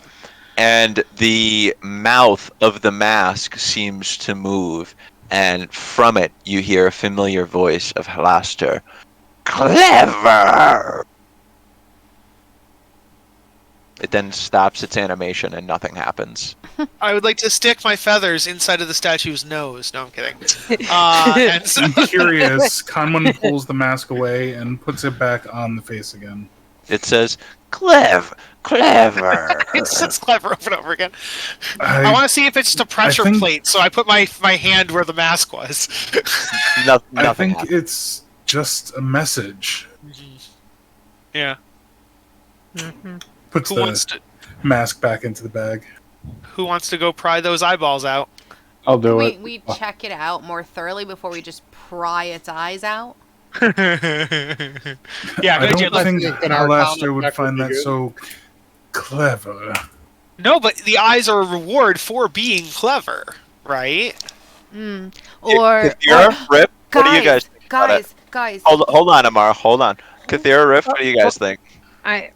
and the mouth of the mask seems to move, and from it you hear a familiar voice of Halaster. Clever! It then stops its animation and nothing happens. I would like to stick my feathers inside of the statue's nose. No, I'm kidding. And so, Curious, Conwyn pulls the mask away and puts it back on the face again. It says, clever! it's clever over and over again. I want to see if it's just a pressure think- plate, so I put my hand where the mask was. Nothing I think happens. it's just a message. Yeah. Puts Who the wants to mask back into the bag. go pry those eyeballs out? I'll do Can it. we check it out more thoroughly before we just pry its eyes out? Yeah, I good. don't Look, think an Arcana Halaster would check would find be that good. so clever. no, but the eyes are a reward for being clever, right? Or Kathira, Rip, what do you guys think about it? guys. Hold on, Amara, hold on. Kathira, Riff, what do you guys think? I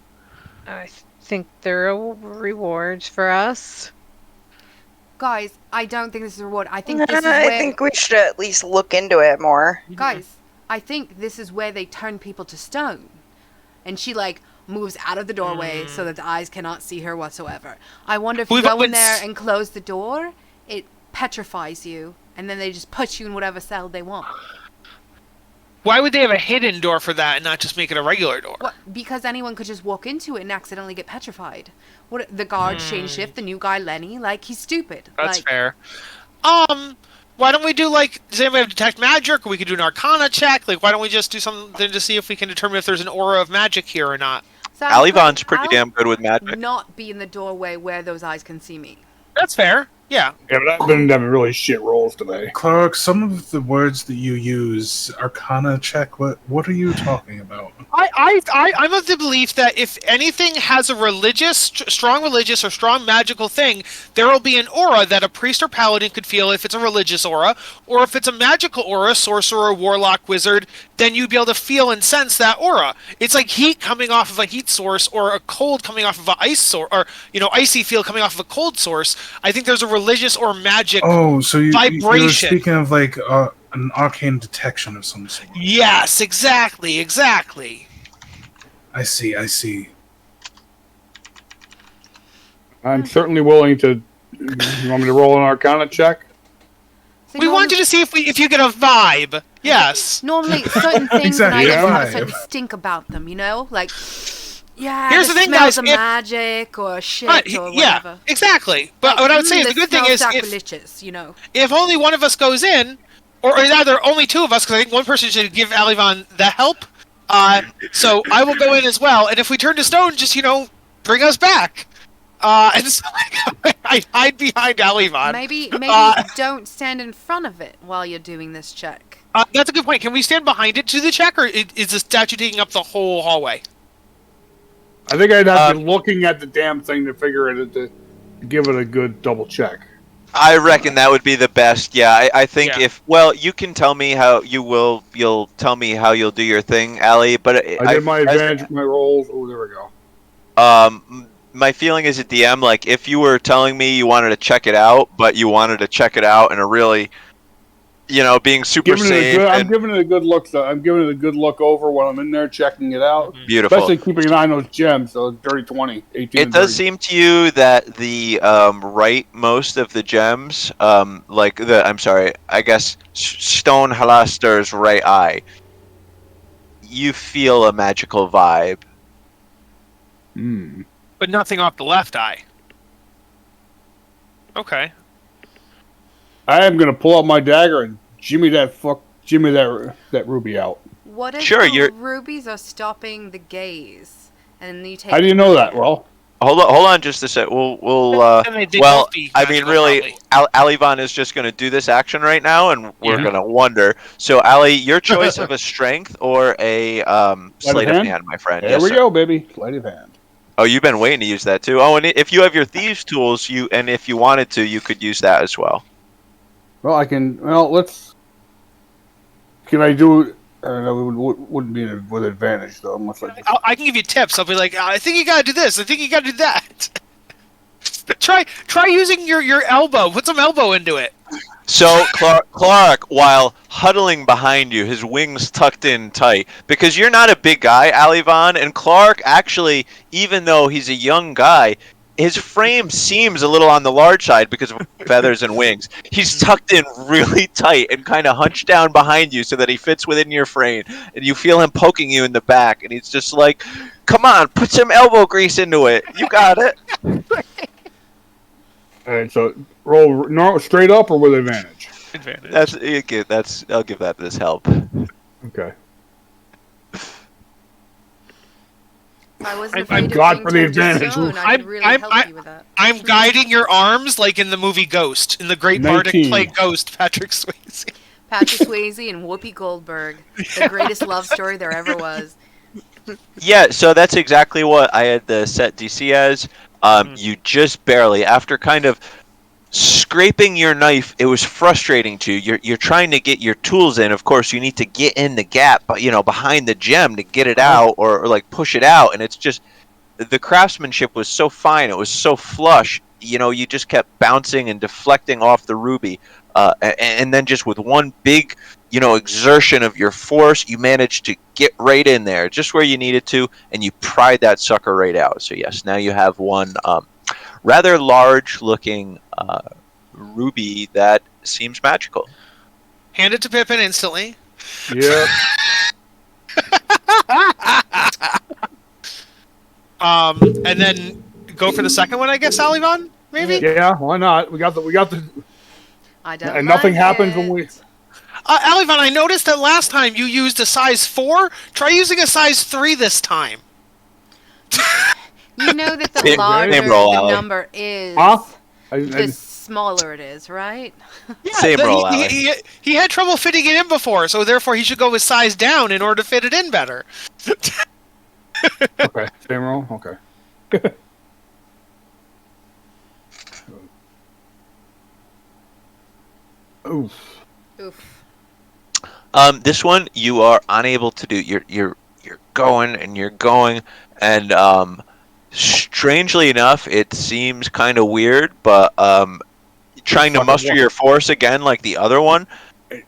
think there are rewards for us. Guys, I don't think this is a reward. I think this is where I think we should at least look into it more. guys, I think this is where they turn people to stone. And she like moves out of the doorway so that the eyes cannot see her whatsoever. I wonder if you We've go in opened there and close the door, it petrifies you, and then they just put you in whatever cell they want. Why would they have a hidden door for that and not just make it a regular door? What? Because anyone could just walk into it and accidentally get petrified. What? The guard change shift, the new guy Lenny, like he's stupid. That's like, fair. Why don't we do does anybody have detect magic, or we could do an arcana check? Like, why don't we just do something to see if we can determine if there's an aura of magic here or not? So I'll Alivon's pretty damn good with magic. not be in the doorway where those eyes can see me. That's fair. Yeah. Yeah, but I've been having really shit rolls today. Clark, some of the words that you use, Arcana check, what are you talking about? I'm of the belief that if anything has a strong religious or strong magical thing, there will be an aura that a priest or paladin could feel if it's a religious aura, or if it's a magical aura, sorcerer, warlock, wizard, then you'd be able to feel and sense that aura. It's like heat coming off of a heat source, or a cold coming off of an ice source, or icy feel coming off of a cold source. I think there's a religious or magic. Oh, so you're Vibration. speaking of like an arcane detection of some sort. Yes, exactly. I see. I'm certainly willing to. You want me to roll an Arcana check? So We want you to see if you get a vibe. Yes. Normally, certain things Exactly, and items have a vibe. certain stink about them, you know? Like, Yeah, Here's the thing, smells guys. of magic or shit or Yeah, whatever. exactly. But what I would say is the good thing is sacrilegious, you know. if only one of us goes in, or either only two of us, because I think one person should give Alivan the help. So I will go in as well, and if we turn to stone, just bring us back. And so I hide behind Alivan. Maybe don't stand in front of it while you're doing this check. That's a good point. Can we stand behind it to the check, or is the statue taking up the whole hallway? I think I'd have to be looking at the damn thing to figure it to give it a good double check. I reckon that would be the best. Yeah, I think you can tell me how you'll tell me how you'll do your thing, Ali. But I did my advantage, my rolls. Oh, there we go. My feeling is at DM, like if you were telling me you wanted to check it out, but you wanted to check it out in a really, being super safe. I'm giving it a good look. So I'm giving it a good look over while I'm in there checking it out. Beautiful. Especially keeping an eye on those gems. So dirty 20, 18. It does seem to you that the rightmost of the gems, I guess Stone Halaster's right eye, you feel a magical vibe. But nothing off the left eye. Okay. I am gonna pull out my dagger and jimmy that ruby out. What if the rubies are stopping the gaze, and you take? How do you know that, Well? Hold on just a sec. We'll I mean, really, Alivan is just going to do this action right now, and we're going to wonder. So, Ali, your choice of a strength or a sleight of hand, my friend. There we go, baby. Sleight of hand. Oh, you've been waiting to use that too. Oh, and if you have your thieves' tools, if you wanted to, you could use that as well. Well, I can. Well, let's. Can I do? I don't know. It wouldn't be with advantage though. Unless I can give you tips. I'll be like, I think you gotta do this. I think you gotta do that. try using your elbow. Put some elbow into it. So Clark, while huddling behind you, his wings tucked in tight, because you're not a big guy, Alivan, and Clark actually, even though he's a young guy, his frame seems a little on the large side because of feathers and wings. He's tucked in really tight and kind of hunched down behind you so that he fits within your frame, and you feel him poking you in the back, and he's just like, come on, put some elbow grease into it. You got it. All right, so roll straight up or with advantage? Advantage. I'll give that this help. Okay. I wasn't I'm afraid God of for being the turned to advantage. stone. I could really help you with that. I'm guiding your arms like in the movie Ghost, in the great bardic 19. play Ghost, Patrick Swayze. Patrick Swayze and Whoopi Goldberg, the greatest love story there ever was. Yeah, so that's exactly what I had the set DC as. You just barely, after kind of scraping your knife, it was frustrating to you. You're trying to get your tools in. Of course, you need to get in the gap, behind the gem to get it out or like push it out. And it's just, the craftsmanship was so fine. It was so flush. You just kept bouncing and deflecting off the ruby. And then just with one big, exertion of your force, you managed to get right in there, just where you needed to, and you pried that sucker right out. So yes, now you have one rather large-looking ruby that seems magical. Hand it to Pippin instantly. Yeah. And then go for the second one, I guess, Alivan? Maybe? Yeah, why not? We got the. I don't. And nothing like happens it. when we. Alivan, I noticed that last time you used a size 4. Try using a size 3 this time. You know that the Same larger roll, the Ali. number is, the smaller it is, right? Yeah, Same roll, Ali. he had trouble fitting it in before, so therefore he should go with size down in order to fit it in better. Okay, same roll. Okay. Oof. Oof. This one you are unable to do. You're going and you're going, and strangely enough, it seems kind of weird, but trying to muster your force again like the other one.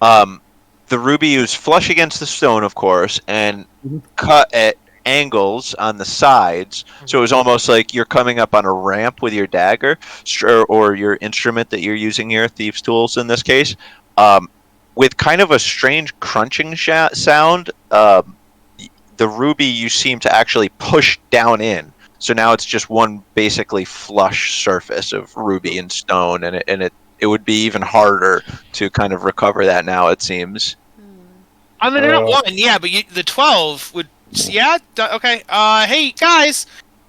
The ruby was flush against the stone, of course, and cut at angles on the sides, so it was almost like you're coming up on a ramp with your dagger or your instrument that you're using here, thieves' tools in this case, with kind of a strange crunching sound. the ruby you seem to actually push down in. So now it's just one basically flush surface of ruby and stone, and it would be even harder to kind of recover that now, it seems. On the not 1, yeah, but the 12 would... Yeah? Okay. Hey, guys!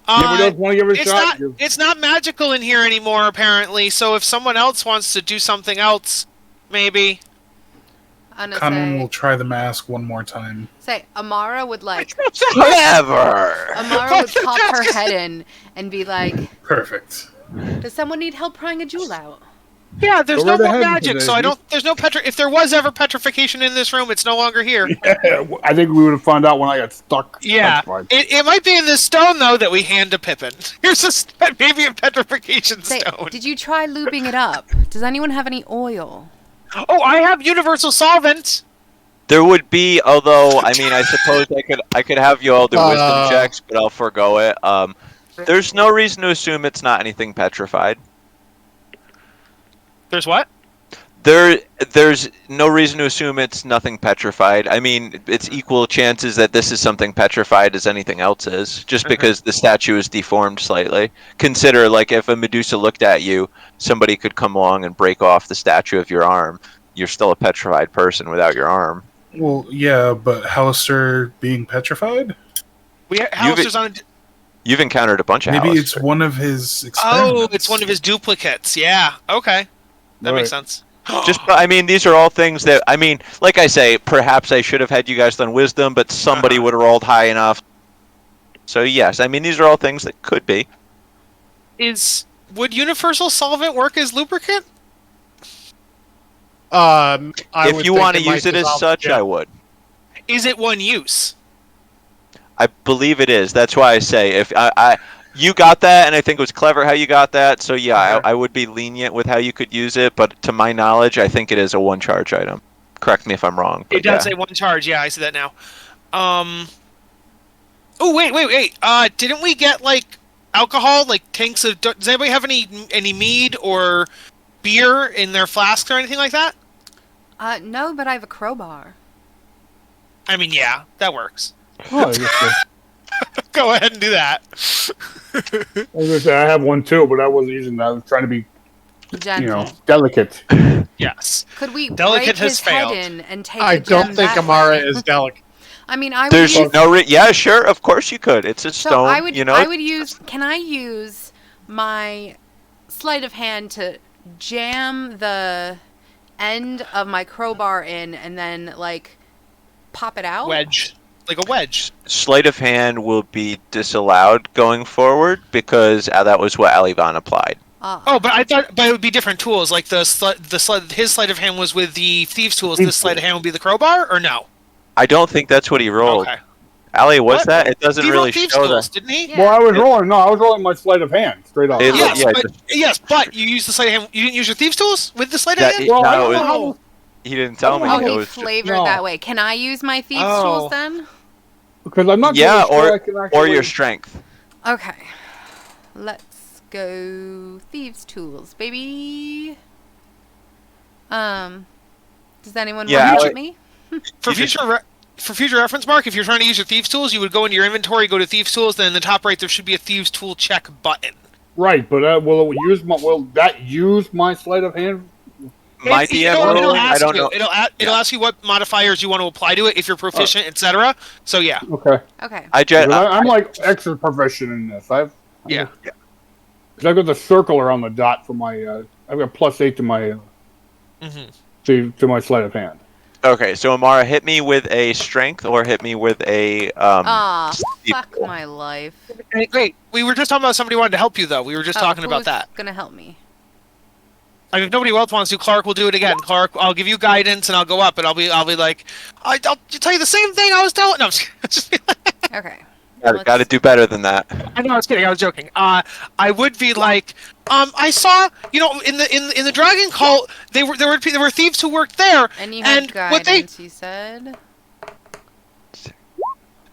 Anybody else want to give it a shot? It's not magical in here anymore, apparently, so if someone else wants to do something else, maybe... Conwyn will try the mask one more time. Say, Amara would Whatever! Amara would pop her head in and be like... Perfect. Does someone need help prying a jewel out? Yeah, there's Go no right more ahead, magic, so Daisy. there's no if there was ever petrification in this room, it's no longer here. Yeah, I think we would have found out when I got stuck. Yeah. That's fine. It might be in this stone, though, that we hand to Pippin. Here's maybe a petrification Say, stone. did you try lubing it up? Does anyone have any oil? Oh, I have universal solvent! There would be, although, I mean, I suppose I could have you all do wisdom checks, but I'll forego it. There's no reason to assume it's not anything petrified. There's what? There's no reason to assume it's nothing petrified. I mean, it's equal chances that this is something petrified as anything else is, just because the statue is deformed slightly. Consider, like, if a Medusa looked at you, somebody could come along and break off the statue of your arm. You're still a petrified person without your arm. Well, yeah, but Hallister being petrified? Hallister's on a... You've encountered a bunch of Maybe Hallister. it's one of his experiments. Oh, it's one of his duplicates. Yeah, okay. That makes sense. I mean, these are all things that, I mean, like I say, perhaps I should have had you guys done wisdom, but somebody would have rolled high enough. So yes, I mean, these are all things that could be. Would universal solvent work as lubricant? If you want to use it as such, I would. Is it one use? I believe it is. That's why I say if you got that, and I think it was clever how you got that. So yeah, I would be lenient with how you could use it, but to my knowledge, I think it is a one charge item. Correct me if I'm wrong. It does say one charge. Yeah, I see that now. Oh wait. Didn't we get like alcohol, like tanks of? Does anybody have any mead or beer in their flasks or anything like that? No, but I have a crowbar. I mean, yeah, that works. Oh, I guess Go ahead and do that. I was gonna say I have one too, but I wasn't using that. I was trying to be, Gentle. delicate. Yes. Could we Delicate break has his head failed. in and take I a gem don't think that Amara way? is delicate. I mean, I would There's use... no yeah, sure, of course you could. It's a So stone, I would, you know. I would use... Can I use my sleight of hand to jam the end of my crowbar in and then, like, pop it out? Wedge. Like a wedge. Sleight of hand will be disallowed going forward because that was what Alivan applied. Oh, but I thought, it would be different tools. Like his sleight of hand was with the thieves' tools. This sleight of hand would be the crowbar, or no? I don't think that's what he rolled. Okay. Ali, what's What? that? It doesn't He really rolled thieves' show tools, that. didn't he? Yeah. Well, I was rolling my sleight of hand straight up. It- Yes, yeah, but you used the sleight of hand. You didn't use your thieves' tools with the sleight of Yeah, hand. Well, I no, don't know it- how. he didn't tell me. Oh, It he was just- flavored No. that way. Can I use my thieves' Oh. tools then? Because I'm not. yeah, really sure I or can or actually- your strength. Okay. Let's go thieves' tools, baby. Does anyone Yeah, want to I- hit me? For future reference, Mark, if you're trying to use your thieves' tools, you would go into your inventory, go to thieves' tools, then in the top right there should be a thieves' tool check button. Right, but will that use my sleight of hand? Might be It'll ruling. I ask don't you. know. It'll ask you what modifiers you want to apply to it, if you're proficient, etc. So yeah. Okay. Okay. I'm like extra proficient in this. Yeah. Because I've got the circle around the dot for my. I've got +8 to my to my sleight of hand. Okay, so Amara, hit me with a strength or hit me with a Fuck my life. Hey, great. We were just talking about somebody wanted to help you, though. We were just talking about who's that. Gonna help me. I mean, if nobody else wants to, Clark will do it again. Clark, I'll give you guidance, and I'll go up, and I'll be like, I'll tell you the same thing I was telling. No, I'm just Okay. Got to do better than that. I know, I was kidding. I was joking. I would be like, I saw, in the Dragon Cult, there were thieves who worked there, And you had what they guidance, you said.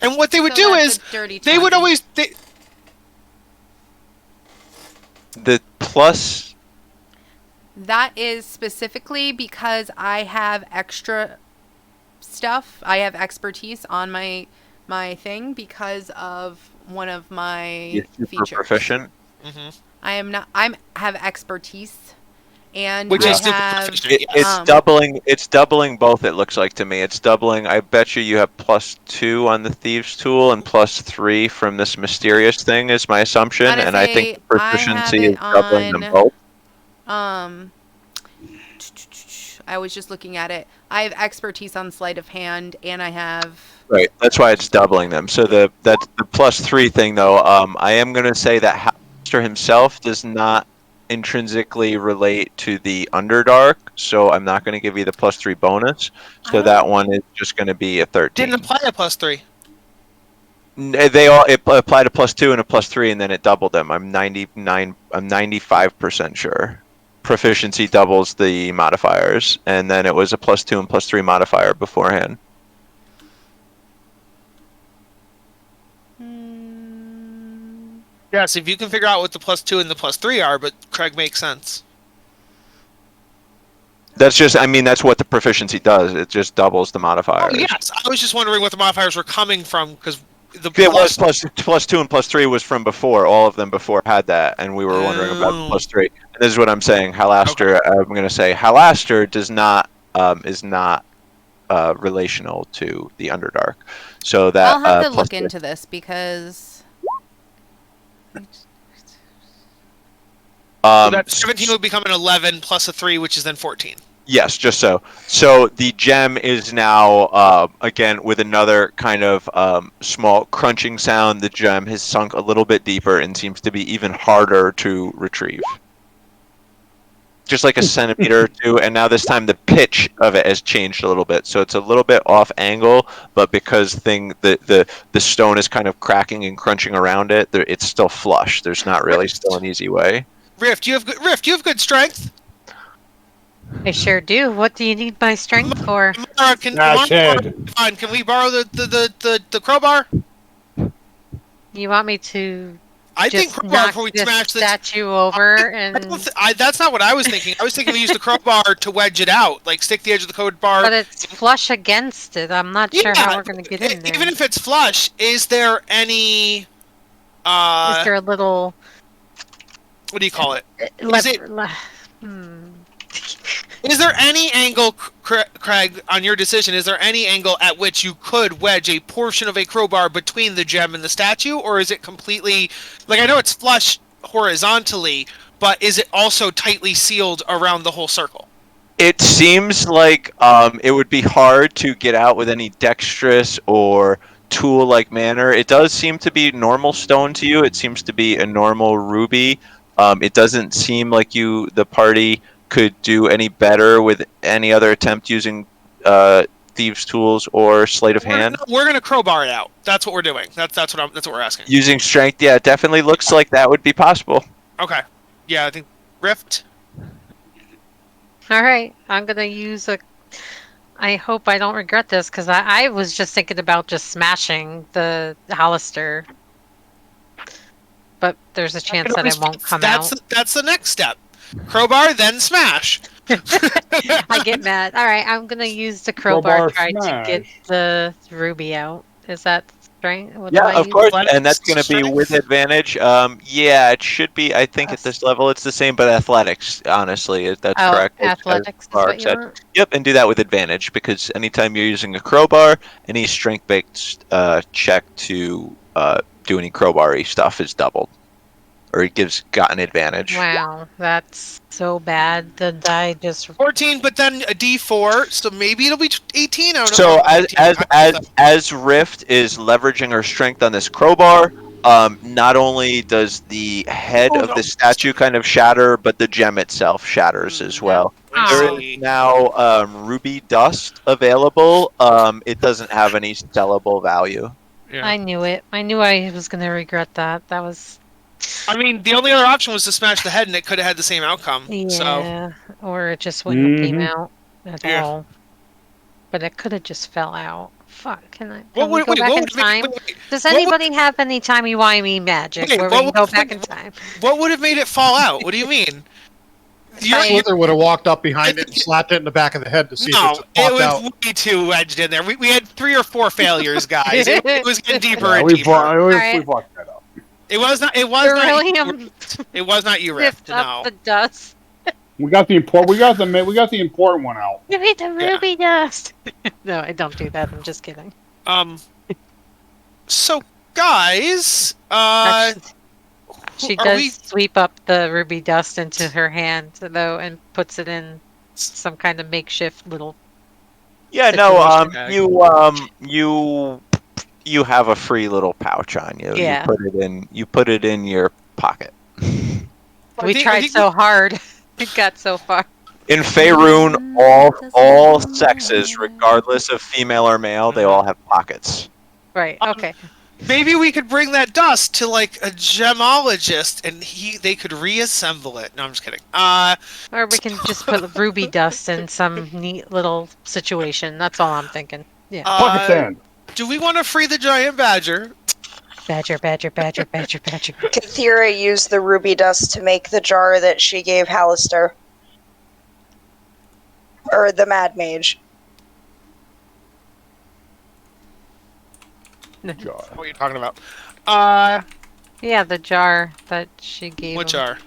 and what they would So do that's is a dirty they would 20. always The plus. That is specifically because I have extra stuff. I have expertise on my my thing because of one of my You're super features. proficient. Hmm. I am not. have expertise, and Which I is super have. proficient. It's doubling. It's doubling both. It looks like to me. It's doubling. I bet you have +2 on the thieves tool and +3 from this mysterious thing is my assumption, Gonna and I think say the I have proficiency is it doubling them on. both. I was just looking at it. I have expertise on sleight of hand, and I have. Right. That's why it's doubling them. So that's the +3 thing though. I am gonna say that Halaster himself does not intrinsically relate to the Underdark, so I'm not gonna give you the +3 bonus. So that one is just gonna be a 13. Didn't apply a +3. They all it applied a +2 and a +3, and then it doubled them. I'm 95% sure. Proficiency doubles the modifiers, and then it was a +2 and +3 modifier beforehand. Yes, if you can figure out what the +2 and the +3 are, but Craig makes sense. That's just, I mean, that's what the proficiency does. It just doubles the modifiers. Oh, yes, I was just wondering what the modifiers were coming from because the It was +2 and +3 was from before. All of them before had that, and we were wondering about the +3. And this is what I'm saying. Halaster, I'm going to say Halaster does not is not relational to the Underdark. So that I'll have to +3. look into this because. So that 17 would become an 11 plus a 3, which is then 14. Yes, just so. So the gem is now, again, with another kind of small crunching sound, the gem has sunk a little bit deeper and seems to be even harder to retrieve. Just like a centimeter or two, and now this time the pitch of it has changed a little bit. So it's a little bit off angle, but because the stone is kind of cracking and crunching around it, it's still flush. There's not really still an easy way. Rift, you have good strength. I sure do. What do you need my strength for? Mara, can we borrow the crowbar? You want me to I just think crowbar knock before we this smash this statue over and... that's not what I was thinking. I was thinking we use the crowbar to wedge it out, like stick the edge of the crowbar. But it's flush against it. I'm not sure how we're going to get in there. Even if it's flush, is there any... Is there a little... What do you call it? Is there any angle, Craig, on your decision, is there any angle at which you could wedge a portion of a crowbar between the gem and the statue? Or is it completely... Like, I know it's flush horizontally, but is it also tightly sealed around the whole circle? It seems like it would be hard to get out with any dexterous or tool-like manner. It does seem to be normal stone to you. It seems to be a normal ruby. It doesn't seem like the party could do any better with any other attempt using thieves' tools or sleight of hand. We're gonna crowbar it out. That's what we're doing. That's what we're asking. Using strength, yeah, it definitely looks like that would be possible. Okay. Yeah, I think Rift. All right, I'm gonna use a. I hope I don't regret this because I was just thinking about just smashing the Halaster. But there's a chance that it won't come out. That's the next step. Crowbar, then smash. I get mad. All right, I'm gonna use the crowbar to try to get the ruby out. Is that strength? Yeah, of course, and that's going to be with advantage. Yeah, it should be. I think at this level it's the same, but athletics, honestly, that's correct. Athletics is what you want? Yep, and do that with advantage because anytime you're using a crowbar, any strength-based check to do any crowbar-y stuff is doubled, or it got an advantage. Wow, that's so bad. The die just 14, but then a D4, so maybe it'll be 18. I don't So know. as Rift is leveraging her strength on this crowbar, not only does the head of the statue kind of shatter, but the gem itself shatters as well. There is now ruby dust available. It doesn't have any sellable value. Yeah. I knew it. I knew I was going to regret that. That was... I mean, the only other option was to smash the head, and it could have had the same outcome. Yeah, or it just wouldn't have came out at all. But it could have just fell out. Fuck, can we go back in time? Does anybody have any timey-wimey magic where we can go back in time? What would have made it fall out? What do you mean? Slither would have walked up behind it and slapped it in the back of the head to see if No, it it popped was out. way too wedged in there. We had 3 or 4 failures, guys. It was getting deeper Yeah, and we deeper. fucked that up. It was not. It was not. Beryllium It was not you, Rift. zipped up No. the dust. We got the important one out. Give me the Yeah. ruby dust. No, I don't do that. I'm just kidding. So, guys, Actually, she are does we- sweep up the ruby dust into her hand, though, and puts it in some kind of makeshift little. Yeah, situation. you have a free little pouch on you. Yeah. You put it in your pocket. We tried so hard. It got so far. In Faerun, all sexes, regardless of female or male, they all have pockets. Right. Okay. Maybe we could bring that dust to like a gemologist, and they could reassemble it. No, I'm just kidding. Or we can just put ruby dust in some neat little situation. That's all I'm thinking. Yeah. Pocket sand. Do we want to free the giant badger? Badger. Kathira used the ruby dust to make the jar that she gave Hallister. Or the Mad Mage. Jar. What are you talking about? Yeah, the jar that she gave. What him. jar?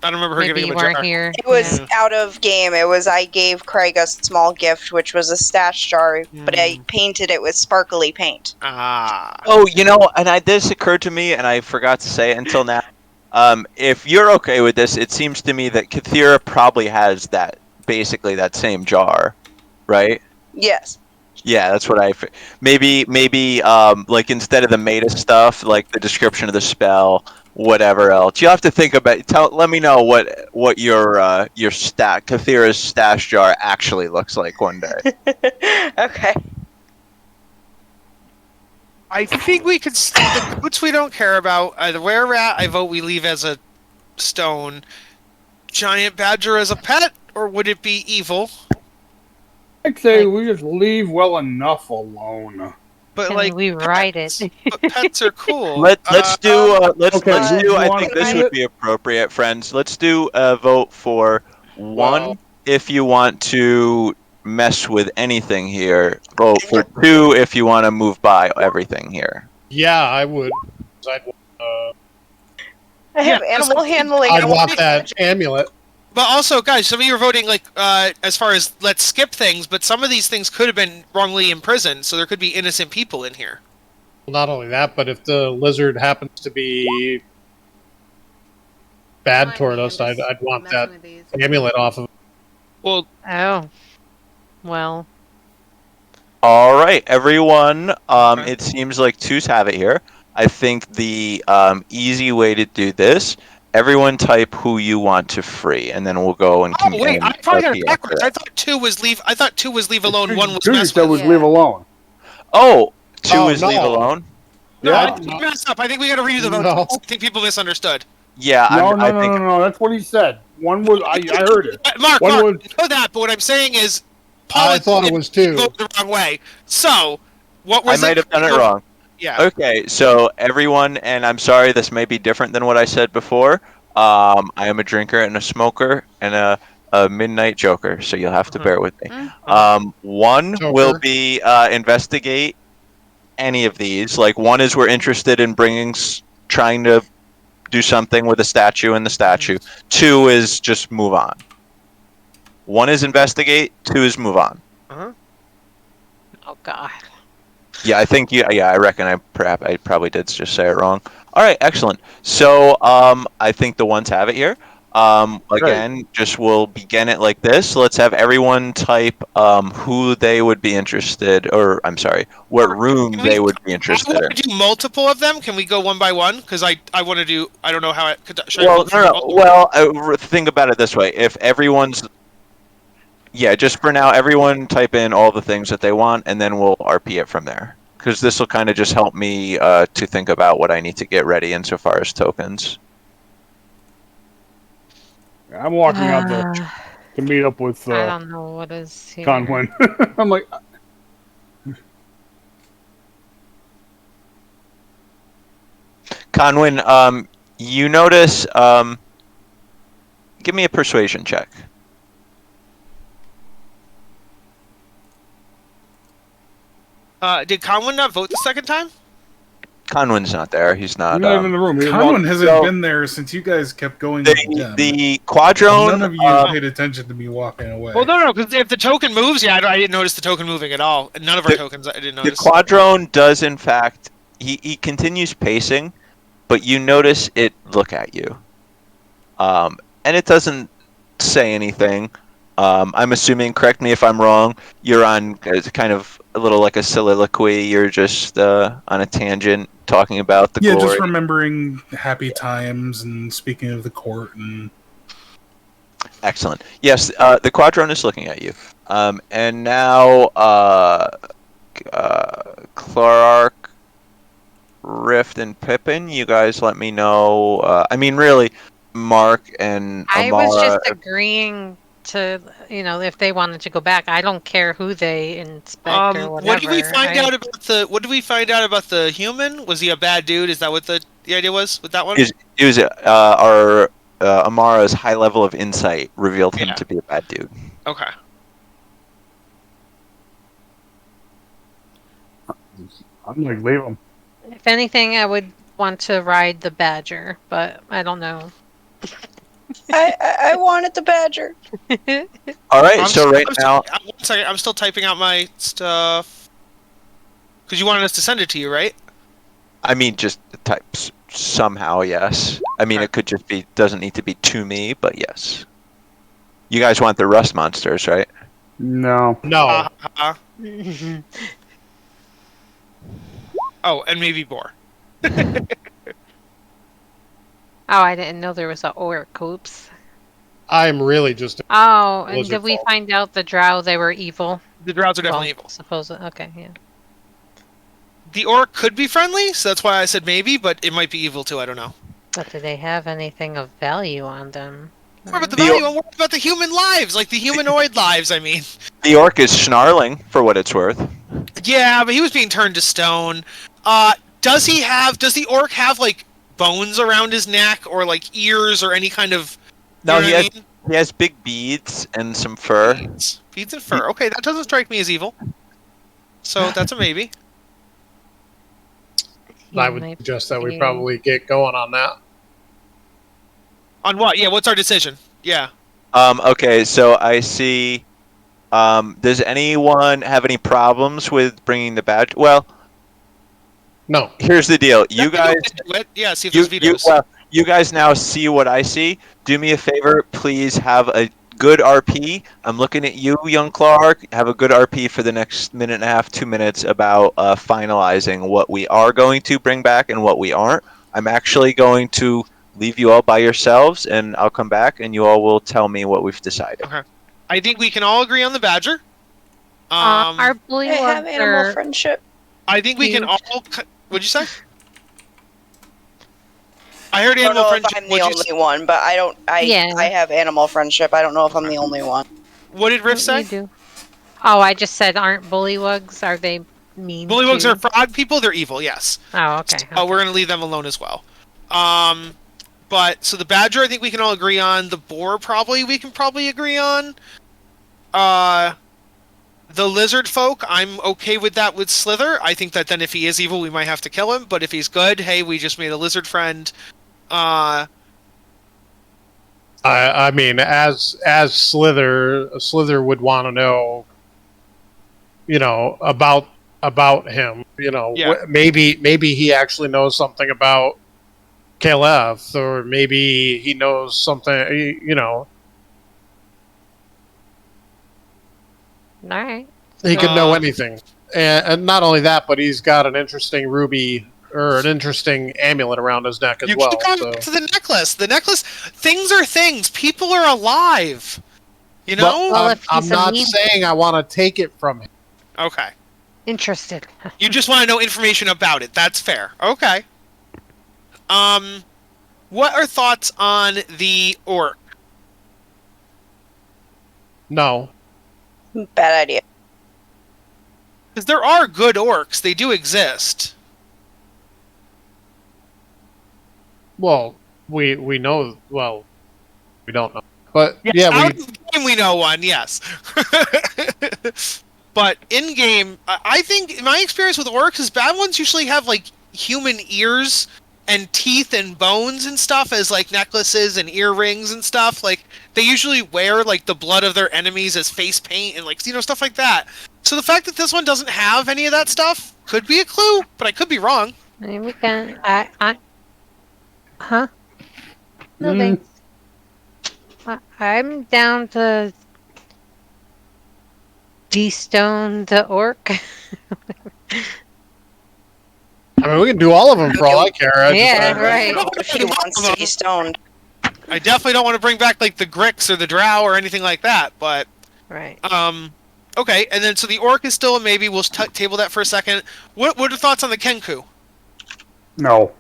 I don't remember her Maybe giving you him a weren't jar. here. It was out of game. I gave Craig a small gift, which was a stash jar, but I painted it with sparkly paint. Oh, and this occurred to me, and I forgot to say it until now. If you're okay with this, it seems to me that Kathira probably has basically that same jar, right? Yes. Yeah, that's what maybe like instead of the meta stuff, like the description of the spell, whatever else. You have to think about. Let me know what your Kathira's stash jar actually looks like one day. Okay. I think we could. The boots we don't care about. Where we're at, I vote we leave as a stone. Giant badger as a pet, or would it be evil? I'd say we just leave well enough alone. But Can we ride it? But pets are cool. Let's do. I wanna think this do would it? be appropriate, friends. Let's do a vote for one if you want to mess with anything here. Vote for 2 if you want to move by everything here. Yeah, I would. I have animal handling. I'd want that amulet. But also, guys, some of you are voting like as far as let's skip things, but some of these things could have been wrongly imprisoned, so there could be innocent people in here. Well, not only that, but if the lizard happens to be bad toward us, I'd want that amulet off of it. Well, Oh. Well. All right, everyone. It seems like 2s have it here. I think the easy way to do this. Everyone type who you want to free, and then we'll go and. oh wait, I probably got it RP backwards. after I thought 2 was leave. I thought 2 was leave alone. 1 was 2 mess said with. was leave alone. Oh, 2 Oh, is leave no. alone. No, Yeah. I think we messed up. I think we got to redo the vote. No. I think people misunderstood. Yeah, No. That's what he said. One was I heard it. Mark, One I was know that, but what I'm saying is, I thought it was 2. voted the wrong way. So, what I was might have done it wrong. Yeah. Okay, so everyone, and I'm sorry, this may be different than what I said before. I am a drinker and a smoker and a midnight joker, so you'll have to bear with me. 1 Joker. will be investigate any of these. Like 1 is we're interested in trying to do something with a statue and the statue. 2 is just move on. 1 is investigate. 2 is move on. Oh God. Yeah, I think I reckon I probably did just say it wrong. All right, excellent. So I think the 1s have it here. Again, just we'll begin it like this. Let's have everyone type who they would be interested, or I'm sorry, what room they would be I interested want in. to do multiple of them. Can we go one by one? Because I want to do. I don't know how it could. Well, no. Well, think about it this way: if everyone's just for now, everyone type in all the things that they want, and then we'll RP it from there. Because this will kind of just help me to think about what I need to get ready insofar as tokens. I'm walking out there to meet up with I don't know what is here. Conwin. I'm like, Conwin, you notice Give me a persuasion check. Did Conwin not vote the second time? Conwin's not there. He's not. He's not even in the room. He Conwin walked- hasn't so- been there since you guys kept going with them. The quadrone. None of you paid attention to me walking away. Well, no, because if the token moves, I didn't notice the token moving at all. And none of our tokens, I didn't The notice. quadrone does, in fact, he continues pacing, but you notice it look at you. And it doesn't say anything. I'm assuming, correct me if I'm wrong, you're on kind of a little like a soliloquy. You're just on a tangent talking about the glory. Just remembering happy times and speaking of the court and... Excellent. Yes, the quadrone is looking at you. And now, Clark, Rift, and Pippin, you guys let me know. Really, Mark and I Amara. was just agreeing to, if they wanted to go back. I don't care who they inspect or whatever. What did we find out about the? What did we find out about the human? Was he a bad dude? Is that what the idea was with that one? It was our Amara's high level of insight revealed him to be a bad dude. Okay. I'm like, leave him. If anything, I would want to ride the badger, but I don't know. I wanted the badger. All right, so right now, One second, I'm still typing out my stuff. Because you wanted us to send it to you, right? just types somehow, yes. It could just be, doesn't need to be to me, but yes. You guys want the rust monsters, right? No. No. Oh, and maybe boar. Oh, I didn't know there was a orc. Oops. I'm really just. Oh, and Blizzard did we fault. find out the drow, they were evil? The drows are definitely evil. Supposedly. Okay, yeah. The orc could be friendly, so that's why I said maybe, but it might be evil too, I don't know. But do they have anything of value on them? What about the value? I'm worried about the human lives, like the humanoid lives, I mean. The orc is snarling, for what it's worth. Yeah, but he was being turned to stone. Does the orc have, like, bones around his neck, or, like, ears, or any kind of... No, you know what I mean? he has big beads and some fur. Beads and fur. Okay, that doesn't strike me as evil. So that's a maybe. I would suggest that we probably get going on that. On what? Yeah, what's our decision? Yeah. Okay, so I see. Does anyone have any problems with bringing the badge? Well, no. Here's the deal. You guys. Yeah, see if there's vetoes. You guys now see what I see. Do me a favor, please have a good RP. I'm looking at you, young Clark. Have a good RP for the next minute and a half, 2 minutes about finalizing what we are going to bring back and what we aren't. I'm actually going to leave you all by yourselves, and I'll come back, and you all will tell me what we've decided. Okay. I think we can all agree on the badger. Our bully I have ones animal are... friendship. I think we can all... What'd you say? I heard I don't animal know if friendship. I'm the only one, but I don't. I have animal friendship. I don't know if I'm the only one. What did Riff say? You do. Oh, I just said, aren't bullywugs? Are they mean? Bullywugs too? are frog people. They're evil. Yes. Oh, okay. So we're gonna leave them alone as well. But so the badger, I think we can all agree on. The boar, we can probably agree on. The lizard folk, I'm okay with that with Slither. I think that then if he is evil, we might have to kill him. But if he's good, hey, we just made a lizard friend. I mean, as Slither would want to know, about him. Maybe he actually knows something about Caleb, or maybe he knows something. All right. He could know anything, and not only that, but he's got an interesting ruby or an interesting amulet around his neck as well. You keep going to the necklace. The necklace. Things are things. People are alive. You know. Well, I'm not saying I want to take it from him. Okay. Interested. You just want to know information about it. That's fair. Okay. What are thoughts on the orc? No. Bad idea. Because there are good orcs. They do exist. Well, we know. Well, we don't know. But Yes, yeah, out of the game we know one, yes. But in game, I think in my experience with orcs is bad ones usually have like human ears and teeth and bones and stuff as like necklaces and earrings and stuff. Like they usually wear like the blood of their enemies as face paint and like stuff like that. So the fact that this one doesn't have any of that stuff could be a clue, but I could be wrong. Maybe we can. Huh? No Mm. thanks. I'm down to de-stone the orc. I mean, we can do all of them for all I care. Right. He wants to be stoned. I definitely don't want to bring back like the Grix or the Drow or anything like that, but Right. okay, and then so the orc is still a maybe. We'll table that for a second. What are the thoughts on the Kenku? No.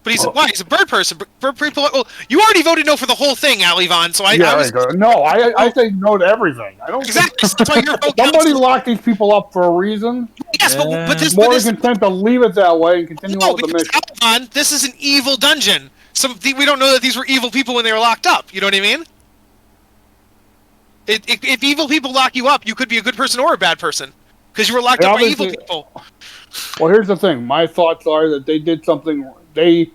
But why? He's a bird person. Bird people. Well, you already voted no for the whole thing, Alivon. So I was No, I say no to everything. I don't. exactly. That's why your vote Somebody counts. locked these people up for a reason. Yes, but this. More than content to leave it that way and continue on with the because mission. Alivon, this is an evil dungeon. We don't know that these were evil people when they were locked up. You know what I mean? If evil people lock you up, you could be a good person or a bad person because you were locked up by evil people. Well, here's the thing. My thoughts are that they did something. They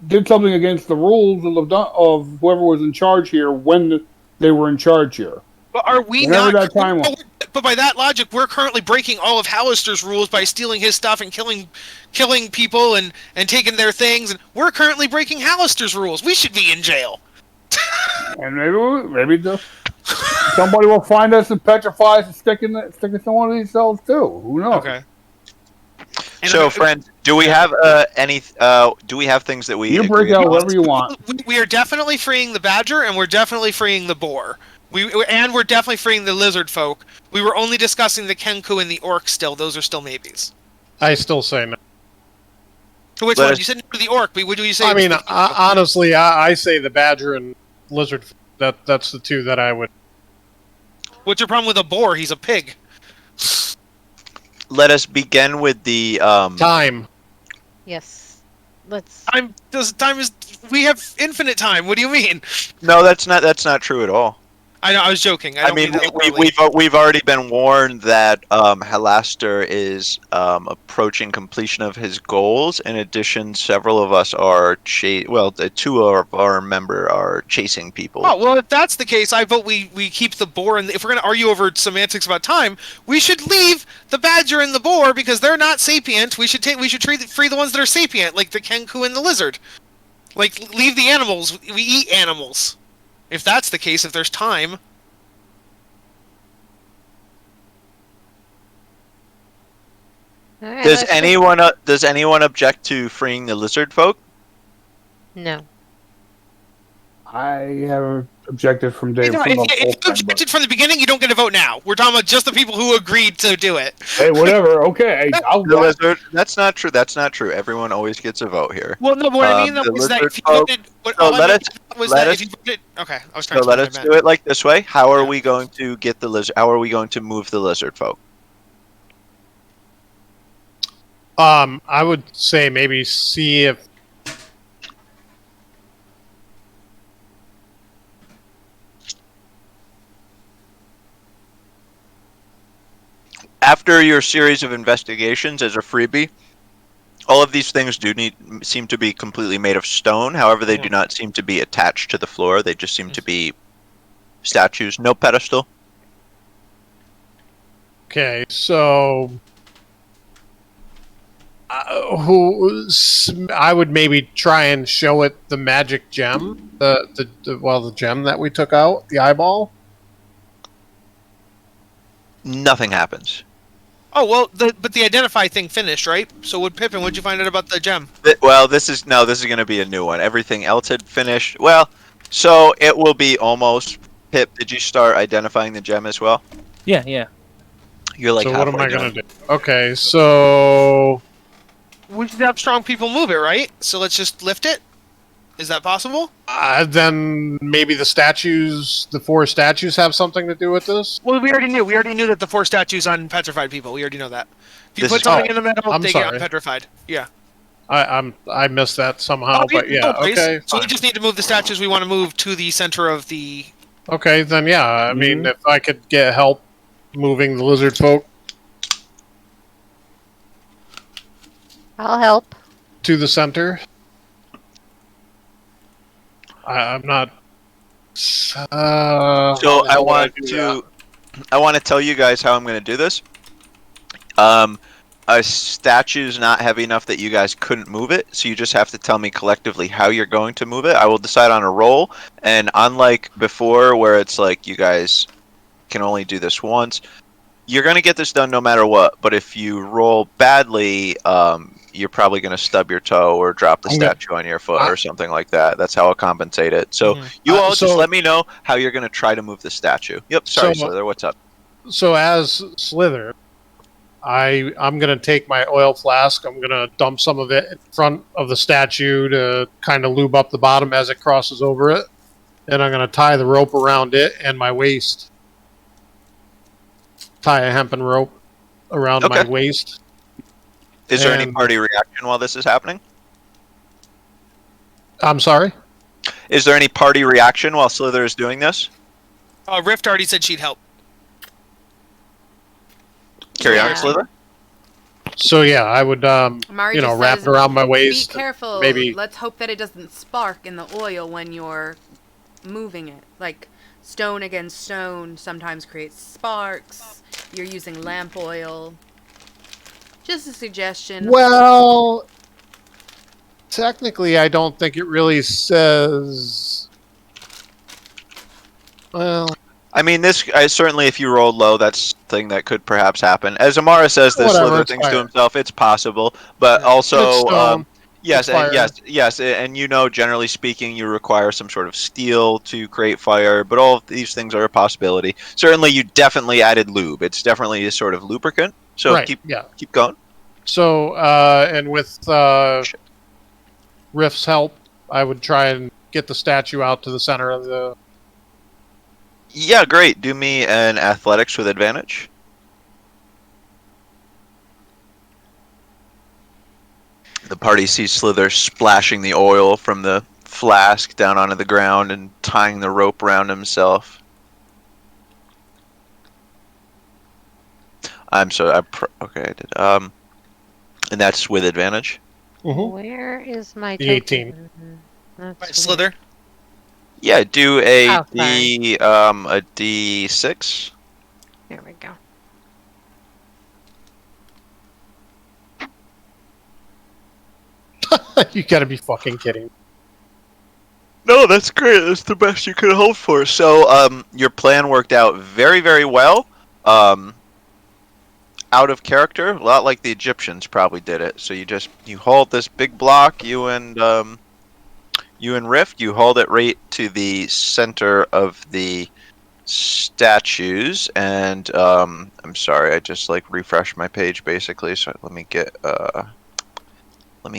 did something against the rules of whoever was in charge here when they were in charge here. But are we Whenever not? that time was. But by that logic, we're currently breaking all of Hallister's rules by stealing his stuff and killing people and taking their things. And we're currently breaking Hallister's rules. We should be in jail. And maybe somebody will find us and petrify us and stick us in one of these cells too. Who knows? Okay. So, friends, do we have do we have things that we? You break out whatever you want. We are definitely freeing the badger, and we're definitely freeing the boar. We're definitely freeing the lizard folk. We were only discussing the Kenku and the orc still. Those are still maybes. I still say no. So which one? You said no to the orc. But what do you say? I mean, honestly, I say the badger and lizard. That's the two that I would. What's your problem with a boar? He's a pig. Let us begin with the time. Yes. Let's. Time is. We have infinite time. What do you mean? No, that's not true at all. I know. I was joking. I mean, we've already been warned that Halaster is approaching completion of his goals. In addition, several of us are two of our member are chasing people. Oh well, if that's the case, I vote we keep the boar. And if we're going to argue over semantics about time, we should leave the badger and the boar because they're not sapient. We should free the ones that are sapient, like the Kenku and the lizard. Like leave the animals. We eat animals. If that's the case, if there's time. Right, Does anyone object to freeing the lizard folk? No. I have objected from day one. If you objected from the beginning, you don't get a vote now. We're talking about just the people who agreed to do it. Hey, whatever. Okay, I'll The lizard. That's not true. That's not true. Everyone always gets a vote here. Well, no, but what I mean though the is that lizard if you folk- voted, So let us. if you voted, okay, I was trying So to. let us do it like this way. How are we going to get the lizard? How are we going to move the lizard folk? I would say maybe see if. After your series of investigations as a freebie, all of these things seem to be completely made of stone. However, they do not seem to be attached to the floor. They just seem to be statues, no pedestal. Okay, so I would maybe try and show it the magic gem, the gem that we took out, the eyeball. Nothing happens. Oh well, but the identify thing finished, right? So, Pippin, what'd you find out about the gem? This is going to be a new one. Everything else had finished. Well, so it will be almost. Pip, did you start identifying the gem as well? Yeah. You're like. So what am I gonna do? Okay, so We should have strong people move it, right? So let's just lift it. Is that possible? then maybe the 4 statues have something to do with this. Well, we already knew. We already knew that the 4 statues on petrified people. We already know that. If you This put is- something in the middle, I'm they sorry. get petrified. Yeah. I missed that somehow, but yeah, no worries. okay. So we Fine. just need to move the statues we want to move to the center of the. Okay, then yeah. I mean, if I could get help moving the lizard folk I'll help. to the center, I'm not. So how I would want do to. I want to tell you guys how I'm going to do this. A statue's not heavy enough that you guys couldn't move it, so you just have to tell me collectively how you're going to move it. I will decide on a roll, and unlike before, where it's like you guys can only do this once, you're going to get this done no matter what. But if you roll badly, you're probably going to stub your toe or drop the statue on your foot or something like that. That's how I'll compensate it. So you all just let me know how you're going to try to move the statue. Yep, sorry, Slither, what's up? So as Slither, I'm going to take my oil flask. I'm going to dump some of it in front of the statue to kind of lube up the bottom as it crosses over it. And I'm going to tie the rope around it and my waist. Tie a hempen rope around my waist. Is there any party reaction while this is happening? I'm sorry? Is there any party reaction while Slither is doing this? Rift already said she'd help. Carry on, Slither. So yeah, I would, Mari wrap it around my waist. Be careful. Maybe. Let's hope that it doesn't spark in the oil when you're moving it. Like stone against stone sometimes creates sparks. You're using lamp oil. Just a suggestion. Well, technically, I don't think it really says. Well, I mean, certainly if you rolled low, that's something that could perhaps happen. As Amara says, this Slither thinks to himself, it's possible, but also, yes, and generally speaking, you require some sort of steel to create fire, but all of these things are a possibility. Certainly, you definitely added lube. It's definitely a sort of lubricant. So keep going. So, and with Riff's help, I would try and get the statue out to the center of the. Yeah, great. Do me an athletics with advantage. The party sees Slither splashing the oil from the flask down onto the ground and tying the rope around himself. I'm sorry. Okay, I did. And that's with advantage. Mm-hmm. Where is my the 18? Right, Slither. Yeah, do a D6. There we go. You gotta be fucking kidding. No, that's great. That's the best you could hope for. So, your plan worked out very, very well. Out of character, a lot like the Egyptians probably did it. So you hold this big block, you and Rift, you hold it right to the center of the statues, and I'm sorry, I just refreshed my page basically. So let me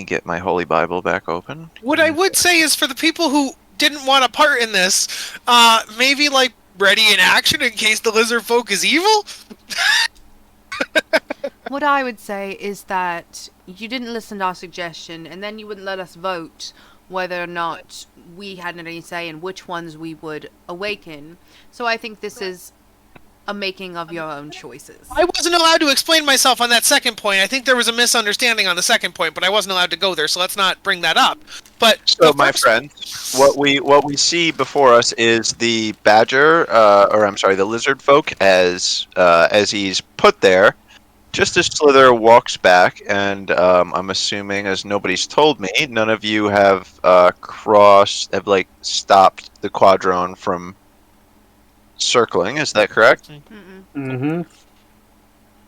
get my Holy Bible back open. What I would say is for the people who didn't want a part in this, maybe ready in action in case the lizard folk is evil. What I would say is that you didn't listen to our suggestion, and then you wouldn't let us vote whether or not we had any say in which ones we would awaken. So I think this is a making of your own choices. I wasn't allowed to explain myself on that second point. I think there was a misunderstanding on the second point, but I wasn't allowed to go there, so let's not bring that up. But so, my friend, what we see before us is the badger, the lizard folk, as he's put there. Just as Slither walks back, and I'm assuming, as nobody's told me, none of you have stopped the quadrone from circling. Is that correct? Mm-hmm.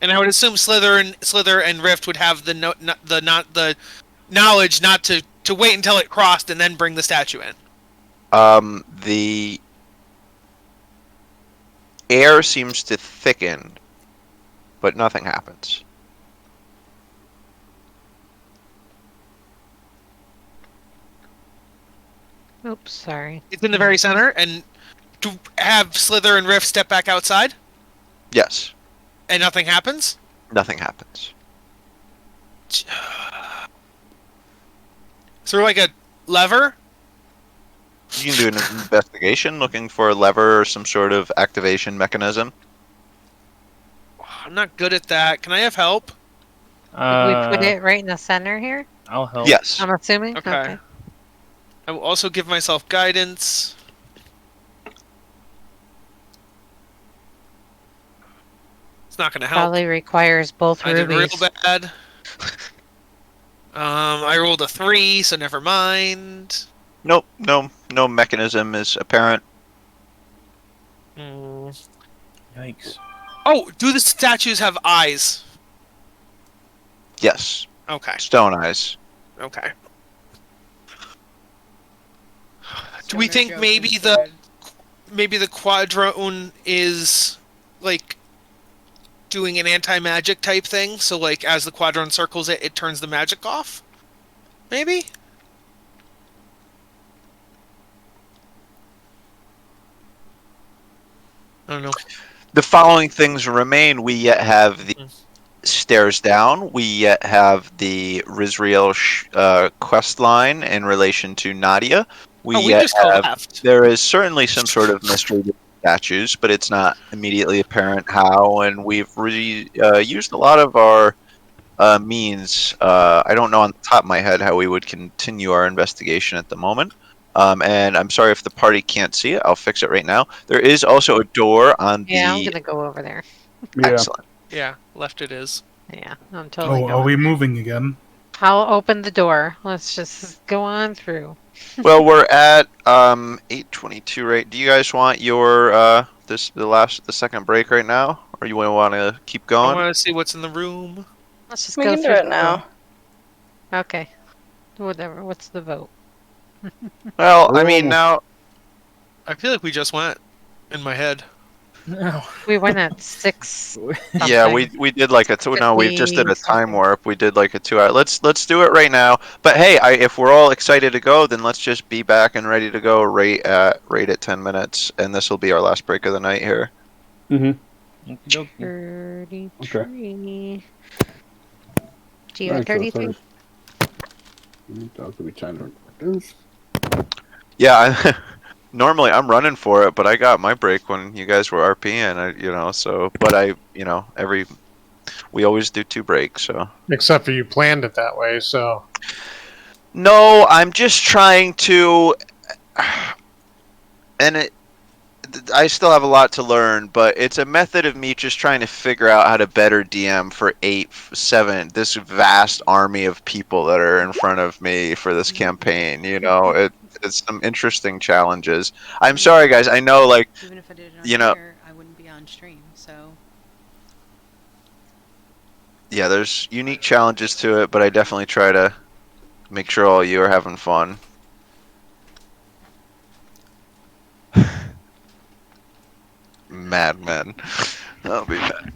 And I would assume Slither and Rift would have the knowledge not to wait until it crossed and then bring the statue in. The air seems to thicken, but nothing happens. Oops, sorry. It's in the very center, and to have Slither and Rift step back outside? Yes. And nothing happens? Nothing happens. Through like a lever? You can do an investigation looking for a lever or some sort of activation mechanism. I'm not good at that. Can I have help? Did we put it right in the center here? I'll help. Yes. I'm assuming? Okay. I will also give myself guidance. It's not going to help. Probably requires both I did rubies. real bad. I rolled a 3, so never mind. Nope. No mechanism is apparent. Yikes. Oh, do the statues have eyes? Yes. Okay. Stone eyes. Okay. Do we think Stoner maybe joke the instead. quadrone is like doing an anti-magic type thing? So like as the quadrone circles it, it turns the magic off? Maybe? I don't know. The following things remain. We yet have the stairs down. We yet have the Rizriel quest line in relation to Nadia. We yet just all have. left. There is certainly some sort of mystery with statues, but it's not immediately apparent how. And we've used a lot of our means. I don't know on the top of my head how we would continue our investigation at the moment. And I'm sorry if the party can't see it. I'll fix it right now. There is also a door on the. Yeah, I'm gonna go over there. Yeah. Excellent. Yeah, left it is. Yeah, I'm totally Oh, going. are we moving again? I'll open the door. Let's just go on through. Well, we're at 8:22, right? Do you guys want your the second break right now, or you want to keep I going? want to see what's in the room. Let's just We go can do through it the now. room. Okay. Whatever. What's the vote? Well, I mean now. I feel like we just went in my head. No. We went at 6. Yeah, something. we did like a two. No, we just did a 50 time something. warp. We did like a 2 hour. Let's do it right now. But hey, if we're all excited to go, then let's just be back and ready to go right at 10 minutes, and this will be our last break of the night here. Mm-hmm. Okey-dokey. 33. Do you have 33? That could be 10. Yeah, normally I'm running for it, but I got my break when you guys were RPing, so, but we always do 2 breaks, so. Except for you planned it that way, so. No, I'm just trying to, and I still have a lot to learn, but it's a method of me just trying to figure out how to better DM for 7, this vast army of people that are in front of me for this campaign, it's some interesting challenges. I'm sorry, guys. I know, like, Even if I did it on here, I wouldn't be on stream, so. Yeah, there's unique challenges to it, but I definitely try to make sure all you are having fun. Madmen. I'll be mad.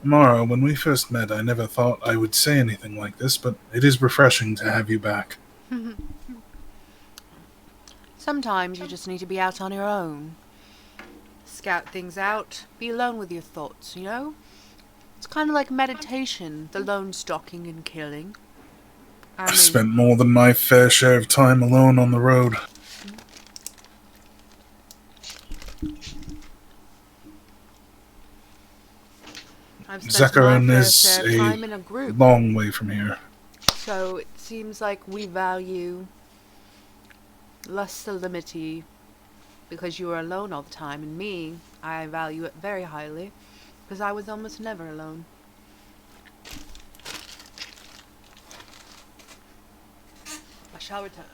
Mara, when we first met, I never thought I would say anything like this, but it is refreshing to have you back. Sometimes you just need to be out on your own. Scout things out, be alone with your thoughts, you know? It's kind of like meditation, the lone stalking and killing. I've spent more than my fair share of time alone on the road. I've spent my Zakaran fair is share of time in a a group. long way from here. So it seems like we value less solemnity because you are alone all the time, and me, I value it very highly because I was almost never alone. I shall return.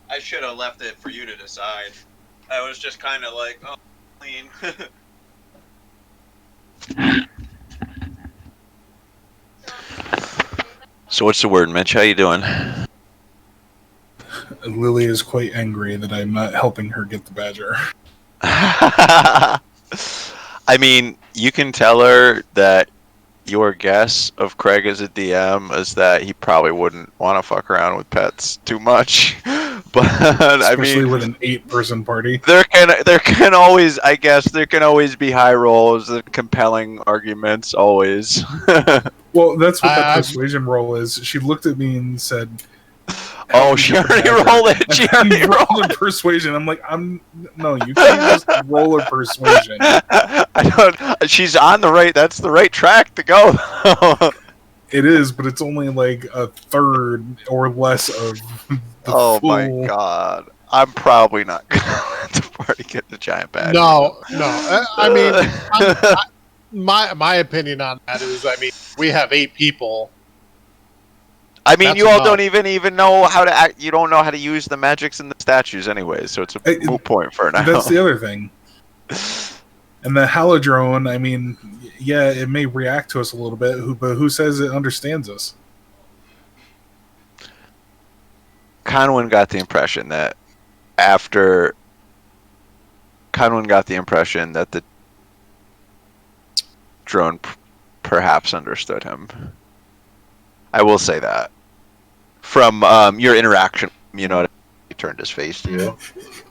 I should have left it for you to decide. I was just kind of like, oh, clean. So what's the word, Mitch? How you doing? Lily is quite angry that I'm not helping her get the badger. I mean, you can tell her that your guess of Craig as a DM is that he probably wouldn't want to fuck around with pets too much. But Especially I mean, with an 8-person party. there can always, I guess, there can always be high rolls and compelling arguments. Always. Well, that's what that persuasion roll is. She looked at me and said, "Oh, she already rolled it. She already rolled a persuasion." I'm like, no, you can't just roll a persuasion. I don't. She's on the right. That's the right track to go. It is, but it's only like a third or less of the Oh full... my god. I'm probably not going to let the party get the giant badger. No. I mean, my opinion on that is, I mean, we have 8 people. I mean, That's you all enough. don't even know how to act. You don't know how to use the magics and the statues anyway, so it's a moot point for now. That's the other thing. And the halodrone, I mean, yeah, it may react to us a little bit, but who says it understands us? Conwyn got the impression that the drone perhaps understood him. I will say that. From your interaction, you know, he turned his face to you.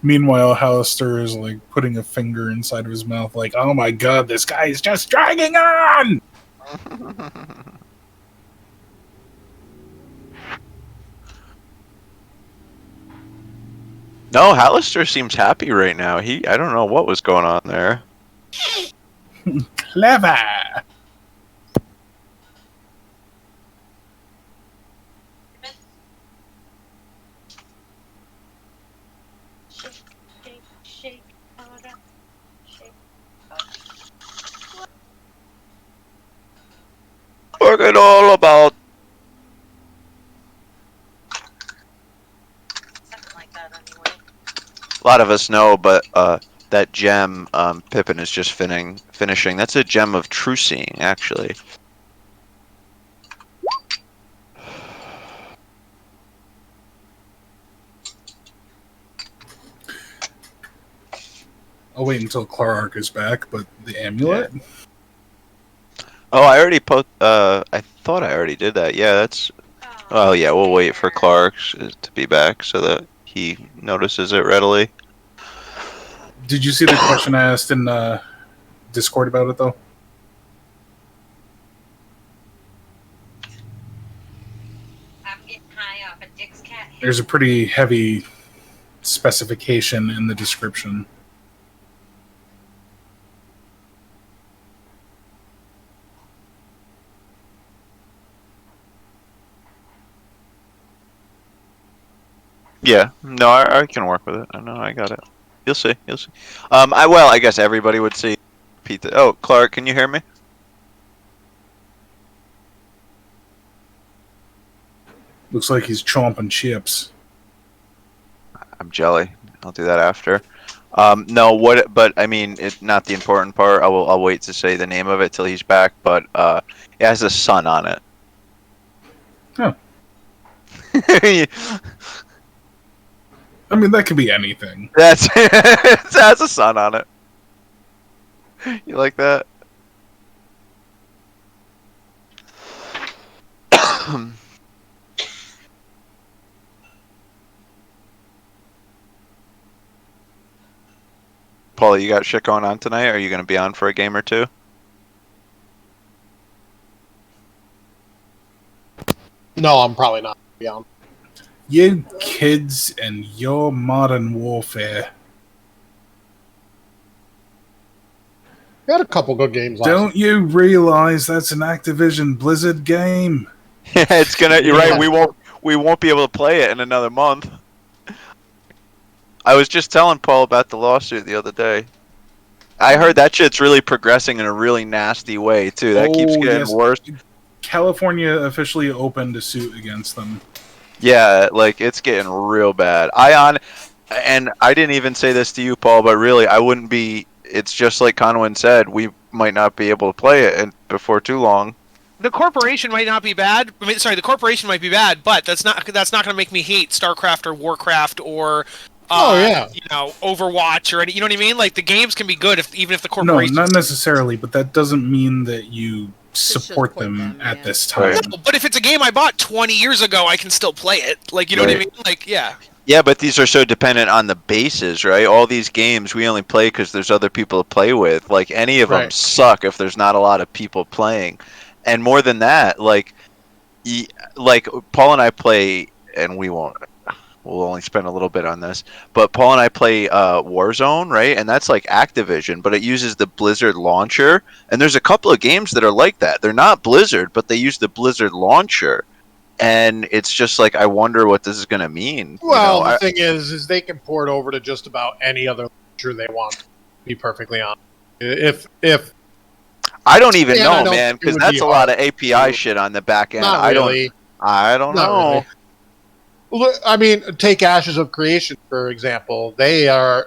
Meanwhile, Hallister is like putting a finger inside of his mouth, like, "Oh my god, this guy is just dragging on!" No, Hallister seems happy right now. I don't know what was going on there. Clever! Forget all about. A lot of us know, but that gem Pippin is just finishing. That's a gem of true seeing, actually. I'll wait until Clark is back, but the amulet? Yeah. Oh, I already I thought I already did that. Yeah, that's... Oh, yeah, we'll wait for Clark to be back so that he notices it readily. Did you see the question I asked in Discord about it, though? I'm getting high off a Dick's cat. There's a pretty heavy specification in the description. Yeah, no, I can work with it. I know, I got it. You'll see. I guess everybody would see. Oh, Clark, can you hear me? Looks like he's chomping chips. I'm jelly. I'll do that after. No, what? But I mean, it's not the important part. I'll wait to say the name of it till he's back. But it has a sun on it. Oh. I mean, that could be anything. That's it has a sun on it. You like that? Paula, you got shit going on tonight? Are you going to be on for a game or two? No, I'm probably not gonna be on. You kids and your modern warfare. We had a couple good games last Don't you realize that's an Activision Blizzard game? Yeah, it's gonna. You're Yeah. right. We won't be able to play it in another month. I was just telling Paul about the lawsuit the other day. I heard that shit's really progressing in a really nasty way too. That keeps getting worse. California officially opened a suit against them. Yeah, like it's getting real bad. And I didn't even say this to you, Paul, but really, I wouldn't be. It's just like Conwin said. We might not be able to play it before too long. The corporation might not be bad. I mean, sorry, the corporation might be bad, but that's not going to make me hate StarCraft or Warcraft or Overwatch or any. You know what I mean? Like the games can be good even if the corporation. No, not necessarily, but that doesn't mean that you support them at this time. No, but if it's a game I bought 20 years ago, I can still play it. Like you know what I mean? Like yeah. Yeah, but these are so dependent on the bases, right? All these games we only play because there's other people to play with. Like any of them suck if there's not a lot of people playing. And more than that, like Paul and I play, and we'll only spend a little bit on this, but Paul and I play Warzone, right? And that's like Activision, but it uses the Blizzard launcher. And there's a couple of games that are like that. They're not Blizzard, but they use the Blizzard launcher. And it's just like, I wonder what this is going to mean. Well, the thing is they can port over to just about any other launcher they want, to be perfectly honest. If I don't even know, man, because that's a lot of API shit on the back end. Not really. I don't know. Really. Look, I mean, take Ashes of Creation for example. They're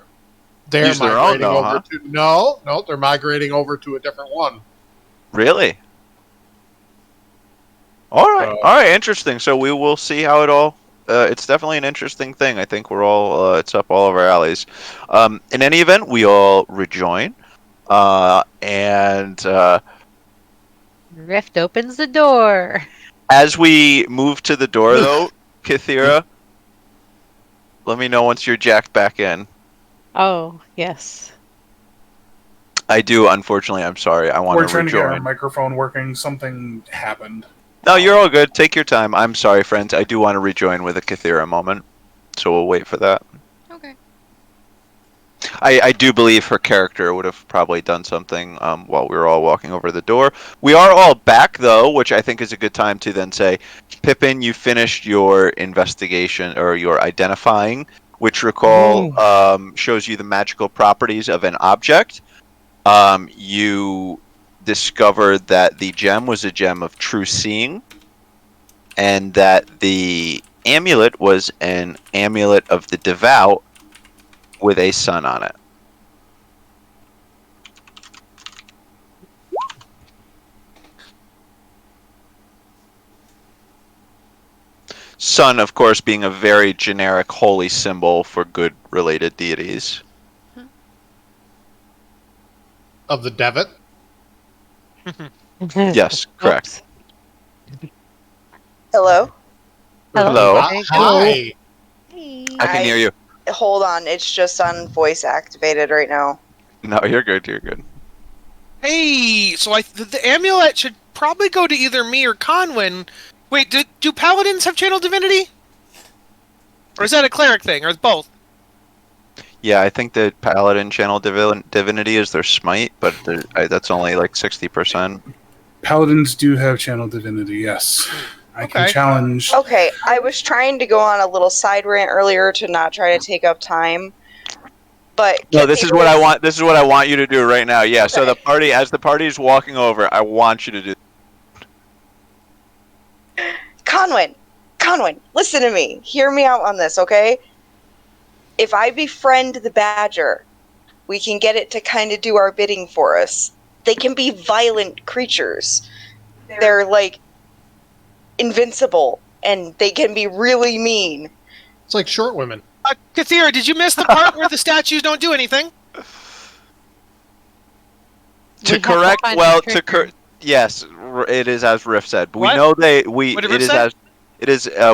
migrating over to no, they're migrating over to a different one. Really? All right, interesting. So we will see how it all. It's definitely an interesting thing. I think we're all. It's up all of our alleys. In any event, we all rejoin, and Rift opens the door. As we move to the door, though, Kithira, let me know once you're jacked back in. Oh yes. I do. Unfortunately, I'm sorry. I want to rejoin. We're trying to get our microphone working. Something happened. No, you're all good. Take your time. I'm sorry, friends. I do want to rejoin with a Kithira moment, so we'll wait for that. Okay. I do believe her character would have probably done something while we were all walking over the door. We are all back, though, which I think is a good time to then say, Pippin, you finished your investigation or your identifying, which recall shows you the magical properties of an object. You discovered that the gem was a gem of true seeing, and that the amulet was an amulet of the devout with a sun on it. Sun, of course, being a very generic holy symbol for good related deities. Of the Devitt? Yes, correct. Hello? Hello. Hi. I can hear you. Hold on, it's just on voice activated right now. No, you're good. You're good. Hey, so the amulet should probably go to either me or Conwin. Wait, do paladins have channel divinity? Or is that a cleric thing, or both? Yeah, I think that paladin channel divinity is their smite, but that's only like 60%. Paladins do have channel divinity, yes. I can challenge. Okay, I was trying to go on a little side rant earlier to not try to take up time, but no, this is what I want. This is what I want you to do right now. Yeah. Okay. So as the party is walking over, I want you to do. Conwin, listen to me. Hear me out on this, okay? If I befriend the badger, we can get it to kind of do our bidding for us. They can be violent creatures. They're like invincible, and they can be really mean. It's like short women. Kathira, did you miss the part where the statues don't do anything? Yes, it is as Riff said. But we What? know What did Riff say?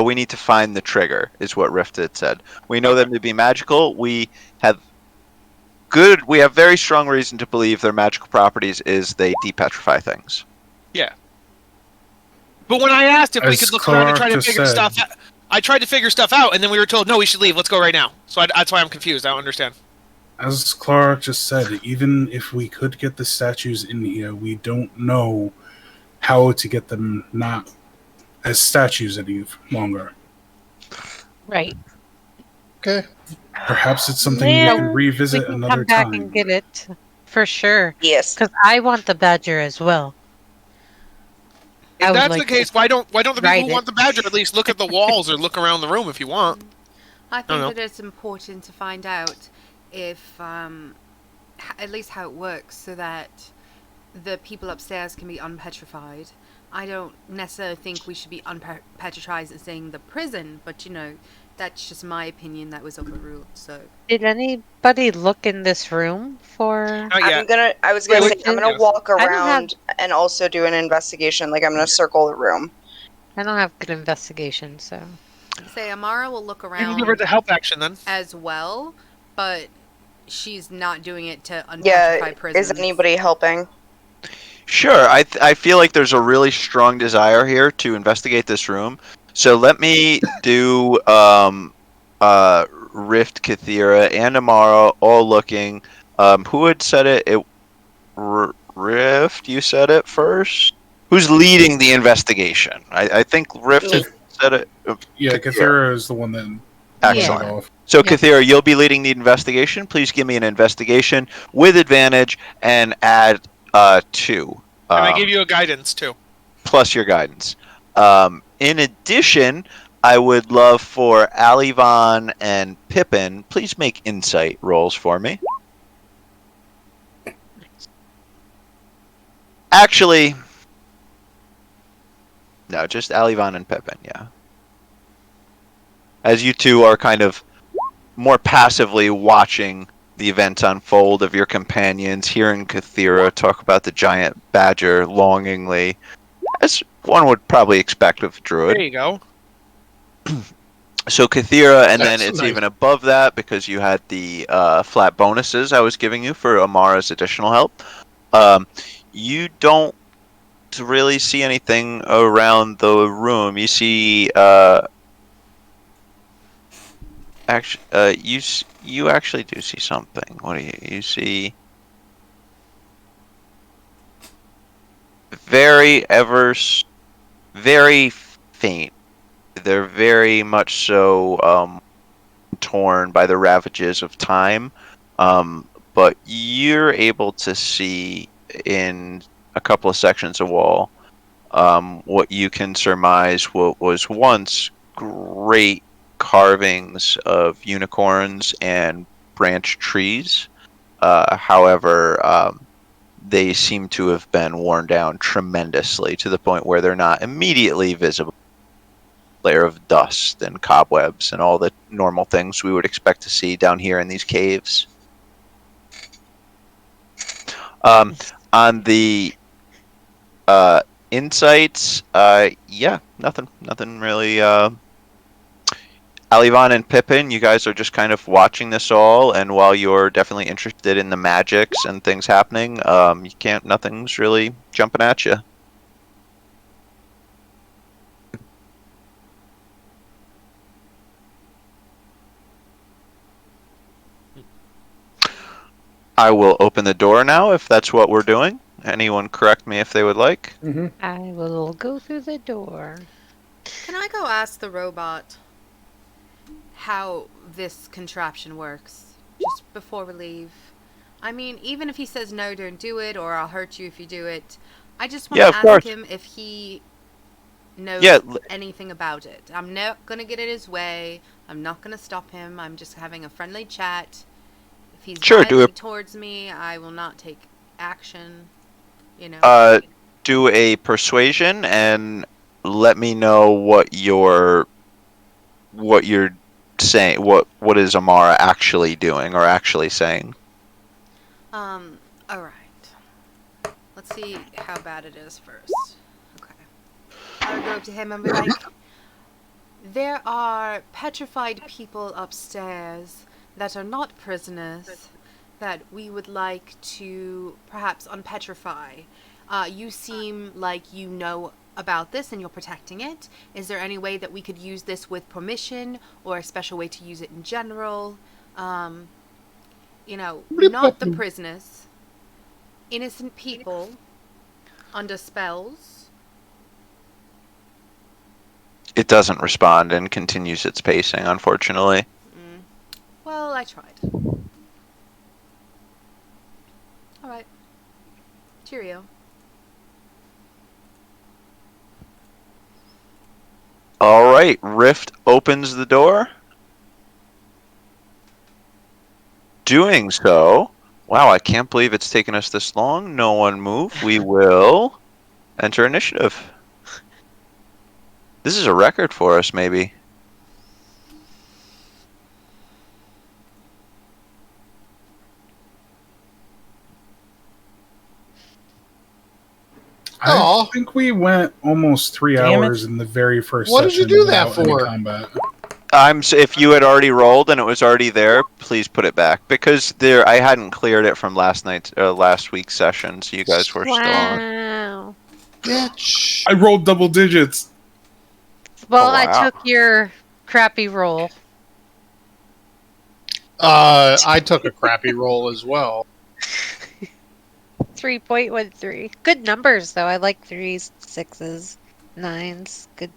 we need to find the trigger, is what Riff had said. We know them to be magical. We have very strong reason to believe their magical properties is they depetrify things. Yeah. But when I asked if we could look around and try to figure stuff out, I tried to figure stuff out, and then we were told, no, we should leave. Let's go right now. So that's why I'm confused. I don't understand. As Clark just said, even if we could get the statues in here, we don't know how to get them not as statues any longer. Right. Okay. Perhaps it's something we can revisit we can another come back time. and get it for sure. Yes. Because I want the badger as well. If that's the case, why don't the people who want the badger at least look at the walls or look around the room if you want? I think that it's important to find out if, at least how it works, so that the people upstairs can be unpetrified. I don't necessarily think we should be unpetrified and saying the prison, but that's just my opinion that was overruled. So did anybody look in this room for? I'm gonna walk around and also do an investigation. Like, I'm gonna circle the room. I don't have good investigation, so. Say Amara will look around. You can give her the help action then. As well, but she's not doing it to unpetrify prisons. Is anybody helping? Sure, I feel like there's a really strong desire here to investigate this room. So let me do Rift, Kathira, and Amara all looking. Who had said it? Rift, you said it first? Who's leading the investigation? I think Rift had said it. Yeah, Kathira is the one that... Excellent. So, Kathira, you'll be leading the investigation. Please give me an investigation with advantage and add 2. And I give you a guidance, too. Plus your guidance. In addition, I would love for Alivon and Pippin, please make insight rolls for me. Actually, no, just Alivon and Pippin, yeah. As you two are kind of more passively watching the events unfold of your companions, hearing Kathira talk about the giant badger longingly, as one would probably expect of a druid. There you go. So Kathira, and then it's even above that because you had the flat bonuses I was giving you for Amara's additional help. You don't really see anything around the room. You see, you actually do see something. What do you see? Very faint. They're very much so torn by the ravages of time, but you're able to see in a couple of sections of wall what you can surmise what was once great carvings of unicorns and branch trees. However, they seem to have been worn down tremendously to the point where they're not immediately visible. Layer of dust and cobwebs and all the normal things we would expect to see down here in these caves. On the insights, yeah, nothing really. Alivon and Pippin, you guys are just kind of watching this all, and while you're definitely interested in the magics and things happening, nothing's really jumping at you. I will open the door now if that's what we're doing. Anyone correct me if they would like. Mm-hmm. I will go through the door. Can I go ask the robot how this contraption works just before we leave? I mean, even if he says no, don't do it, or I'll hurt you if you do it, I just want to ask him if he knows anything about it. I'm not going to get in his way. I'm not going to stop him. I'm just having a friendly chat. If he's Sure, violent towards me, I will not take action. Do a persuasion and let me know what you're saying. What is Amara actually doing or actually saying? All right. Let's see how bad it is first. Okay. I'll go up to him and be like, there are petrified people upstairs that are not prisoners that we would like to perhaps unpetrify. You seem like you know about this and you're protecting it. Is there any way that we could use this with permission or a special way to use it in general? Not the prisoners. Innocent people under spells. It doesn't respond and continues its pacing, unfortunately. Well, I tried. Alright. Cheerio. Alright, Rift opens the door. Doing so. Wow, I can't believe it's taken us this long. No one move. We will enter initiative. This is a record for us, maybe. I think we went almost 3 hours in the very first What did you session do that without any for? combat. If you had already rolled and it was already there, please put it back because I hadn't cleared it from last week's session, so you guys were still on. Wow. Bitch. I rolled double digits. Well, Oh, wow. I took your crappy roll. I took a crappy roll as well. 3.13. Good numbers, though. I like 3s, 6s, 9s. Good.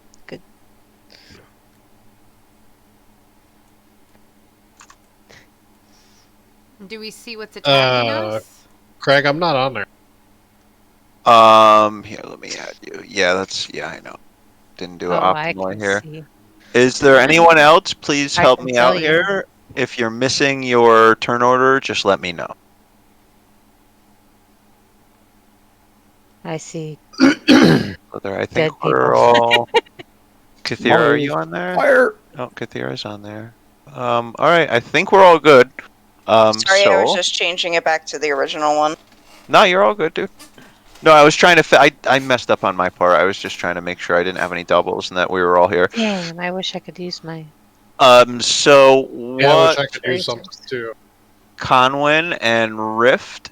Do we see what's attacking us? Craig, I'm not on there. Here, let me add you. Yeah, I know. Didn't do it I optimally can here. see. Is there anyone else? Please I help can me tell out you. here. If you're missing your turn order, just let me know. I see. I think Dead we're people. all. Kathira, are you on there? Fire! Oh, Kathira's on there. All right. I think we're all good. Sorry, I was just changing it back to the original one. No, you're all good, dude. No, I was trying to. I messed up on my part. I was just trying to make sure I didn't have any doubles and that we were all here. Damn, I wish I could use my... So what? Yeah, I wish I could do something too. Conwyn and Rift.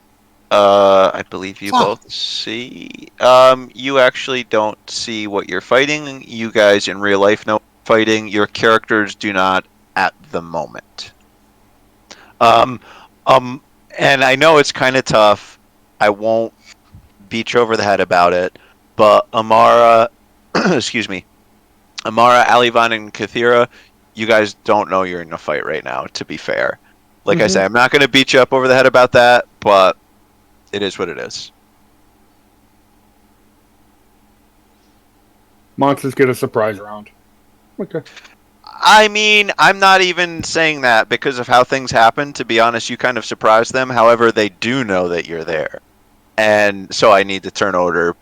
I believe you both see. You actually don't see what you're fighting. You guys in real life know fighting. Your characters do not at the moment. And I know it's kind of tough. I won't beat you over the head about it, but Amara, excuse me, Amara, Alivan, and Kathira, you guys don't know you're in a fight right now, to be fair. Like I say, I'm not going to beat you up over the head about that, but it is what it is. Monsters get a surprise round. Okay. I mean, I'm not even saying that because of how things happen. To be honest, you kind of surprise them. However, they do know that you're there. And so I need to turn order.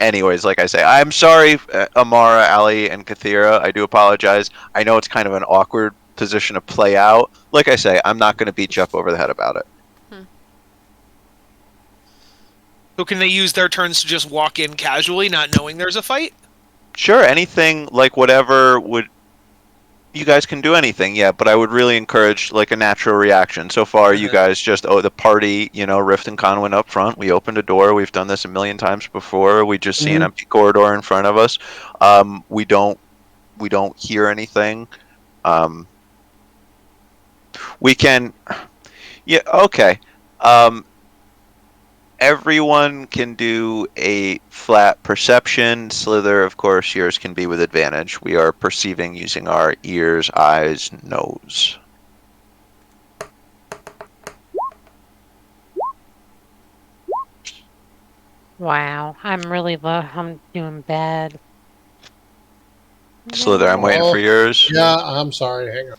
Anyways, like I say, I'm sorry, Amara, Ali, and Kathira. I do apologize. I know it's kind of an awkward position to play out. Like I say, I'm not going to beat you up over the head about it. So can they use their turns to just walk in casually, not knowing there's a fight? Sure, anything, like whatever would... You guys can do anything, yeah, but I would really encourage like a natural reaction. So far, you guys just the party, Rift and Conwyn up front. We opened a door. We've done this a million times before. We just see an empty corridor in front of us. We don't hear anything. We can, yeah, okay. Everyone can do a flat perception. Slither, of course, yours can be with advantage. We are perceiving using our ears, eyes, nose. Wow, I'm really low. I'm doing bad. Slither, I'm waiting for yours. Yeah, I'm sorry. Hang on.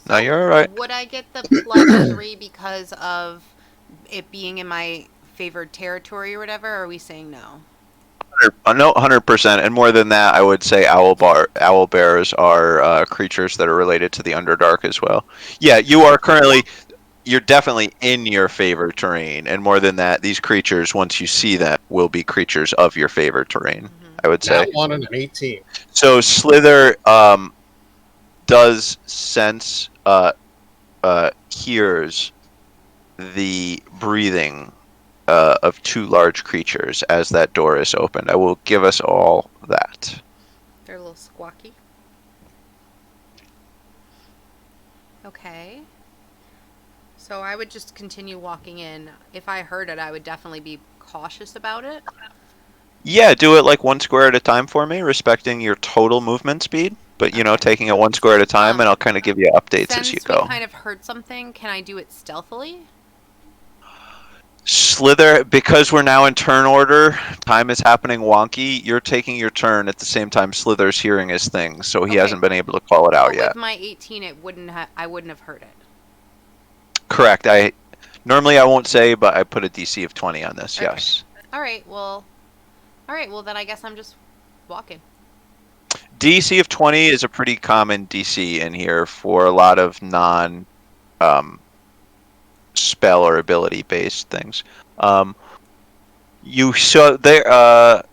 No, you're all right. Would I get the +3 because of it being in my favored territory or whatever? Or are we saying no? No, 100%. And more than that, I would say owl bears are creatures that are related to the Underdark as well. Yeah, you're definitely in your favored terrain. And more than that, these creatures, once you see them, will be creatures of your favored terrain, I would say. That one and an 18. So Slither does sense, hears the breathing of two large creatures as that door is opened. I will give us all that. They're a little squawky. Okay. So I would just continue walking in. If I heard it, I would definitely be cautious about it. Yeah, do it like 1 square at a time for me, respecting your total movement speed. But, taking it 1 square at a time, and I'll kind of give you updates as you go. Since we kind of heard something, can I do it stealthily? Slither, because we're now in turn order, time is happening wonky. You're taking your turn at the same time Slither's hearing his thing, so he hasn't been able to call it out yet. With my 18, I wouldn't have heard it. Correct. Normally I won't say, but I put a DC of 20 on this. Okay. Yes. All right. Well, then I guess I'm just walking. DC of 20 is a pretty common DC in here for a lot of non spell or ability based things. You saw there.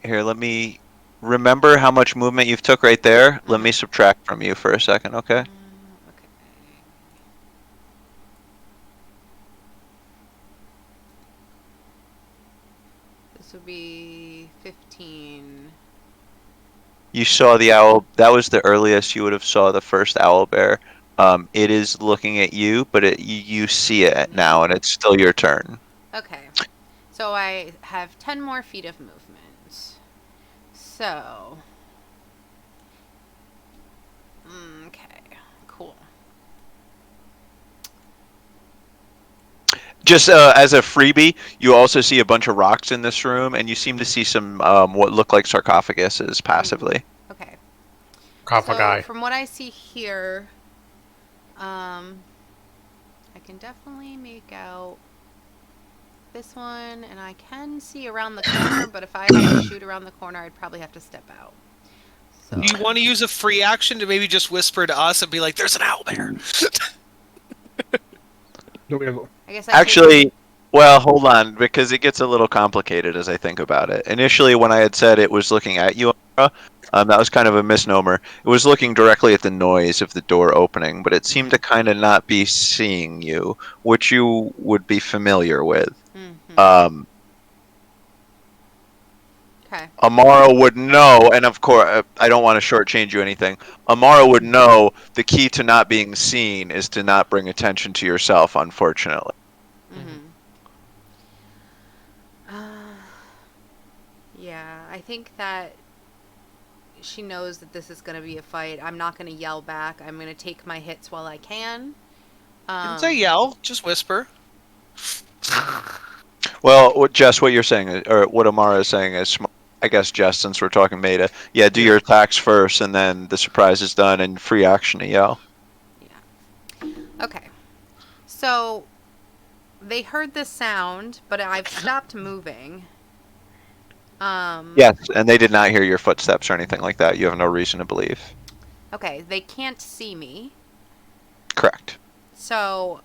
Here, let me remember how much movement you've took right there. Let me subtract from you for a second, okay? Okay. This would be 15. You saw the owl. That was the earliest you would have saw the first owl bear. It is looking at you, but you see it now, and it's still your turn. Okay. So I have 10 more feet of movement. So. Okay. Cool. Just as a freebie, you also see a bunch of rocks in this room, and you seem to see some what look like sarcophaguses passively. Okay. Sarcophagi. So from what I see here, I can definitely make out this one, and I can see around the corner, but if I had to shoot around the corner, I'd probably have to step out. So. Do you want to use a free action to maybe just whisper to us and be like, there's an owl there? I guess Actually, well, hold on, because it gets a little complicated as I think about it. Initially, when I had said it was looking at you, that was kind of a misnomer. It was looking directly at the noise of the door opening, but it seemed to kind of not be seeing you, which you would be familiar with. Okay. Amara would know, and of course, I don't want to shortchange you anything. Amara would know the key to not being seen is to not bring attention to yourself, unfortunately. Yeah, I think that she knows that this is going to be a fight. I'm not going to yell back. I'm going to take my hits while I can. Didn't say yell, just whisper. Well, Jess, what you're saying, or what Amara is saying is smart. I guess, Jess, since we're talking meta, do your attacks first, and then the surprise is done, and free action to yell. Yeah. Okay. So, they heard the sound, but I've stopped moving. Yes, and they did not hear your footsteps or anything like that. You have no reason to believe. Okay, they can't see me. Correct. So,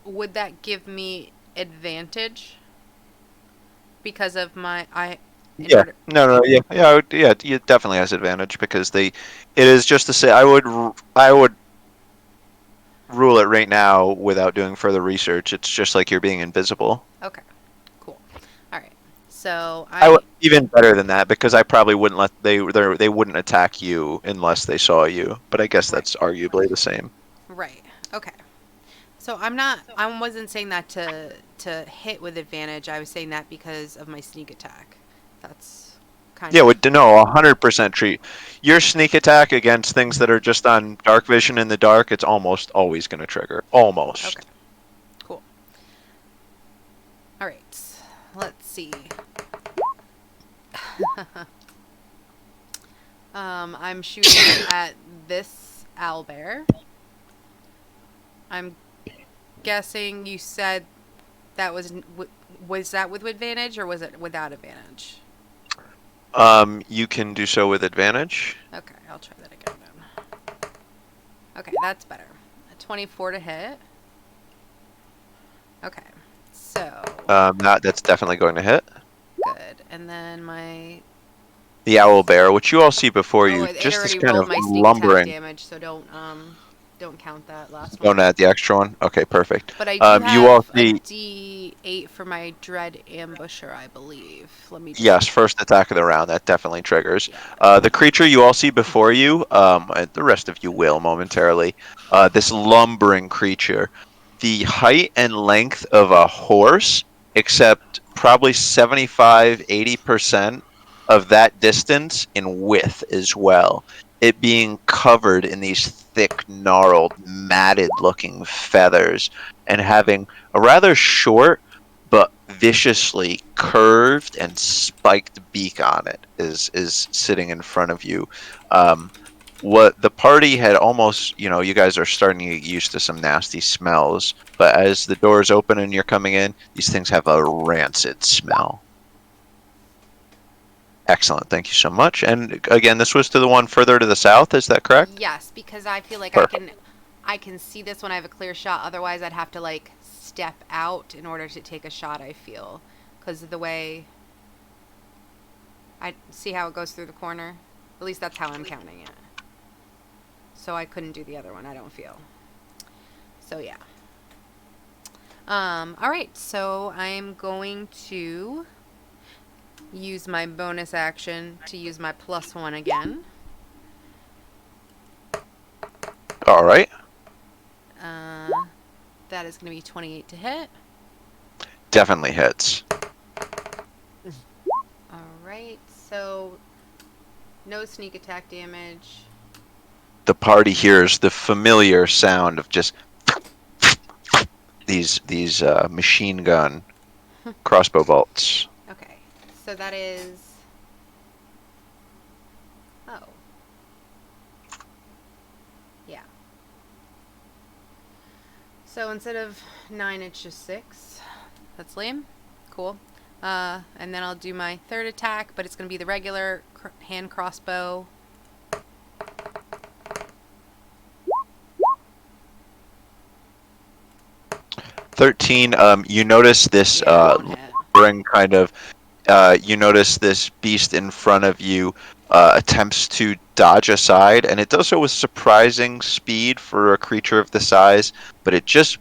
would that give me advantage? Because of my Yeah. No. Yeah. It definitely has advantage because it is just to say I would rule it right now without doing further research. It's just like you're being invisible. Okay. Cool. All right. So I would even better than that because I probably wouldn't they wouldn't attack you unless they saw you. But I guess that's arguably the same. Right. Okay. So I wasn't saying that to hit with advantage. I was saying that because of my sneak attack. That's kind of... 100% treat. Your sneak attack against things that are just on dark vision in the dark, it's almost always going to trigger. Almost. Okay. Cool. All right. Let's see. I'm shooting at this owlbear. I'm guessing you said that was that with advantage or was it without advantage? You can do so with advantage. Okay, I'll try that again then. Okay, that's better. A 24 to hit. Okay, so That's definitely going to hit. good. And then The owl bear, which you all see before you, it just this already kind rolled of my sneak attack lumbering. damage, so don't count that last Don't one. add the extra one. Okay, perfect. But I do You all have a see. D8 for my dread ambusher, I believe. Let me just... Yes, first attack of the round. That definitely triggers. Yeah. The creature you all see before you, and the rest of you will momentarily. This lumbering creature, the height and length of a horse, except probably 75-80% of that distance in width as well. It being covered in these thick, gnarled, matted-looking feathers, and having a rather short but viciously curved and spiked beak on it is sitting in front of you. What the party had almost, you guys are starting to get used to some nasty smells, but as the doors open and you're coming in, these things have a rancid smell. Excellent, thank you so much. And again, this was to the one further to the south, is that correct? Yes, because I feel like Perfect. I can see this when I have a clear shot. Otherwise, I'd have to like step out in order to take a shot. I feel because of the way I see how it goes through the corner. At least that's how I'm counting it. So I couldn't do the other one. I don't feel. So yeah. All right. So I'm going to use my bonus action to use my +1 again. All right. That is going to be 28 to hit. Definitely hits. All right, so no sneak attack damage. The party hears the familiar sound of just these machine gun crossbow bolts. Okay, so that is... Oh. Yeah. So instead of 9, it's just 6. That's lame. Cool. And then I'll do my third attack, but it's going to be the regular hand crossbow. You notice this lumbering kind of. You notice this beast in front of you attempts to dodge aside, and it does so with surprising speed for a creature of the size. But it just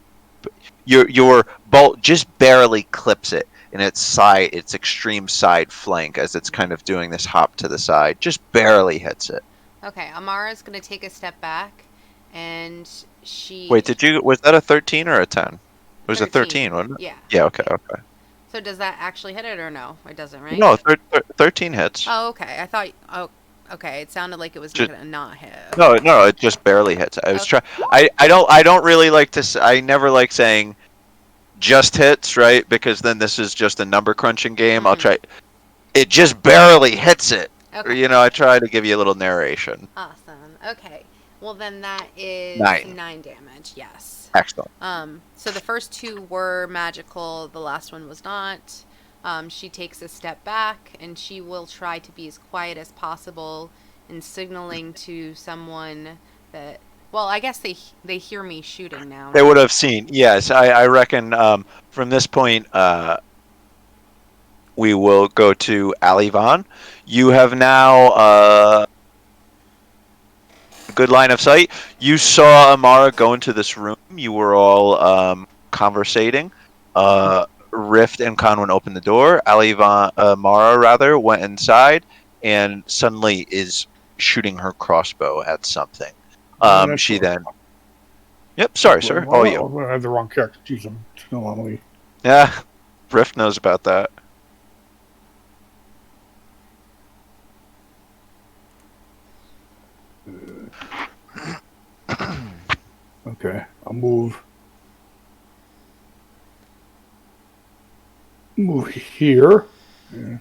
your bolt just barely clips it in its extreme side flank as it's kind of doing this hop to the side. Just barely hits it. Okay, Amara's going to take a step back, and she... Wait, was that a 13 or a 10? It was 13. a 13, wasn't it? Yeah. Yeah, okay. So does that actually hit it or no? It doesn't, right? No, 13 hits. Oh, okay. I thought... Oh, okay. It sounded like it was Just, going to not hit. No, it just barely hits. I was Okay. I don't really like to... I never like saying just hits, right? Because then this is just a number crunching game. Mm-hmm. I'll try... It just barely hits it. Okay. I try to give you a little narration. Awesome. Okay. Well, then that is 9 damage. Yes. Excellent. So the first 2 were magical. The last one was not. She takes a step back, and she will try to be as quiet as possible in signaling to someone that... Well, I guess they hear me shooting now. They would have seen. Yes, I reckon from this point we will go to Alivan. You have now good line of sight. You saw Amara go into this room. You were all conversating. Rift and Conwin opened the door. Amara rather went inside and suddenly is shooting her crossbow at something. She then... Yep, sorry, sir. All you. I had the wrong character. Jeez, I'm still on me. Yeah, Rift knows about that. Okay, I'll move here. Yeah.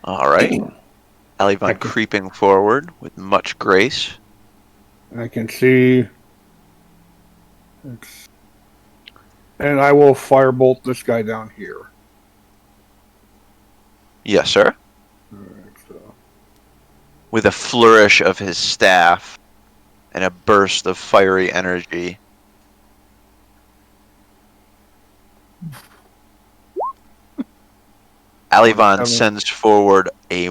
All right. Alivan creeping forward with much grace. I can see And I will firebolt this guy down here. Yes, sir. Alright, so. With a flourish of his staff and a burst of fiery energy. Alivan sends forward a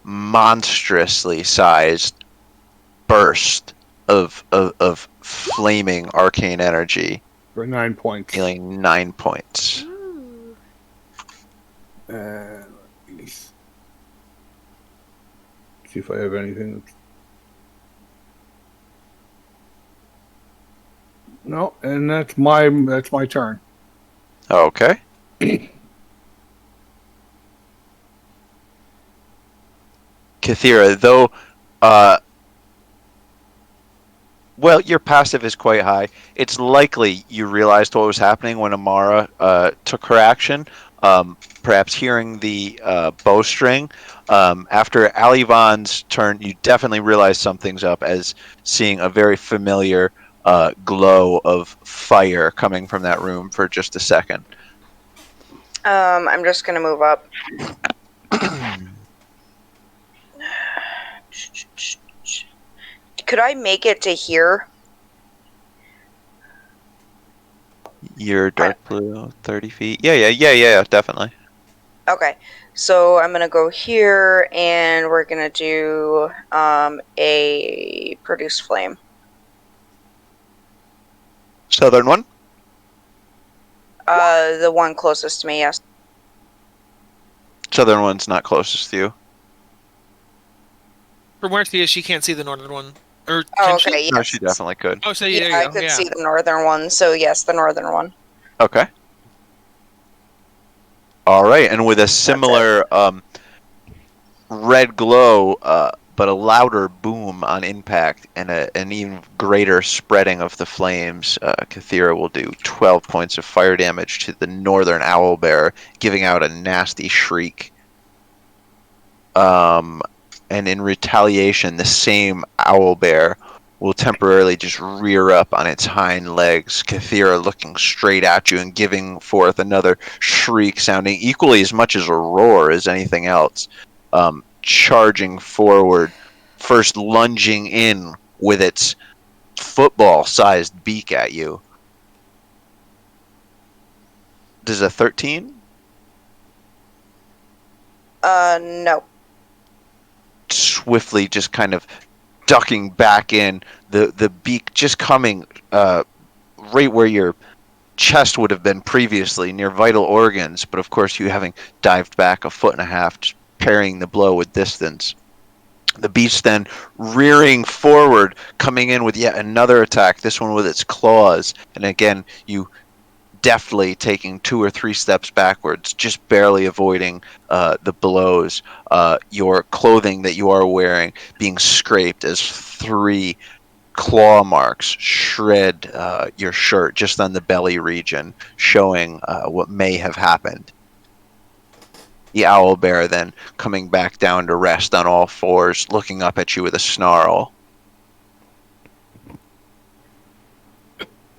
monstrously sized burst of flaming arcane energy. For 9 points. Healing 9 points. Ooh. And let me see if I have anything. No, and that's my turn. Okay. Kathira, though, well, your passive is quite high. It's likely you realized what was happening when Amara took her action. Perhaps hearing the bowstring. After Alivan's turn, you definitely realize something's up as seeing a very familiar glow of fire coming from that room for just a second. I'm just gonna move up. Could I make it to here? You're dark blue, 30 feet. Yeah, definitely. Okay, so I'm gonna go here, and we're gonna do a produce flame. Southern one? The one closest to me, yes. Southern one's not closest to you. From where she is, she can't see the northern one. Or Oh, can she? okay, yes. No, she definitely could. Oh, so Yeah, there I you go. could Yeah. see the northern one, so yes, the northern one. Okay. All right, and with a similar red glow, but a louder boom on impact and an even greater spreading of the flames, Kathira will do 12 points of fire damage to the northern owlbear, giving out a nasty shriek. And in retaliation, the same owlbear will temporarily just rear up on its hind legs, Kathira looking straight at you and giving forth another shriek sounding equally as much as a roar as anything else. Charging forward, first lunging in with its football-sized beak at you. Does a 13? No. Swiftly just kind of ducking back in, the beak just coming right where your chest would have been previously, near vital organs, but of course you having dived back a foot and a half, just parrying the blow with distance. The beast then rearing forward, coming in with yet another attack, this one with its claws, and again you deftly taking 2 or 3 steps backwards, just barely avoiding the blows. Your clothing that you are wearing being scraped as 3 claw marks shred your shirt just on the belly region, showing what may have happened. The owlbear then coming back down to rest on all fours, looking up at you with a snarl.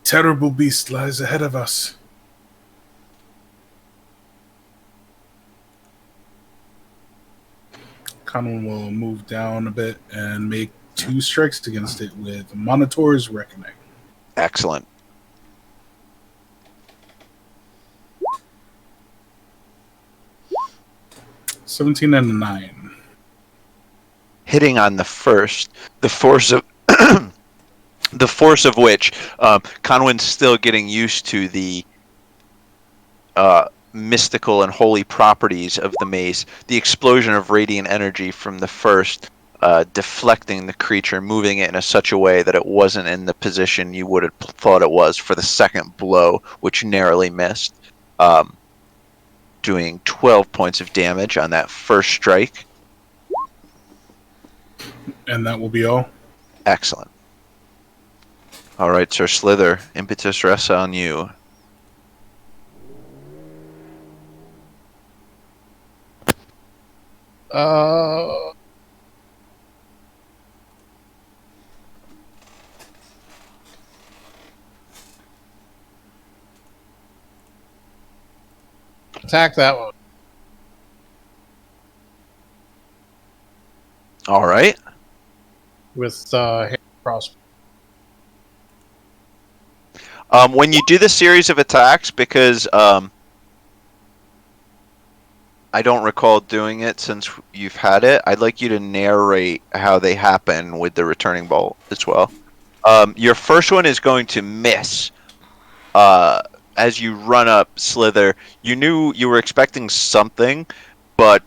Terrible beast lies ahead of us. Conan will move down a bit and make 2 strikes against it with Monitor's Reckoning. Excellent. $17 and a 9. Hitting on the first, the force of the force of which Conwyn's still getting used to the mystical and holy properties of the mace. The explosion of radiant energy from the first deflecting the creature, moving it in such a way that it wasn't in the position you would have thought it was for the second blow, which narrowly missed. Doing 12 points of damage on that first strike. And that will be all. Excellent. All right, Sir Slither, impetus rests on you. attack that one. All right. With crossbow. When you do the series of attacks, because I don't recall doing it since you've had it, I'd like you to narrate how they happen with the returning bolt as well. Your first one is going to miss. As you run up, Slither, you knew you were expecting something, but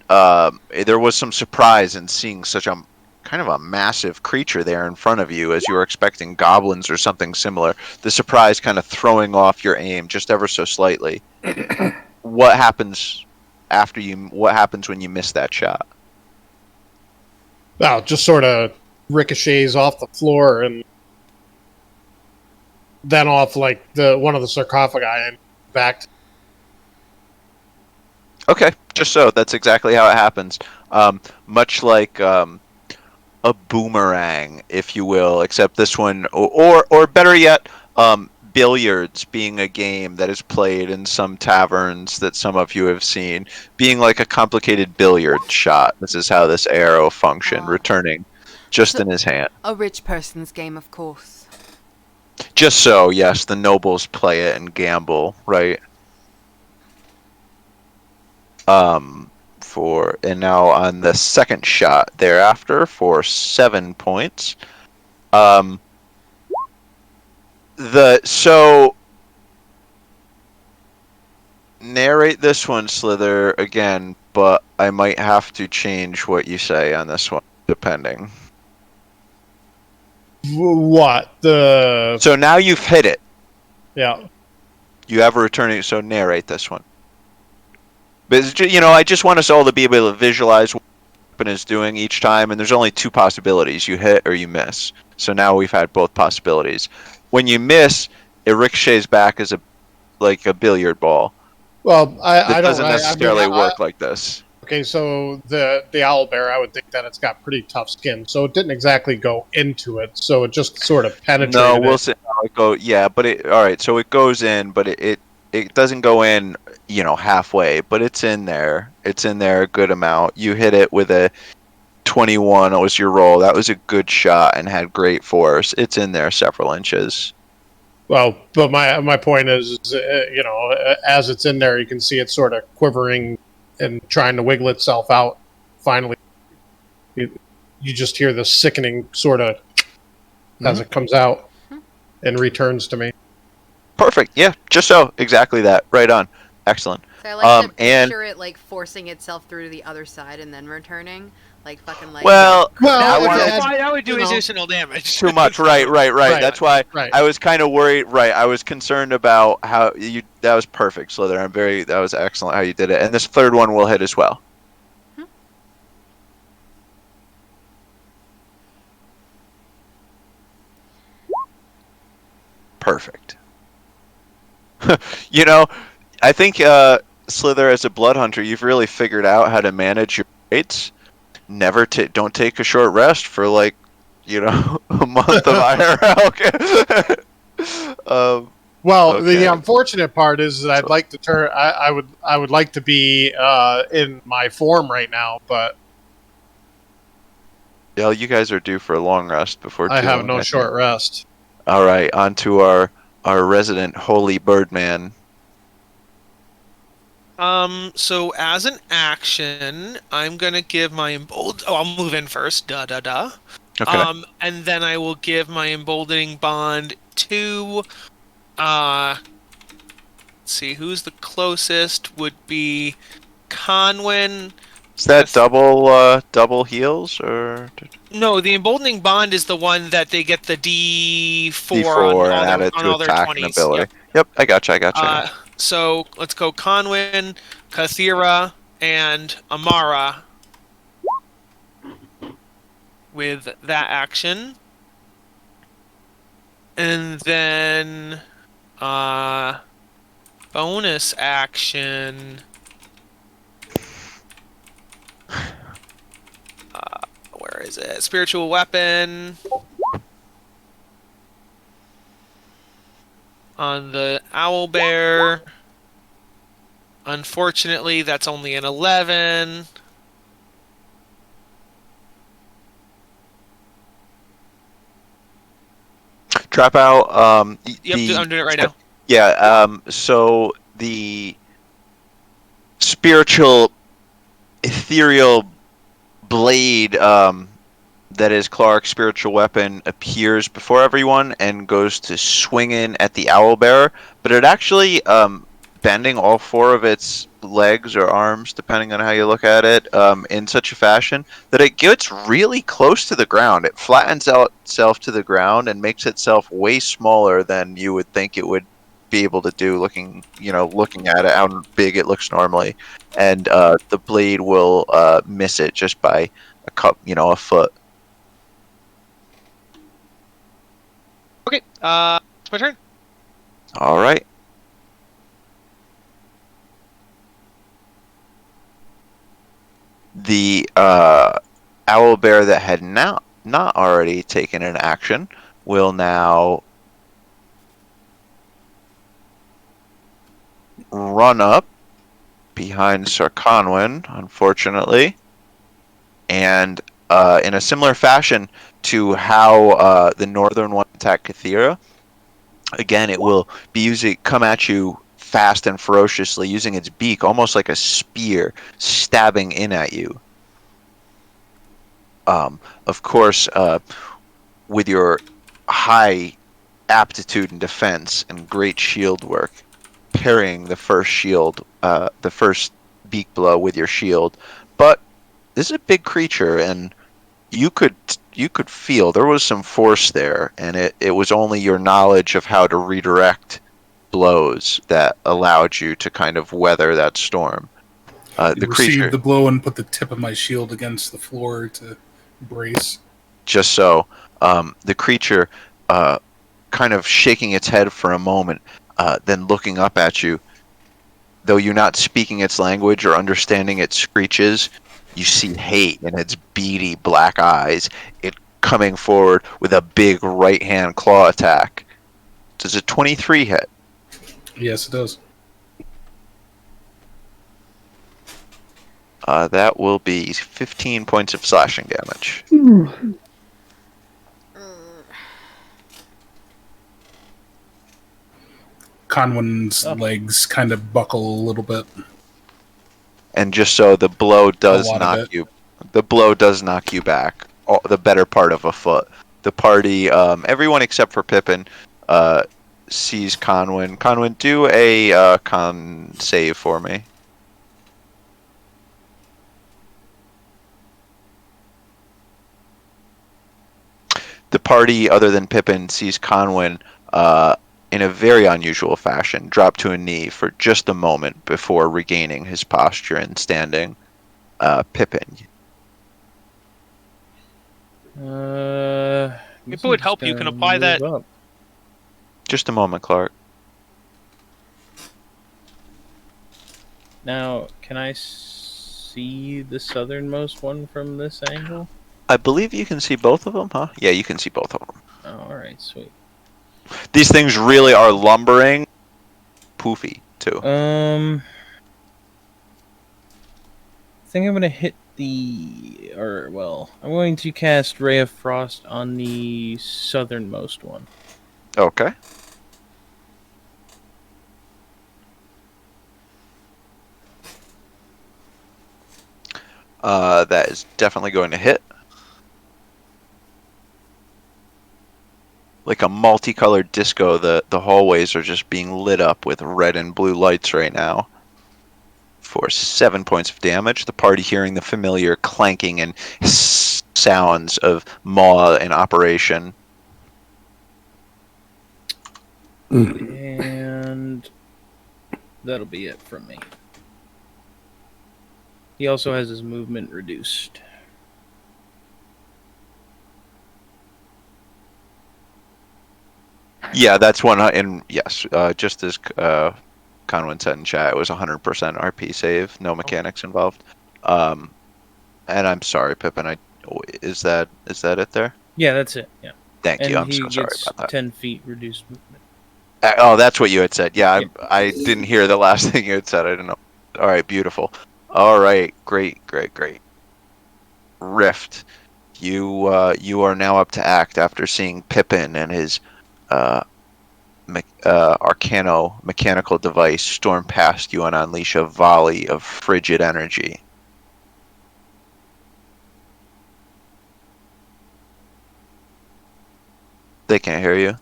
there was some surprise in seeing such a kind of a massive creature there in front of you, as you were expecting goblins or something similar. The surprise kind of throwing off your aim just ever so slightly. What happens after you? What happens when you miss that shot? Well, just sort of ricochets off the floor and then off like one of the sarcophagi and back. Okay, just so that's exactly how it happens. Much like a boomerang, if you will, except this one, or better yet, billiards being a game that is played in some taverns that some of you have seen, being like a complicated billiard shot. This is how this arrow functioned, returning just in his hand. A rich person's game, of course. Just so, yes, the nobles play it and gamble, right? And now on the second shot thereafter for 7 points. So narrate this one, Slither, again, but I might have to change what you say on this one, depending. What? So now you've hit it. Yeah. You have a returning, so narrate this one. But, I just want us all to be able to visualize what the weapon is doing each time, and there's only 2 possibilities. You hit or you miss. So now we've had both possibilities. When you miss, it ricochets back as a billiard ball. Well, It doesn't necessarily work like this. Okay, so the owlbear, I would think that it's got pretty tough skin, so it didn't exactly go into it, so it just sort of penetrated. No, we'll say all right. So it goes in, but it doesn't go in, halfway, but it's in there. It's in there a good amount. You hit it with a 21. It was your roll. That was a good shot and had great force. It's in there several inches. Well, but my point is, as it's in there, you can see it sort of quivering and trying to wiggle itself out. Finally, you just hear the sickening sort of as it comes out and returns to me. Perfect. Yeah, just so. Exactly that. Right on. Excellent. So I like to picture it like forcing itself through to the other side and then returning. Like fucking like. Well, that would do additional damage. Too much. Right. That's why I was kind of worried. Right. I was concerned about how you. That was perfect, Slither. That was excellent how you did it. And this third one will hit as well. Perfect. I think Slither, as a blood hunter, you've really figured out how to manage your rates. Don't take a short rest for a month of IRL. Well, okay. The unfortunate part is that I'd like to turn. I would like to be in my form right now, but yeah, you guys are due for a long rest before. I have no short rest. All right, on to our resident holy birdman. So as an action, I'm gonna give my I'll move in first. Okay. And then I will give my emboldening bond to. Let's see, who's the closest? Would be Conwyn. Is that double heals or? No, the emboldening bond is the one that they get the D4 on all their 20s. Ability. Yep, I gotcha. So let's go Conwyn, Kathira, and Amara with that action. And then bonus action. Where is it? Spiritual weapon. On the owlbear. Unfortunately, that's only an 11. Drop out. Yep, I'm doing it right now. Yeah. So the spiritual, ethereal blade that is Clark's spiritual weapon appears before everyone and goes to swing in at the owlbearer, but it actually bending all four of its legs or arms, depending on how you look at it, in such a fashion that it gets really close to the ground. It flattens out itself to the ground and makes itself way smaller than you would think it would be able to do looking at it, how big it looks normally. And the blade will miss it just by a foot. Okay, it's my turn. All right. The owlbear that had not already taken an action will now run up behind Sir Conwyn, unfortunately, and in a similar fashion to how the northern one attacked Kathira, again it will come at you fast and ferociously, using its beak almost like a spear, stabbing in at you. Of course, with your high aptitude in defense and great shield work, parrying the first beak blow with your shield. But this is a big creature, and you could feel there was some force there, and it was only your knowledge of how to redirect blows that allowed you to kind of weather that storm. The creature the blow and put the tip of my shield against the floor to brace. Just so. The creature, kind of shaking its head for a moment, then looking up at you. Though you're not speaking its language or understanding its screeches, you see hate in its beady black eyes. It coming forward with a big right-hand claw attack. Does a 23 hit? Yes, it does. That will be 15 points of slashing damage. Conwyn's legs kind of buckle a little bit. And just so the blow does knock you back the better part of a foot. The party, everyone except for Pippin, sees Conwyn. Conwyn, do a con save for me. The party, other than Pippin, sees Conwyn in a very unusual fashion drop to a knee for just a moment before regaining his posture and standing. Pippin. If it would help, you can apply that. Up. Just a moment, Clark. Now, can I see the southernmost one from this angle? I believe you can see both of them, huh? Yeah, you can see both of them. Oh, alright, sweet. These things really are lumbering. Poofy, too. I think I'm going to hit I'm going to cast Ray of Frost on the southernmost one. Okay. That is definitely going to hit. Like a multicolored disco, the hallways are just being lit up with red and blue lights right now. For 7 points of damage, the party hearing the familiar clanking and sounds of maw in operation. And that'll be it from me. He also has his movement reduced. Yeah, that's one. And yes, just as Conwyn said in chat, it was 100% RP save, no mechanics involved. And I'm sorry, Pippin. Is that it there? Yeah, that's it. Yeah. Thank you. And I'm so sorry about that. 10 feet reduced movement. Oh, that's what you had said. Yeah, I didn't hear the last thing you had said. I didn't know. All right, beautiful. All right, great. Rift, you are now up to act after seeing Pippin and his Arcano mechanical device storm past you and unleash a volley of frigid energy. They can't hear you.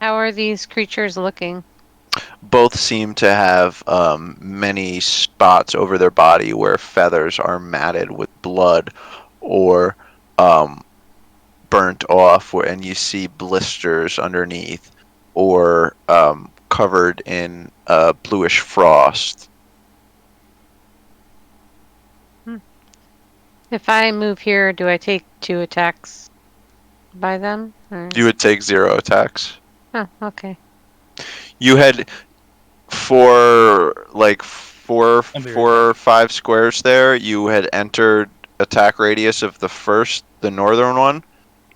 How are these creatures looking? Both seem to have many spots over their body where feathers are matted with blood or burnt off, and you see blisters underneath or covered in bluish frost. If I move here, do I take 2 attacks by them? Or... You would take 0 attacks. Oh, okay. You had for like four or 5 squares there, you had entered attack radius of the northern one,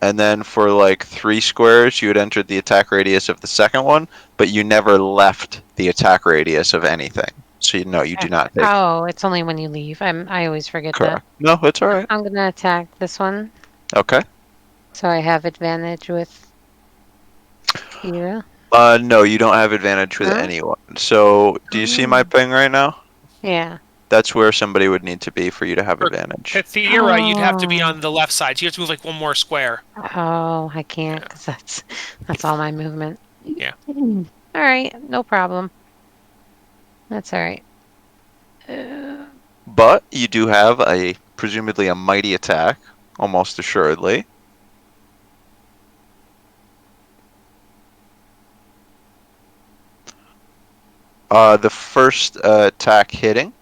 and then for like 3 squares you had entered the attack radius of the second one, but you never left the attack radius of anything. So you do not take. Oh, it's only when you leave. I always forget Correct. No, it's all right. I'm gonna attack this one. Okay. So I have advantage with you. No, you don't have advantage with anyone. So, do you see my ping right now? Yeah. That's where somebody would need to be for you to have advantage. Kathira, you'd have to be on the left side. So you have to move like 1 more square. Oh, I can't because that's all my movement. Yeah. All right, no problem. That's all right. But you do have presumably a mighty attack, almost assuredly. The first attack hitting.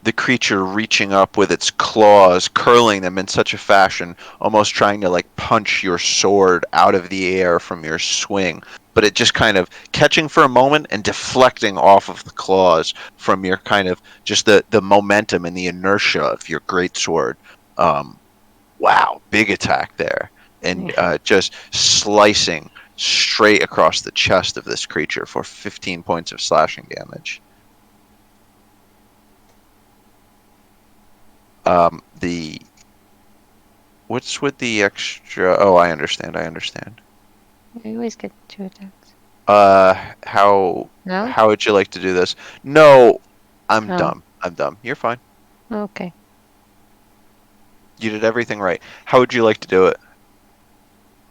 The creature reaching up with its claws, curling them in such a fashion, almost trying to like punch your sword out of the air from your swing. But it just kind of catching for a moment and deflecting off of the claws from your kind of just the momentum and the inertia of your greatsword. Wow, big attack there. And just slicing straight across the chest of this creature for 15 points of slashing damage. What's with the extra? Oh, I understand. I always get 2 attacks. How No? would you like to do this? No, I'm Oh. dumb. You're fine. Okay. You did everything right. How would you like to do it?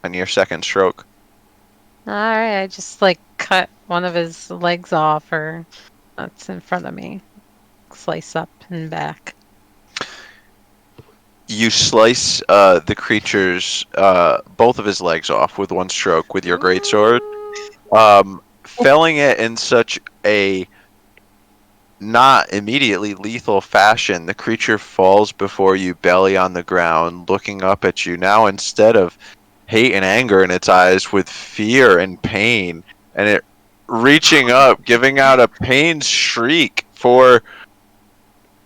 On your second stroke. All right, I just like cut one of his legs off, or that's in front of me. Slice up and back. You slice the creature's both of his legs off with 1 stroke with your greatsword, felling it in such a not immediately lethal fashion. The creature falls before you, belly on the ground, looking up at you now instead of hate and anger in its eyes, with fear and pain, and it reaching up, giving out a pain shriek for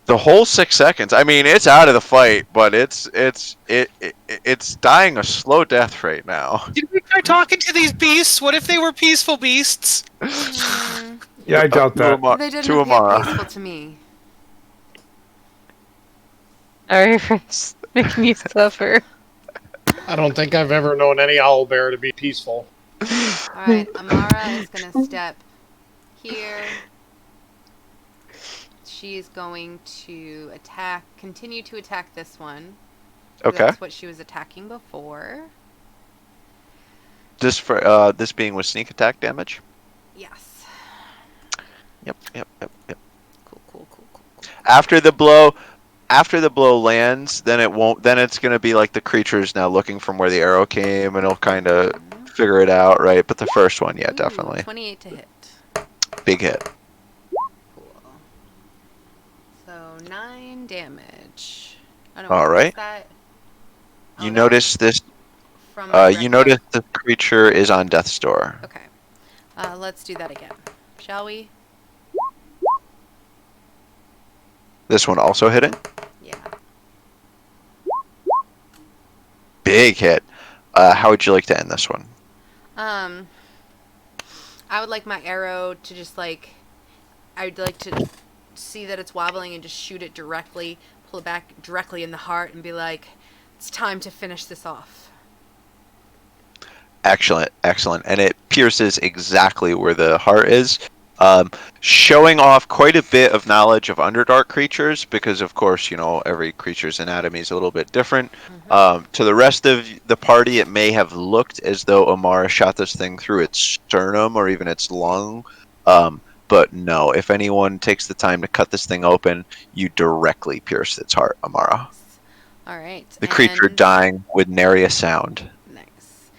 the whole 6 seconds. I mean, it's out of the fight, but it's dying a slow death right now. Did we try talking to these beasts? What if they were peaceful beasts? Yeah, I doubt that. They didn't appear peaceful to me. Sorry for making you suffer. I don't think I've ever known any owlbear to be peaceful. Alright, Amara is going to step here. She's going to continue to attack this one. Okay. That's what she was attacking before. This for this being with sneak attack damage? Yes. Yep. Cool. After the blow lands, then it's gonna be like the creature's now looking from where the arrow came, and it'll kind of figure it out, right? But the first one, yeah, definitely. 28 to hit. Big hit. Cool. So 9 damage. Oh, no, All right. You notice this. You notice the creature is on death's door. Okay. Let's do that again. Shall we? This one also hitting. Yeah. Big hit. How would you like to end this one? I I would like my arrow to just like, I'd like to see that it's wobbling and just shoot it directly, pull it back directly in the heart and be like, it's time to finish this off. Excellent, excellent. And it pierces exactly where the heart is, showing off quite a bit of knowledge of Underdark creatures, because, of course, you know, every creature's anatomy is a little bit different. To the rest of the party, it may have looked as though Amara shot this thing through its sternum or even its lung. But no, if anyone takes the time to cut this thing open, you directly pierce its heart, Amara. All right. The creature dying with nary a sound. Nice.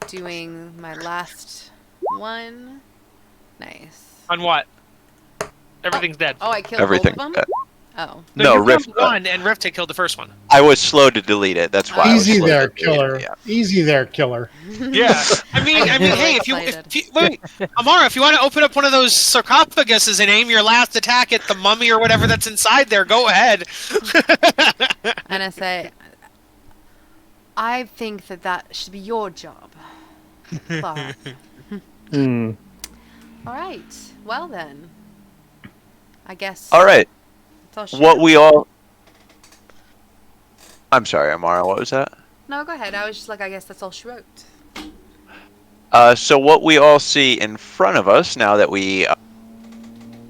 Doing my last one. Nice. On what? Everything's dead. Oh, I killed Everything. both of them? Oh. No, you Rift. killed one, and Rift had killed the first one. I was slow to delete it. That's why. I was Easy slow to there, delete it, killer. yeah. Easy there, killer. Yeah. I mean, hey, if you wait, Amara, if you want to open up one of those sarcophaguses and aim your last attack at the mummy or whatever that's inside there, go ahead. And I say, I think that should be your job. But, all right. Well then, I guess. All right. That's all What we all. I'm sorry, Amara. What was that? No, go ahead. I was just like, I guess that's all she wrote. So what we all see in front of us now that we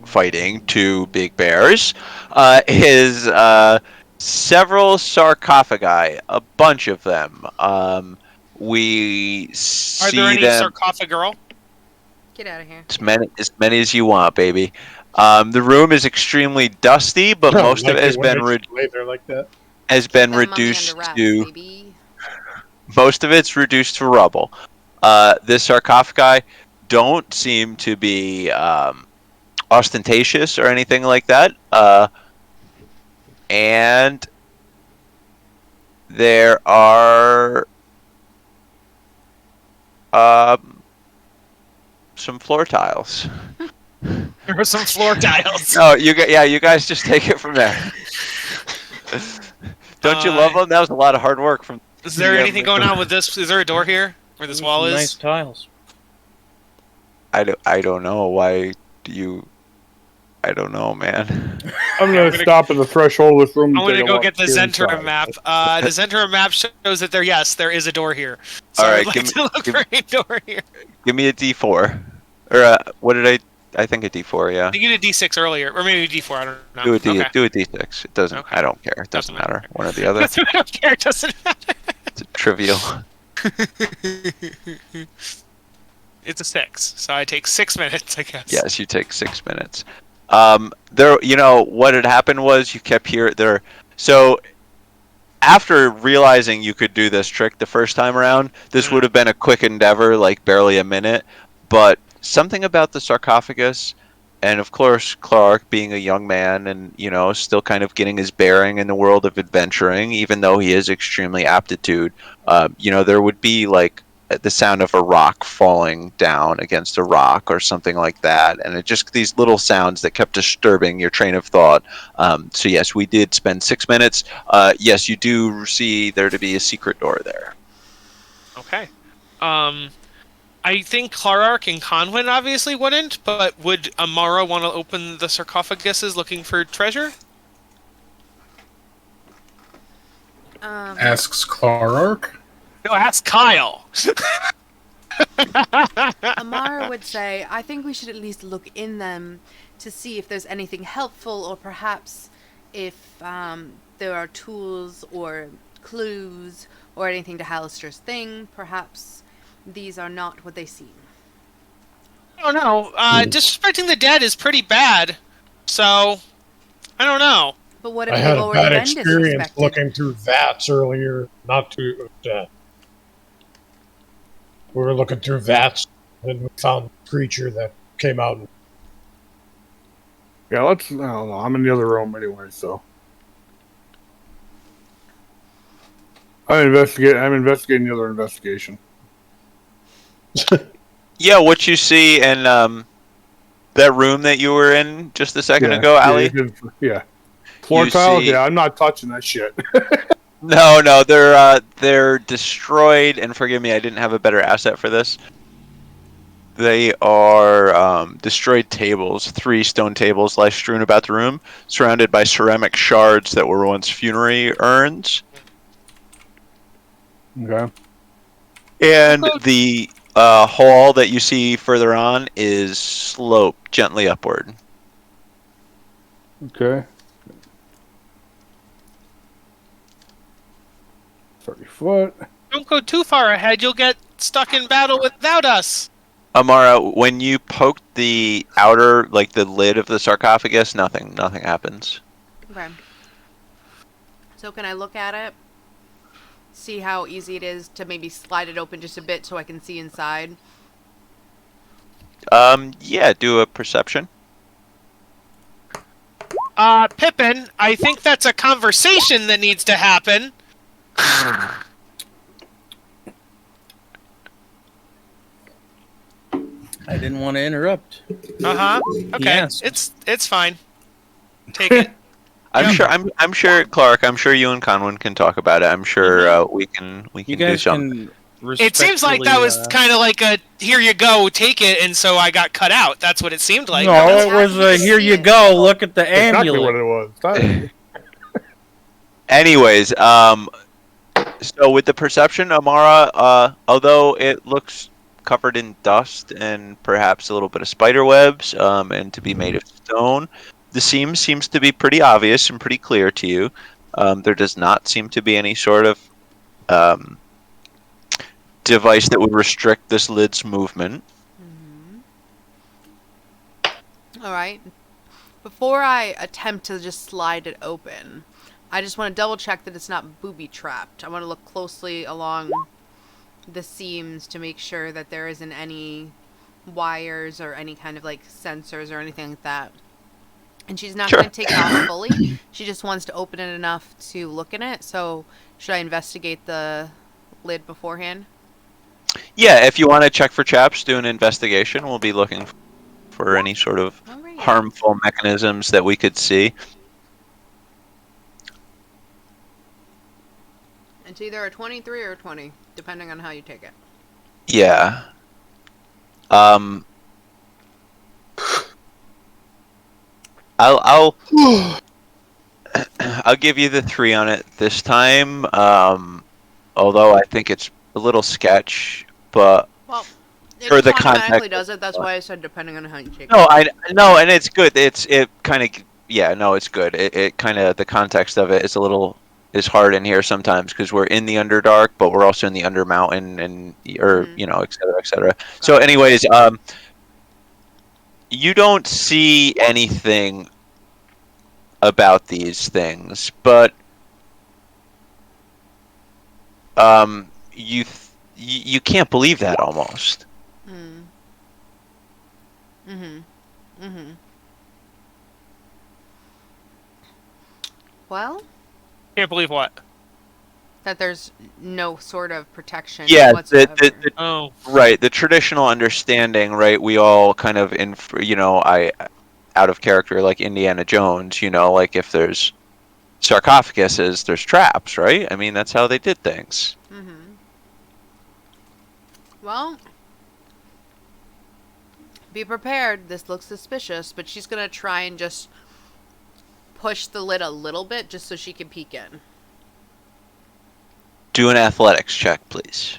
fighting two big bears is several sarcophagi, a bunch of them. We see Are there any them. sarcophagus? Get out of here. As many as you want, baby. The room is extremely dusty, but most of it has been like that. reduced to. Most of it's reduced to rubble. This sarcophagi don't seem to be ostentatious or anything like that. And there are some floor tiles. There are some floor tiles. No, you guys just take it from there. Don't you love them? That was a lot of hard work from. Is there anything going on with this? Is there a door here where this wall is? Nice tiles. I don't know. Why do you? I don't know, man. I'm gonna stop at the threshold of this room. I'm gonna go get the Zentrum map. The Zentrum map shows that there is a door here. So All right, I'd like to look for a door here. Give me a D4, or what did I? I think a D4. Yeah. I think you did D6 earlier, or maybe D4. I don't know. Do a D6. It doesn't. Okay. I don't care. It doesn't matter. One or the other. I don't care. It doesn't matter. It's trivial. It's a 6, so I take 6 minutes, I guess. Yes, you take 6 minutes. You know what had happened was you kept hearing there. So after realizing you could do this trick the first time around, this would have been a quick endeavor, like barely a minute. But something about the sarcophagus, and of course Clark being a young man and, you know, still kind of getting his bearing in the world of adventuring, even though he is extremely aptitude, you know, there would be like the sound of a rock falling down against a rock or something like that, and it just these little sounds that kept disturbing your train of thought. So yes, we did spend 6 minutes. Yes, you do see there to be a secret door there. Okay. I think Clarark and Conwyn obviously wouldn't, but would Amara want to open the sarcophaguses looking for treasure? Asks Clarark. No, ask Kyle. Amara would say, I think we should at least look in them to see if there's anything helpful, or perhaps if there are tools or clues or anything to Hallister's thing. Perhaps these are not what they seem. I don't know. Disrespecting the dead is pretty bad, so I don't know. But what if I they've had a already bad been experience disrespected? looking through vats earlier. We were looking through vats, and we found a creature that came out. Yeah, I don't know. I'm in the other room anyway, so. I'm investigating the other investigation. Yeah, what you see in that room that you were in just a second ago, Ali? Yeah. Floor You tiles? see- Yeah, I'm not touching that shit. No, they're destroyed. And forgive me, I didn't have a better asset for this. They are destroyed tables. 3 stone tables lie strewn about the room, surrounded by ceramic shards that were once funerary urns. Okay. And the hall that you see further on is sloped gently upward. Okay. 30 foot. Don't go too far ahead. You'll get stuck in battle without us. Amara, when you poke the outer, like the lid of the sarcophagus, nothing happens. Okay. So can I look at it? See how easy it is to maybe slide it open just a bit so I can see inside? Yeah, do a perception. Pippin, I think that's a conversation that needs to happen. I didn't want to interrupt. Okay, Yes. it's fine. Take it. I'm sure, Clark. I'm sure you and Conwyn can talk about it. I'm sure we can You do guys something. can. It seems like that was kind of like a here you go, take it, and so I got cut out. That's what it seemed like. No, it was a here you go. Look at the Exactly what amulet. it was. Anyways, so with the perception, Amara, although it looks covered in dust and perhaps a little bit of spider webs, and to be made of stone, the seam seems to be pretty obvious and pretty clear to you. There does not seem to be any sort of device that would restrict this lid's movement. All right. Before I attempt to just slide it open, I just want to double check that it's not booby trapped. I want to look closely along the seams to make sure that there isn't any wires or any kind of like sensors or anything like that. And she's not going to take it off fully. She just wants to open it enough to look in it. So should I investigate the lid beforehand? Yeah, if you want to check for traps, do an investigation. We'll be looking for any sort of harmful mechanisms that we could see. It's either a 23 or a 20, depending on how you take it. Yeah. I'll give you the 3 on it this time. Although I think it's a little sketch, but well, it for the automatically context, does it. That's why I said depending on how you take no, it. I no, and it's good. It's good. It kind of the context of it is hard in here sometimes because we're in the Underdark, but we're also in the Undermountain and et cetera, et cetera. So, anyways, you don't see anything about these things, but you can't believe that almost. Well, Can't believe what? that there's no sort of protection Yeah, whatsoever. Right, the traditional understanding, right? We all kind of out of character, like Indiana Jones, like if there's sarcophaguses, there's traps, right? I mean, that's how they did things. Well, be prepared. This looks suspicious, but she's going to try and just push the lid a little bit just so she can peek in. Do an athletics check, please.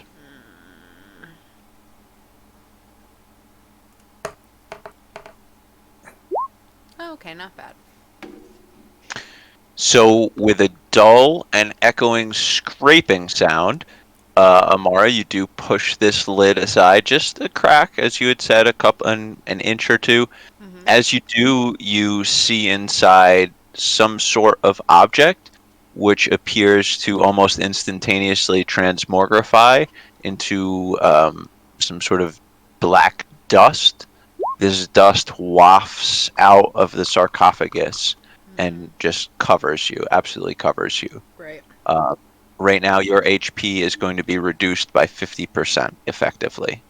Oh, okay, not bad. So, with a dull and echoing scraping sound, Amara, you do push this lid aside just a crack, as you had said, an inch or two. As you do, you see inside some sort of object, which appears to almost instantaneously transmogrify into some sort of black dust. This dust wafts out of the sarcophagus and just absolutely covers you. Right. Right now, your HP is going to be reduced by 50%, effectively.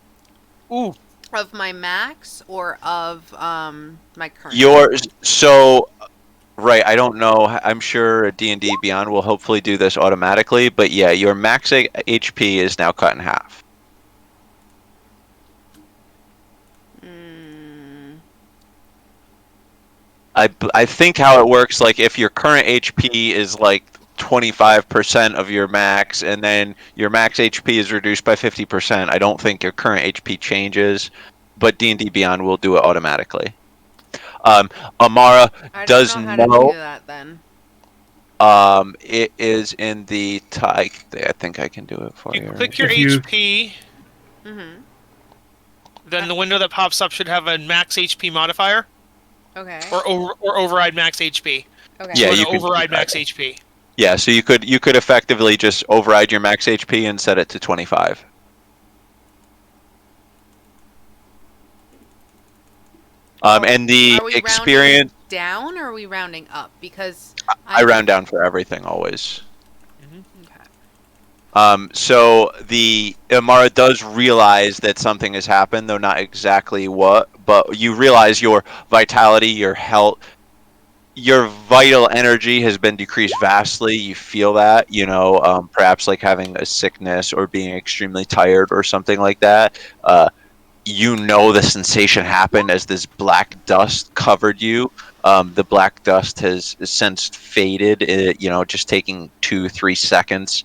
Ooh. Of my max or of my current? Right, I don't know. I'm sure D&D Beyond will hopefully do this automatically, but yeah, your max HP is now cut in half. I think how it works, like if your current HP is like 25% of your max, and then your max HP is reduced by 50%, I don't think your current HP changes, but D&D Beyond will do it automatically. Amara I does don't know how to know. do that then. It is in the I think I can do it for you. You Right? click your If you- HP, Mm-hmm. then the window that pops up should have a max HP modifier, Okay. or override max HP. Okay. Yeah, you you want to can override do that. max HP. Yeah, so you could effectively just override your max HP and set it to 25. And the Are we experience, rounding down or are we rounding up? Because I round down for everything always. Okay. So the Amara does realize that something has happened, though not exactly what, but you realize your vitality, your health, your vital energy has been decreased vastly. You feel that, perhaps like having a sickness or being extremely tired or something like that. The sensation happened as this black dust covered you. The black dust has since faded, just taking 2-3 seconds.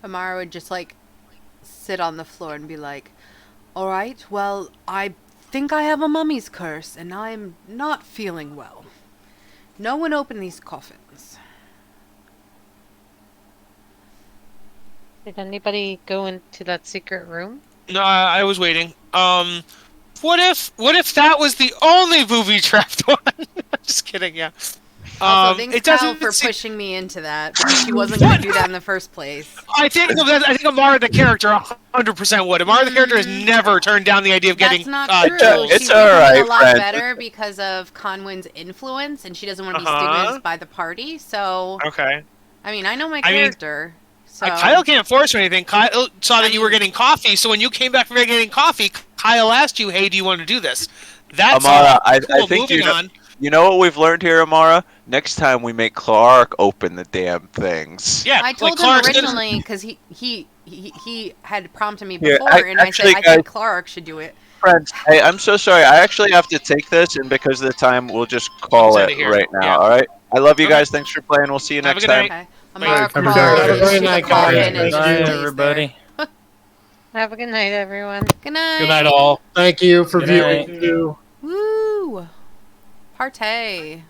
Amara would just like sit on the floor and be like, "All right, well, I think I have a mummy's curse and I'm not feeling well. No one open these coffins." Did anybody go into that secret room? No, I was waiting. What if that was the only booby-trapped one? Just kidding, yeah. Also, thanks, it Kyle, doesn't for seem- pushing me into that because she wasn't going to do that in the first place. I think Amara the character 100% would. Amara the character has never turned down the idea of That's getting. not true. it's She's all becoming right, a lot friend. better because of Conwyn's influence, and she doesn't want to be Uh-huh. stigmatized by the party. So, Okay. I mean, I know my I mean, character. So Kyle can't force or anything. Kyle saw that you were getting coffee, so when you came back from getting coffee, Kyle asked you, "Hey, do you want to do this?" That's Amara, all. I Cool, think moving on. you know what we've learned here, Amara? Next time we make Clark open the damn things. Yeah, I told him Clark's gonna- originally because he had prompted me Here, before, and I said actually, I guys- think Clark should do it. Friends, hey, I'm so sorry. I actually have to take this, and because of the time, we'll just call Let's end it it here. right now. Yeah. all right? I love you Okay. guys. Thanks for playing. We'll see you Have a next good time. night. Okay. Amara Have a crawls good night. into the Night, coffin guys. and Good just night, lays everybody. Have a good night, everyone. there. Good night. Good night, all. Thank you for Good viewing night. too. Woo! Partay.